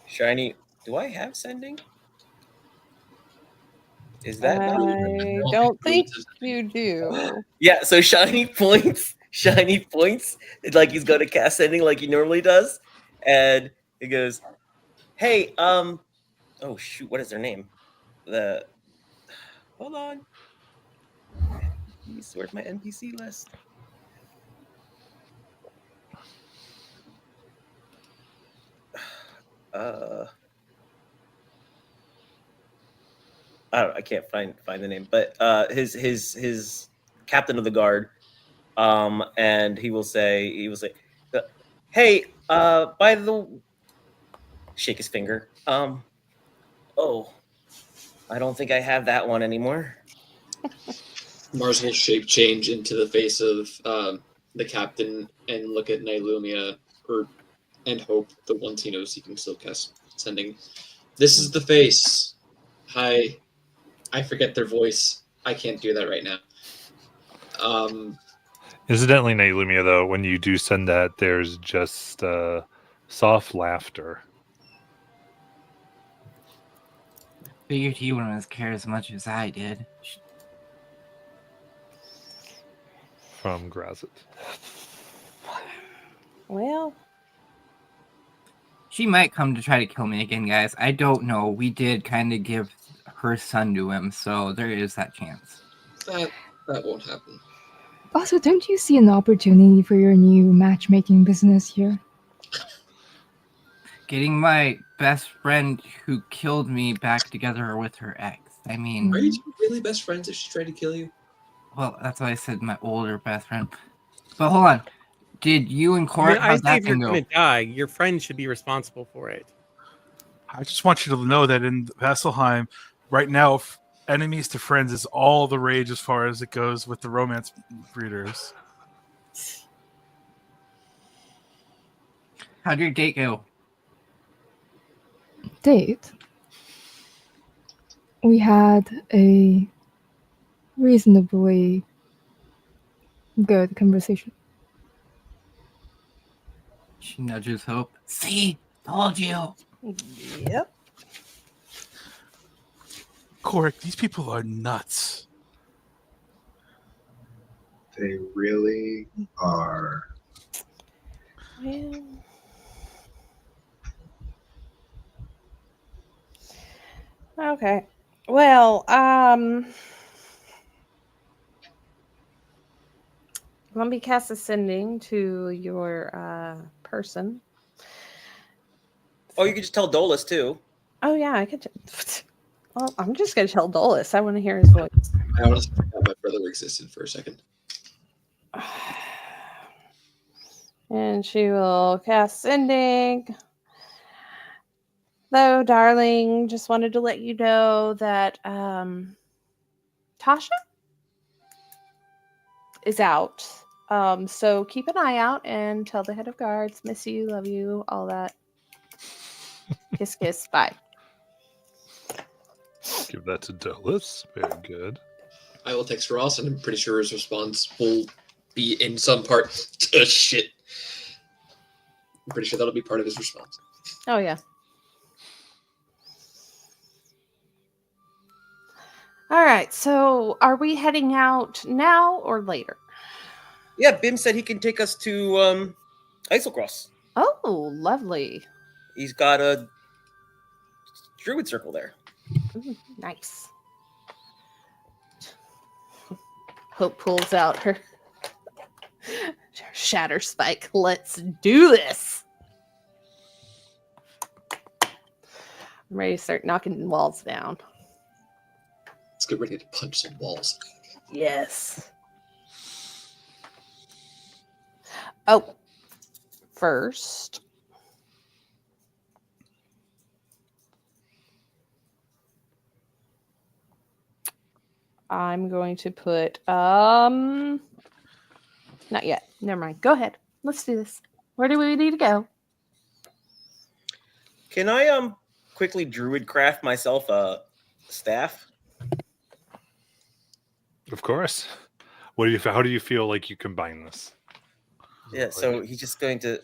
Shiny, do I have sending? Is that not? I don't think you do. Yeah, so Shiny points, like he's going to cast sending like he normally does, and he goes, "Hey, oh shoot, what is their name? Hold on, where's my NPC list? I can't find the name, but his captain of the guard, and he will say, "Hey, by the," shake his finger. Oh, I don't think I have that one anymore. Mars will shape change into the face of the captain and look at Nylumia and hope that once he knows he can still cast sending. This is the face. Hi. I forget their voice. I can't do that right now. Incidentally, Nailumia, though, when you do send that, there's just soft laughter. Figured he wouldn't care as much as I did. From Grazit. Well, She might come to try to kill me again, guys. I don't know. We did kind of give her son to him, so there is that chance. That won't happen. Also, don't you see an opportunity for your new matchmaking business here? Getting my best friend who killed me back together with her ex. I mean, Are you two really best friends if she tried to kill you? well, that's why I said my older best friend. But hold on. Did you and I Court, mean, I how'd say that if you're thing go? going to die, your friend should be responsible for it. I just want you to know that in Vasselheim, right now, enemies to friends is all the rage as far as it goes with the romance breeders. How'd your date go? Date? We had a reasonably good conversation. She nudges Hope. See? Told you. Yep. Korik, these people are nuts. They really are. Well, okay. Well, let me cast Ascending to your person. Oh, you could just tell Dolus too. Oh yeah, I could. Well, I'm just gonna tell Dolus. I want to hear his voice. I honestly forgot my brother existed for a second. And she will cast Sending. Though, darling, just wanted to let you know that Tasha is out. So keep an eye out and tell the head of guards, miss you, love you, all that. Kiss, kiss, bye. Give that to Dolus. Very good. I will text Ross, and I'm pretty sure his response will be in some part. Shit. I'm pretty sure that'll be part of his response. Oh yeah. All right. So, are we heading out now or later? Yeah, Bim said he can take us to Isocross. Oh, lovely. He's got a druid circle there. Ooh, nice. Hope pulls out her shatter spike. Let's do this. I'm ready to start knocking walls down. Let's get ready to punch some walls. Yes. Oh, first. I'm going to put not yet. Never mind. Go ahead. Let's do this. Where do we need to go? Can I quickly druid craft myself a staff? Of course. How do you feel like you combine this? Yeah, so he's just going to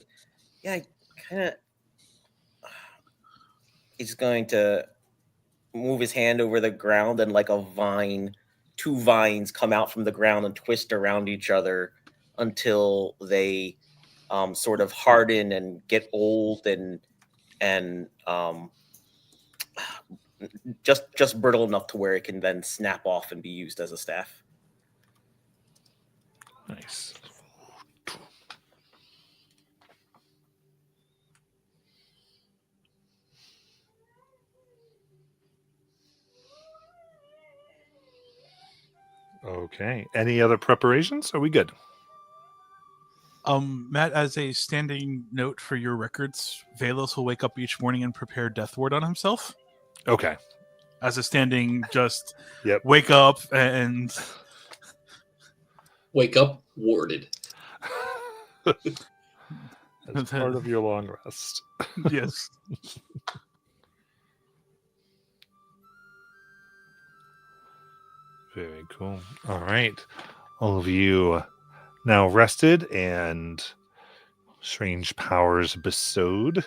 he's going to move his hand over the ground, and like a vine, two vines come out from the ground and twist around each other until they sort of harden and get old and just brittle enough to where it can then snap off and be used as a staff. Nice. Okay. Any other preparations? Are we good? Matt, as a standing note for your records, Velos will wake up each morning and prepare Death Ward on himself. Okay. As a standing, just Yep. wake up and Wake up, warded. As part of your long rest. yes. Very cool. All right. All of you now rested and strange powers bestowed.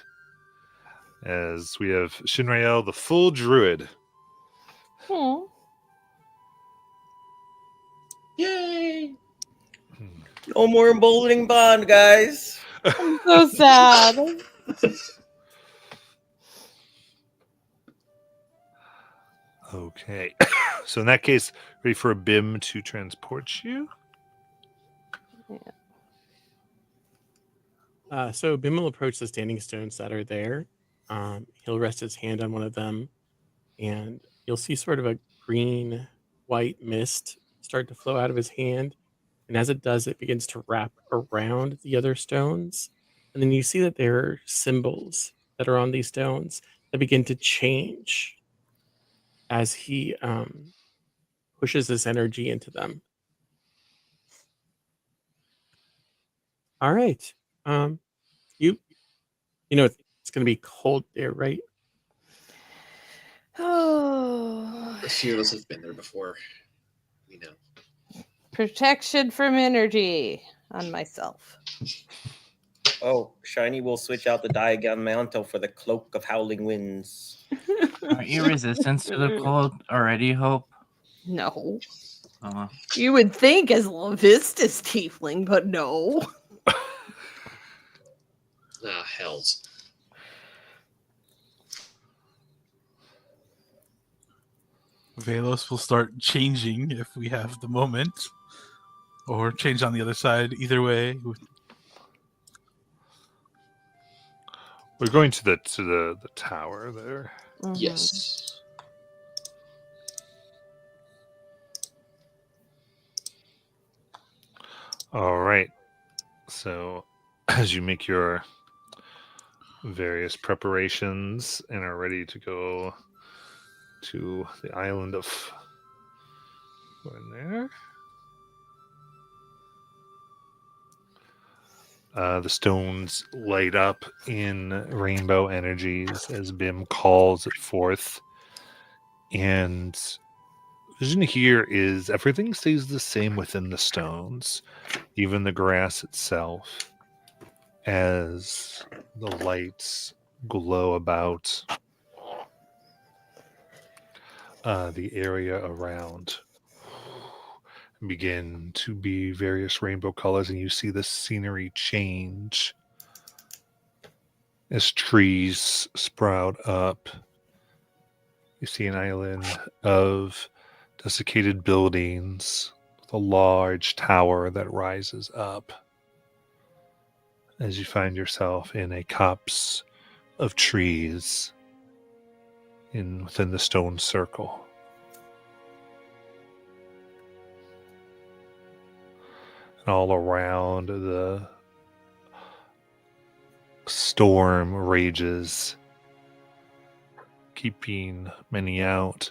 As we have Shinrael, the full druid. Yay! No more emboldening bond, guys. I'm so sad. Okay. So in that case, ready for a BIM to transport you? So Bim will approach the standing stones that are there. He'll rest his hand on one of them, and you'll see sort of a green white mist start to flow out of his hand. And as it does, it begins to wrap around the other stones. And then you see that there are symbols that are on these stones that begin to change as he pushes this energy into them. All right. You know it's going to be cold there, right? Oh, A few of us have been there before. We know. protection from energy on myself. Oh, Shiny will switch out the Diagon Mantle for the Cloak of Howling Winds. Aren't you resistant to the cold already, Hope? No. Uh, You would think as Lavista's tiefling, but no. Ah, hells. Velos will start changing if we have the moment, or change on the other side. Either way, We're going to the tower there. Yes. All right. So, as you make your various preparations and are ready to go to the island of there. The stones light up in rainbow energies as Bim calls it forth. And vision here is everything stays the same within the stones, even the grass itself, as the lights glow about the area around. Begin to be various rainbow colors, and you see the scenery change as trees sprout up. You see an island of desiccated buildings with a large tower that rises up as you find yourself in a copse of trees within the stone circle. And all around, the storm rages, keeping many out.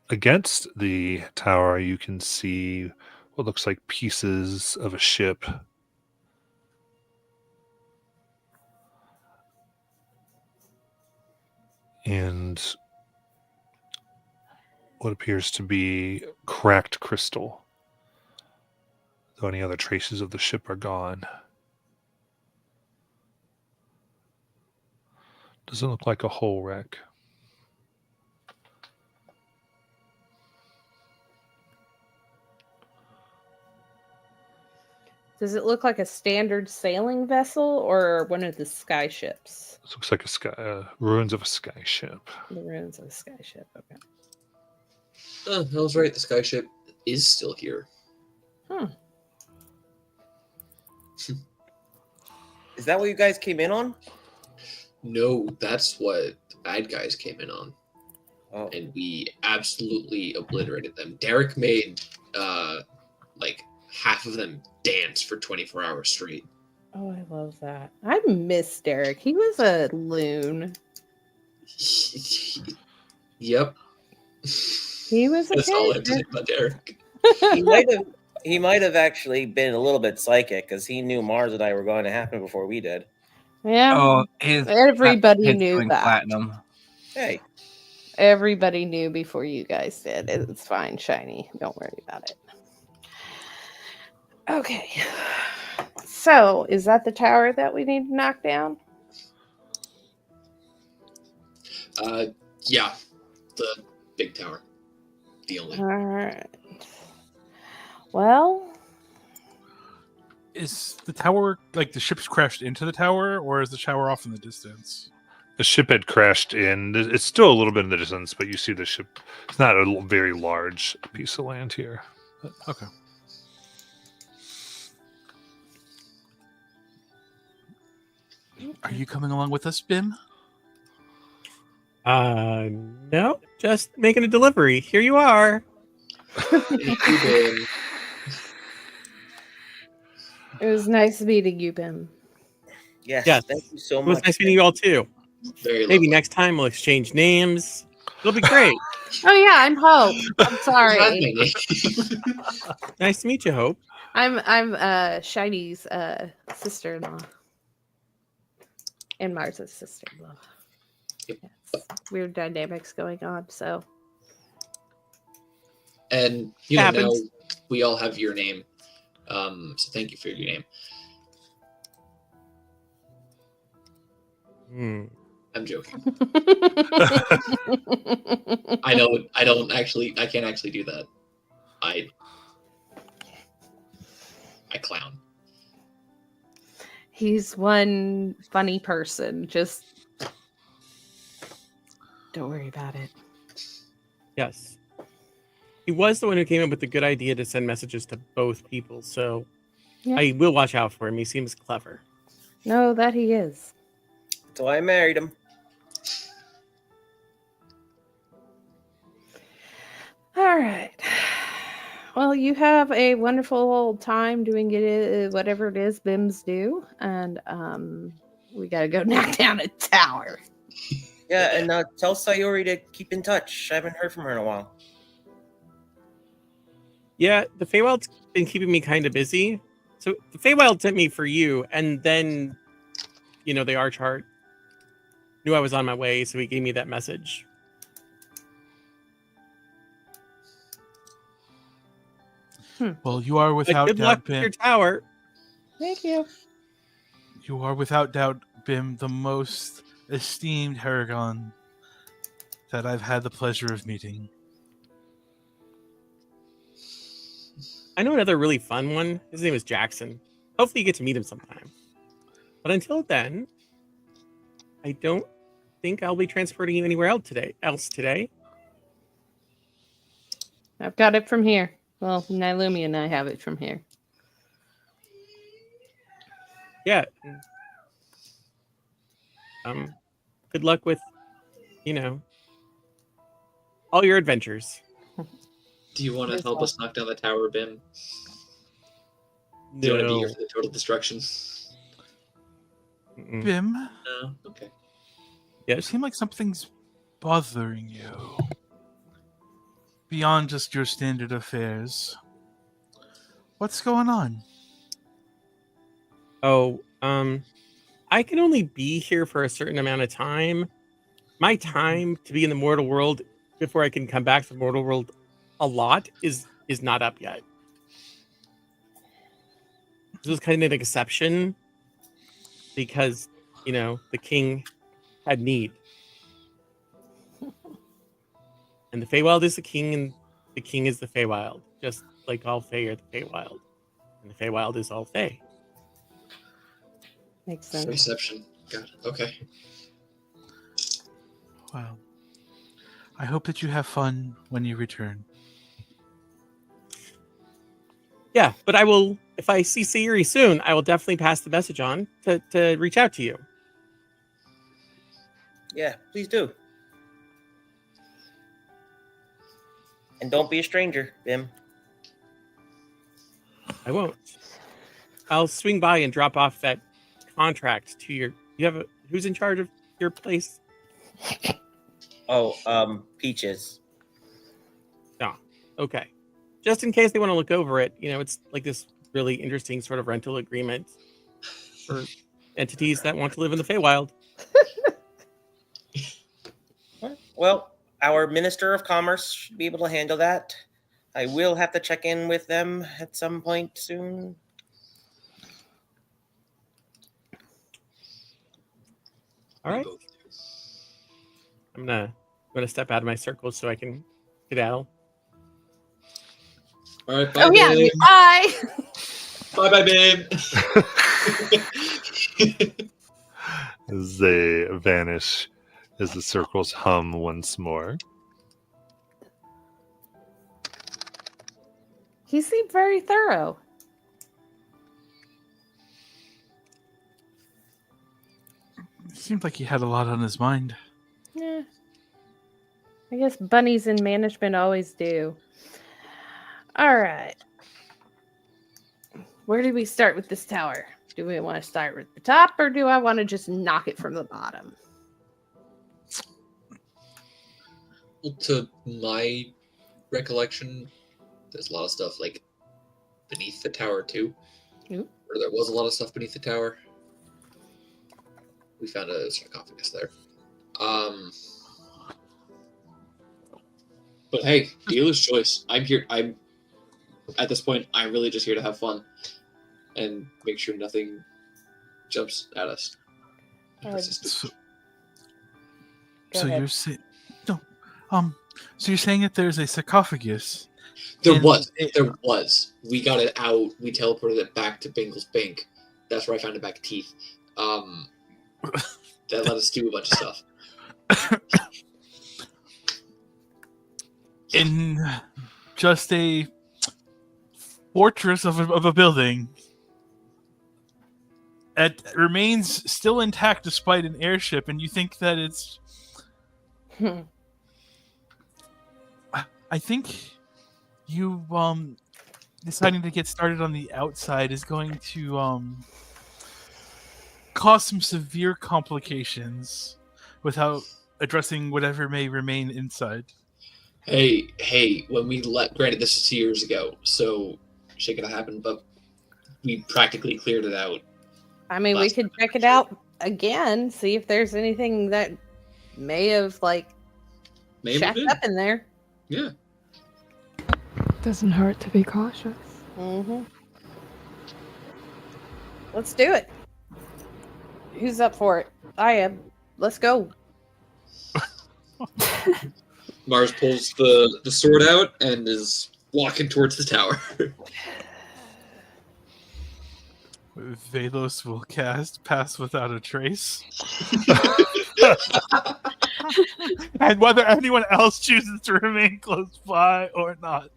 Against the tower, you can see what looks like pieces of a ship. And what appears to be cracked crystal, though any other traces of the ship are gone. Doesn't look like a whole wreck. Does it look like a standard sailing vessel or one of the sky ships? This looks like ruins of a sky ship. The ruins of a sky ship. Okay. Oh, I was right. The skyship is still here. Is that what you guys came in on? No, that's what the bad guys came in on. Oh. And we absolutely obliterated them. Derek made like half of them dance for 24 hours straight. Oh, I love that. I miss Derek. He was a loon. Yep. He was a That's all I have to say character. about Derek. He might have actually been a little bit psychic because he knew Mars and I were going to happen before we did. Yeah. oh, his Everybody his knew going that. platinum. Hey, Everybody knew before you guys did. It's fine, Shiny. Don't worry about it. Okay. So, is that the tower that we need to knock down? Yeah, the big tower. The only. All right. Well, is the tower like the ship's crashed into the tower, or is the tower off in the distance? The ship had crashed in. It's still a little bit in the distance, but you see the ship. It's not a very large piece of land here. Okay. Are you coming along with us, Bim? No, just making a delivery. Here you are. Thank you, Bim. It was nice meeting you, Bim. Yes, Yes. thank you so It was much. nice meeting you all too. Very Maybe lovely. next time we'll exchange names. It'll be great. Oh yeah, I'm Hope. I'm You had sorry. my name. Nice to meet you, Hope. I'm Shiny's sister-in-law. And Mars's sister-in-law. Yep. Yes. Weird dynamics going on, so And It now happens. we all have your name. So thank you for your name. I'm joking. I know I can't actually do that. I clown. He's one funny person. Just don't worry about it. Yes. He was the one who came up with the good idea to send messages to both people, so Yeah. I will watch out for him. He seems clever. No, that he is. That's why I married him. All right. Well, you have a wonderful time doing it, whatever it is Bims do, and we gotta go knock down a tower. Yeah, and tell Sayori to keep in touch. I haven't heard from her in a while. Yeah, the Feywild's been keeping me kind of busy. So the Feywild sent me for you, and then, the Archheart knew I was on my way, so he gave me that message. Well, you are But without good luck doubt, with your Bim. tower. Thank you. You are without doubt, Bim, the most esteemed Haragon that I've had the pleasure of meeting. I know another really fun one. His name is Jackson. Hopefully you get to meet him sometime. But until then, I don't think I'll be transporting you anywhere else today. I've got it from here. Well, Nailumi and I have it from here. Yeah. Good luck with, all your adventures. Do you want to Yes, help well. us knock down the tower, Bim? Do you want to be here No. for the total destruction? Mm-mm. Bim, No? Okay. you Yes. seem like something's bothering you. Beyond just your standard affairs. What's going on? Oh, I can only be here for a certain amount of time. My time to be in the mortal world before I can come back to the mortal world a lot is not up yet. This was kind of an exception because, the king had need. And the Feywild is the king, and the king is the Feywild. Just like all Fey are the Feywild. And the Feywild is all Fey. Makes sense. Reception. Got it. Okay. Well, I hope that you have fun when you return. Yeah, but I will, if I see Sayuri soon, I will definitely pass the message on to reach out to you. Yeah, please do. And don't be a stranger, Bim. I won't. I'll swing by and drop off that contract to who's in charge of your place? Oh, Peaches. No. Okay. Just in case they want to look over it, it's like this really interesting sort of rental agreement for entities that want to live in the Feywild. Well, our Minister of Commerce should be able to handle that. I will have to check in with them at some point soon. All right. Both. I'm gonna step out of my circle so I can skedaddle. All right. Bye, Oh yeah, babe. bye. Bye, babe. As they vanish, as the circles hum once more. He seemed very thorough. Seemed like he had a lot on his mind. Yeah. I guess bunnies in management always do. All right. Where do we start with this tower? Do we want to start with the top or do I want to just knock it from the bottom? Well, to my recollection, there's a lot of stuff like beneath the tower too. Ooh. Or there was a lot of stuff beneath the tower. We found a sarcophagus there. But hey, dealer's choice. I'm here. I'm at this point. I'm really just here to have fun and make sure nothing jumps at us. So, Go so ahead. you're saying no? So you're saying that there's a sarcophagus? There And was. it- There was. We got it out. We teleported it back to Bingle's Bank. That's where I found a bag of teeth. That let us do a bunch of stuff. in just a fortress of a building. It remains still intact despite an airship, and you think that it's... I think you deciding to get started on the outside is going to cause some severe complications without addressing whatever may remain inside. Hey, when we granted this is 2 years ago, so shit could have happened, but we practically cleared it out. I mean, we Last could time check I it out again, see if there's anything that may have Maybe shacked did. up in there. Yeah. Doesn't hurt to be cautious. Mm-hmm. Let's do it. Who's up for it? I am. Let's go. Mars pulls the sword out and is walking towards the tower. Velos will cast Pass Without a Trace. And whether anyone else chooses to remain close by or not,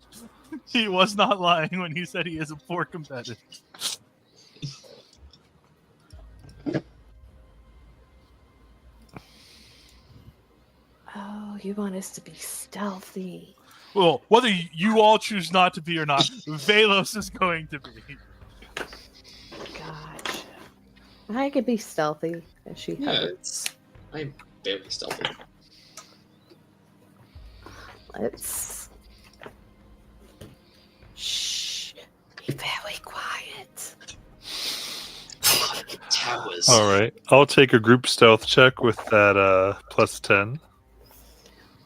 he was not lying when he said he is a poor competitor. Oh, you want us to be stealthy. Well, whether you all choose not to be or not, Velos is going to be. Gotcha. I could be stealthy as she Yeah. hovers. I'm very stealthy. Let's. Shh. Be very quiet. Towers. All right. I'll take a group stealth check with that plus 10.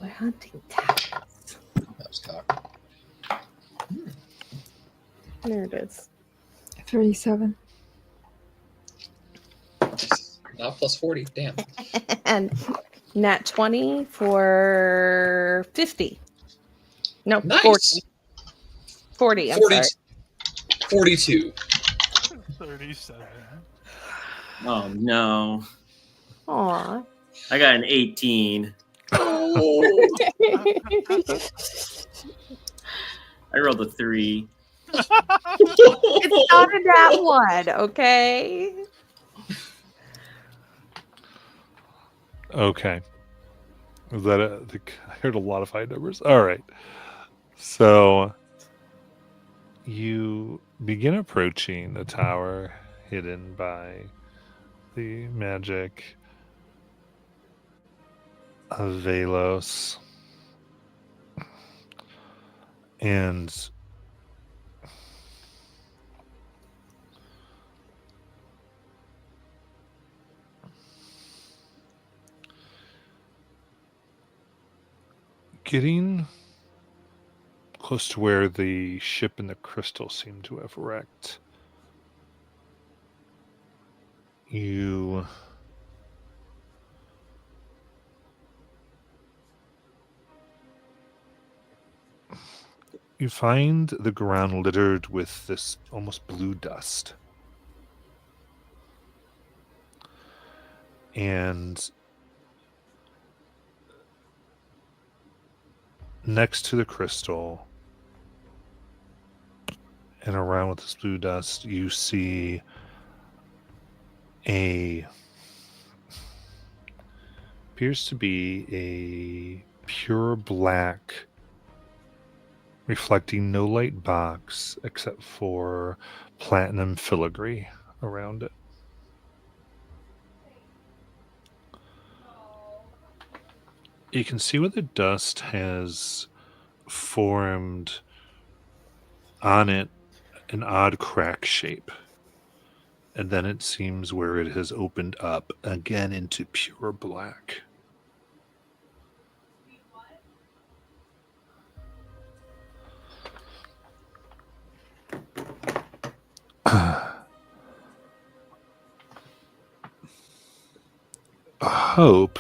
We're hunting towers. That was cock. There it is. 37. Not plus 40. Damn. And nat 20 for 50. No, Nice. 40. 40, I'm 40, sorry. 42. 37. Oh no. Aw. I got an 18. Oh. I rolled a 3. It's not a nat 1, okay? Okay. Was that I heard a lot of high numbers. All right. So you begin approaching the tower hidden by the magic of Velos. And getting close to where the ship and the crystal seem to have wrecked, you find the ground littered with this almost blue dust. And next to the crystal and around with this blue dust, you see a appears to be a pure black, reflecting no light box except for platinum filigree around it. You can see where the dust has formed on it an odd crack shape. And then it seems where it has opened up again into pure black. Hope,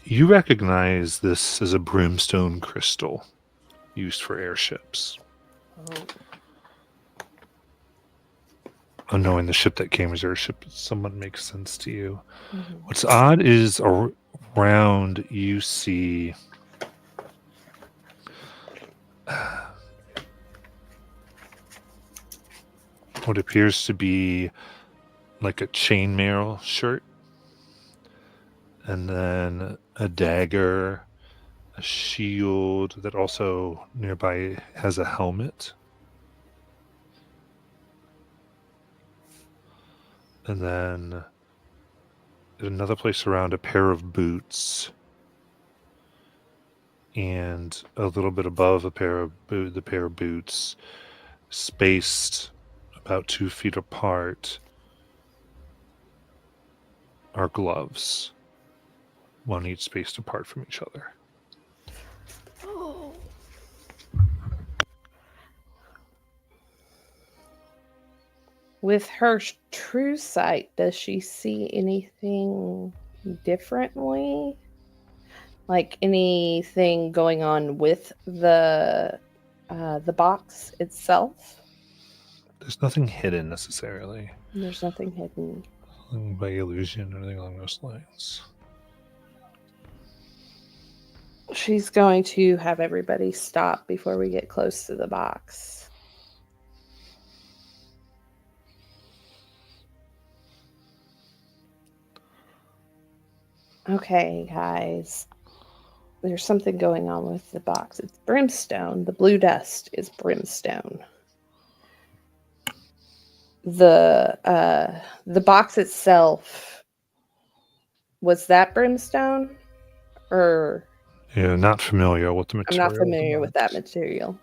you recognize this as a brimstone crystal used for airships. Oh. Unknowing the ship that came as airship somewhat makes sense to you. Mhm. What's odd is around you see what appears to be like a chainmail shirt, and then a dagger, a shield that also nearby has a helmet, and then in another place around a pair of boots, and a little bit above the pair of boots, spaced about 2 feet apart, are gloves, one each spaced apart from each other. Oh. With her true sight, does she see anything differently? Like anything going on with the box itself? There's nothing hidden necessarily. There's nothing hidden. Nothing by illusion or anything along those lines. She's going to have everybody stop before we get close to the box. Okay, guys. There's something going on with the box. It's brimstone. The blue dust is brimstone. The box itself, was that brimstone? Or Yeah, not familiar with the I'm material. not familiar with that box. material.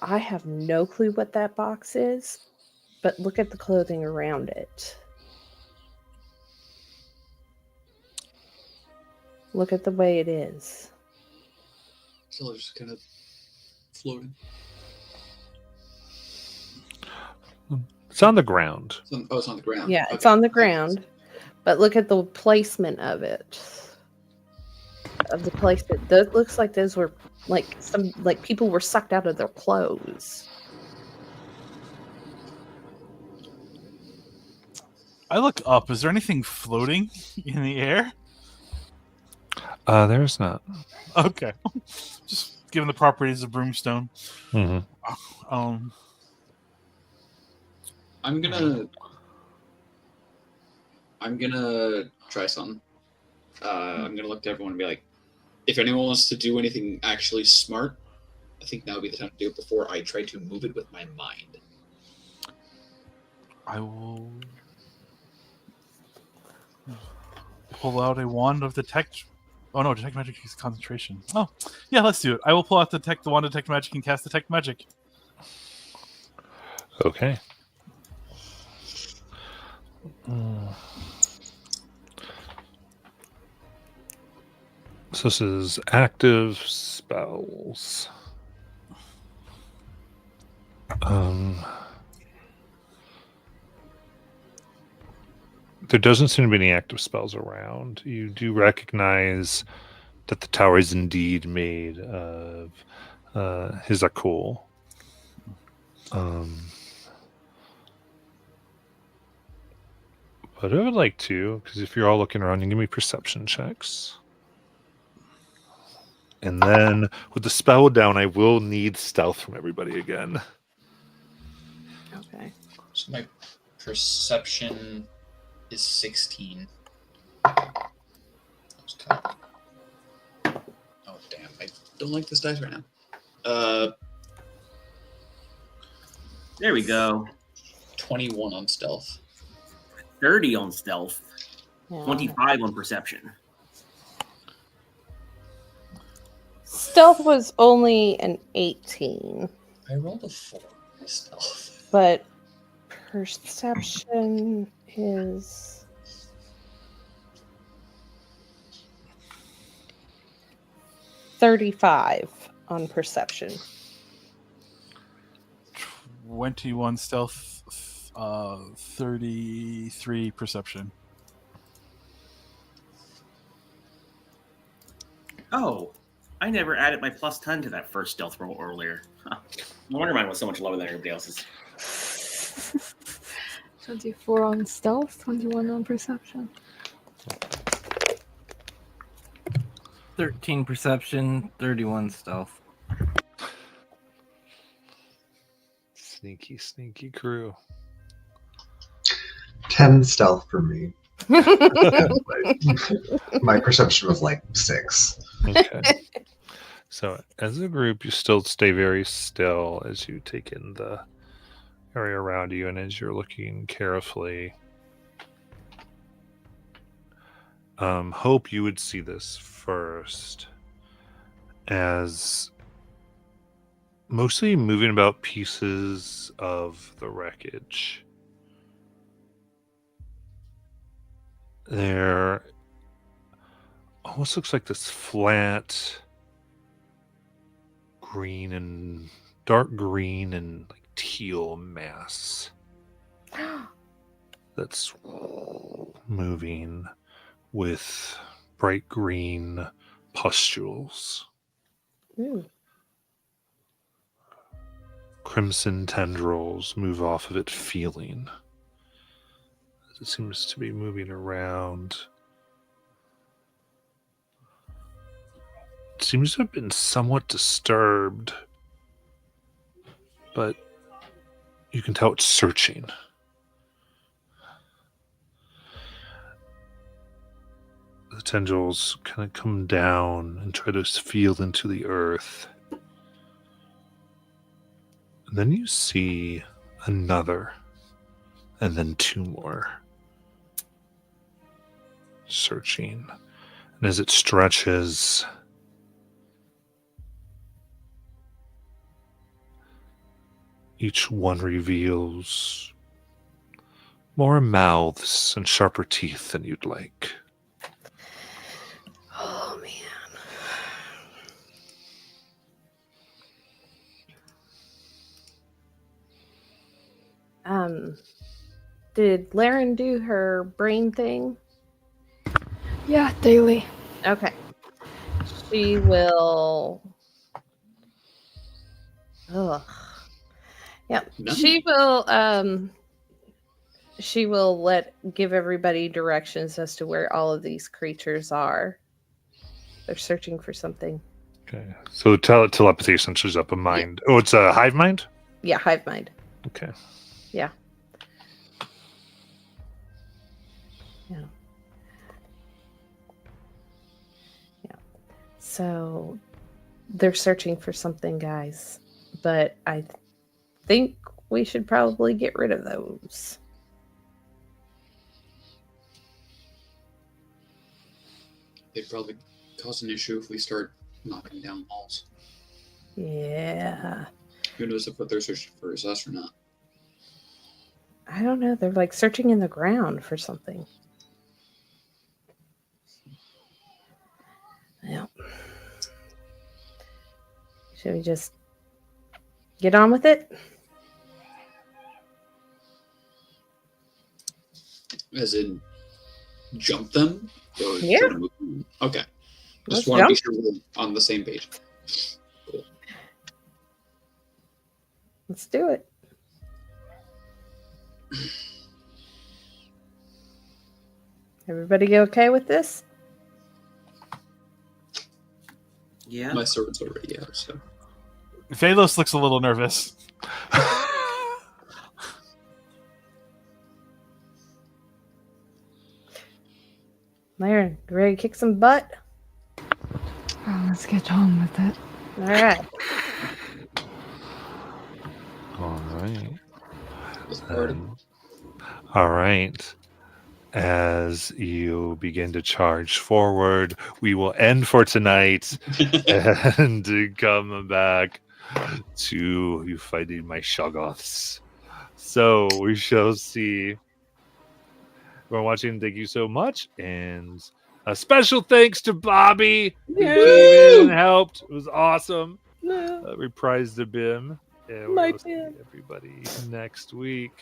I have no clue what that box is, but look at the clothing around it. Look at the way it is. Still just kind of floating. It's on the ground. It's on the ground. Yeah, it's Okay. on the ground, but look at the placement of it. Of the placement. That looks like those were like people were sucked out of their clothes. I look up. Is there anything floating in the air? There's not. Okay. Just given the properties of brimstone. Mm-hmm. I'm gonna try something. I'm gonna look to everyone and be like, if anyone wants to do anything actually smart, I think now would be the time to do it before I try to move it with my mind. I will pull out a wand of detect. Oh no, detect magic is concentration. Oh, yeah, let's do it. I will pull out the wand of detect magic and cast detect magic. Okay. So this is active spells. There doesn't seem to be any active spells around. You do recognize that the tower is indeed made of Hizakul. But I would like to, because if you're all looking around, you can give me perception checks. And then with the spell down, I will need stealth from everybody again. Okay. So my perception is 16. don't like this dice right now. There we go. 21 on stealth. 30 on stealth. Yeah. 25 on perception. Stealth was only an 18, I rolled a 4 on stealth. but perception is 35 on perception. 21 stealth, 33 perception. Oh, I never added my plus 10 to that first stealth roll earlier. Huh. No wonder mine was so much lower than everybody else's. 24 on stealth, 21 on perception. 13 perception, 31 stealth. Sneaky, sneaky crew. 10 stealth for me. My perception was like 6. Okay. So, as a group, you still stay very still as you take in the area around you, and as you're looking carefully. Hope you would see this first, as mostly moving about pieces of the wreckage. There almost looks like this flat green and dark green and like teal mass that's moving with bright green pustules. Ooh. Crimson tendrils move off of it, feeling. It seems to be moving around. It seems to have been somewhat disturbed, but you can tell it's searching. The tendrils kind of come down and try to feel into the earth. And then you see another, and then 2 more. Searching. And as it stretches, each one reveals more mouths and sharper teeth than you'd like. Oh, man. Did Laren do her brain thing? Yeah, daily. Okay. She will. Ugh. Yep. No. She will give everybody directions as to where all of these creatures are. They're searching for something. Okay. So telepathy essentially is up a mind. Oh, it's a hive mind? Yeah, hive mind. Okay. Yeah. Yeah. Yeah. So they're searching for something, guys. But I think we should probably get rid of those. They'd probably cause an issue if we start knocking down walls. Yeah. Who knows if what they're searching for is us or not? I don't know. They're like searching in the ground for something. Yeah. Should we just get on with it? As in, jump them? Or Yeah. try to move them? Okay. Let's Just want to be jump. sure we're on the same page. Cool. Let's do it. Everybody okay with this? Yeah. My sword's already out, so. Phalos looks a little nervous. Laren, you ready to kick some butt? Oh, let's get on with it. All right. All right. This party. All right. As you begin to charge forward, we will end for tonight and come back to you fighting my Shoggoths. So we shall see. For watching, thank you so much. And a special thanks to Bobby who Yay! came in and helped. It was awesome. No, Reprised the BIM. And My we'll see BIM. everybody next week.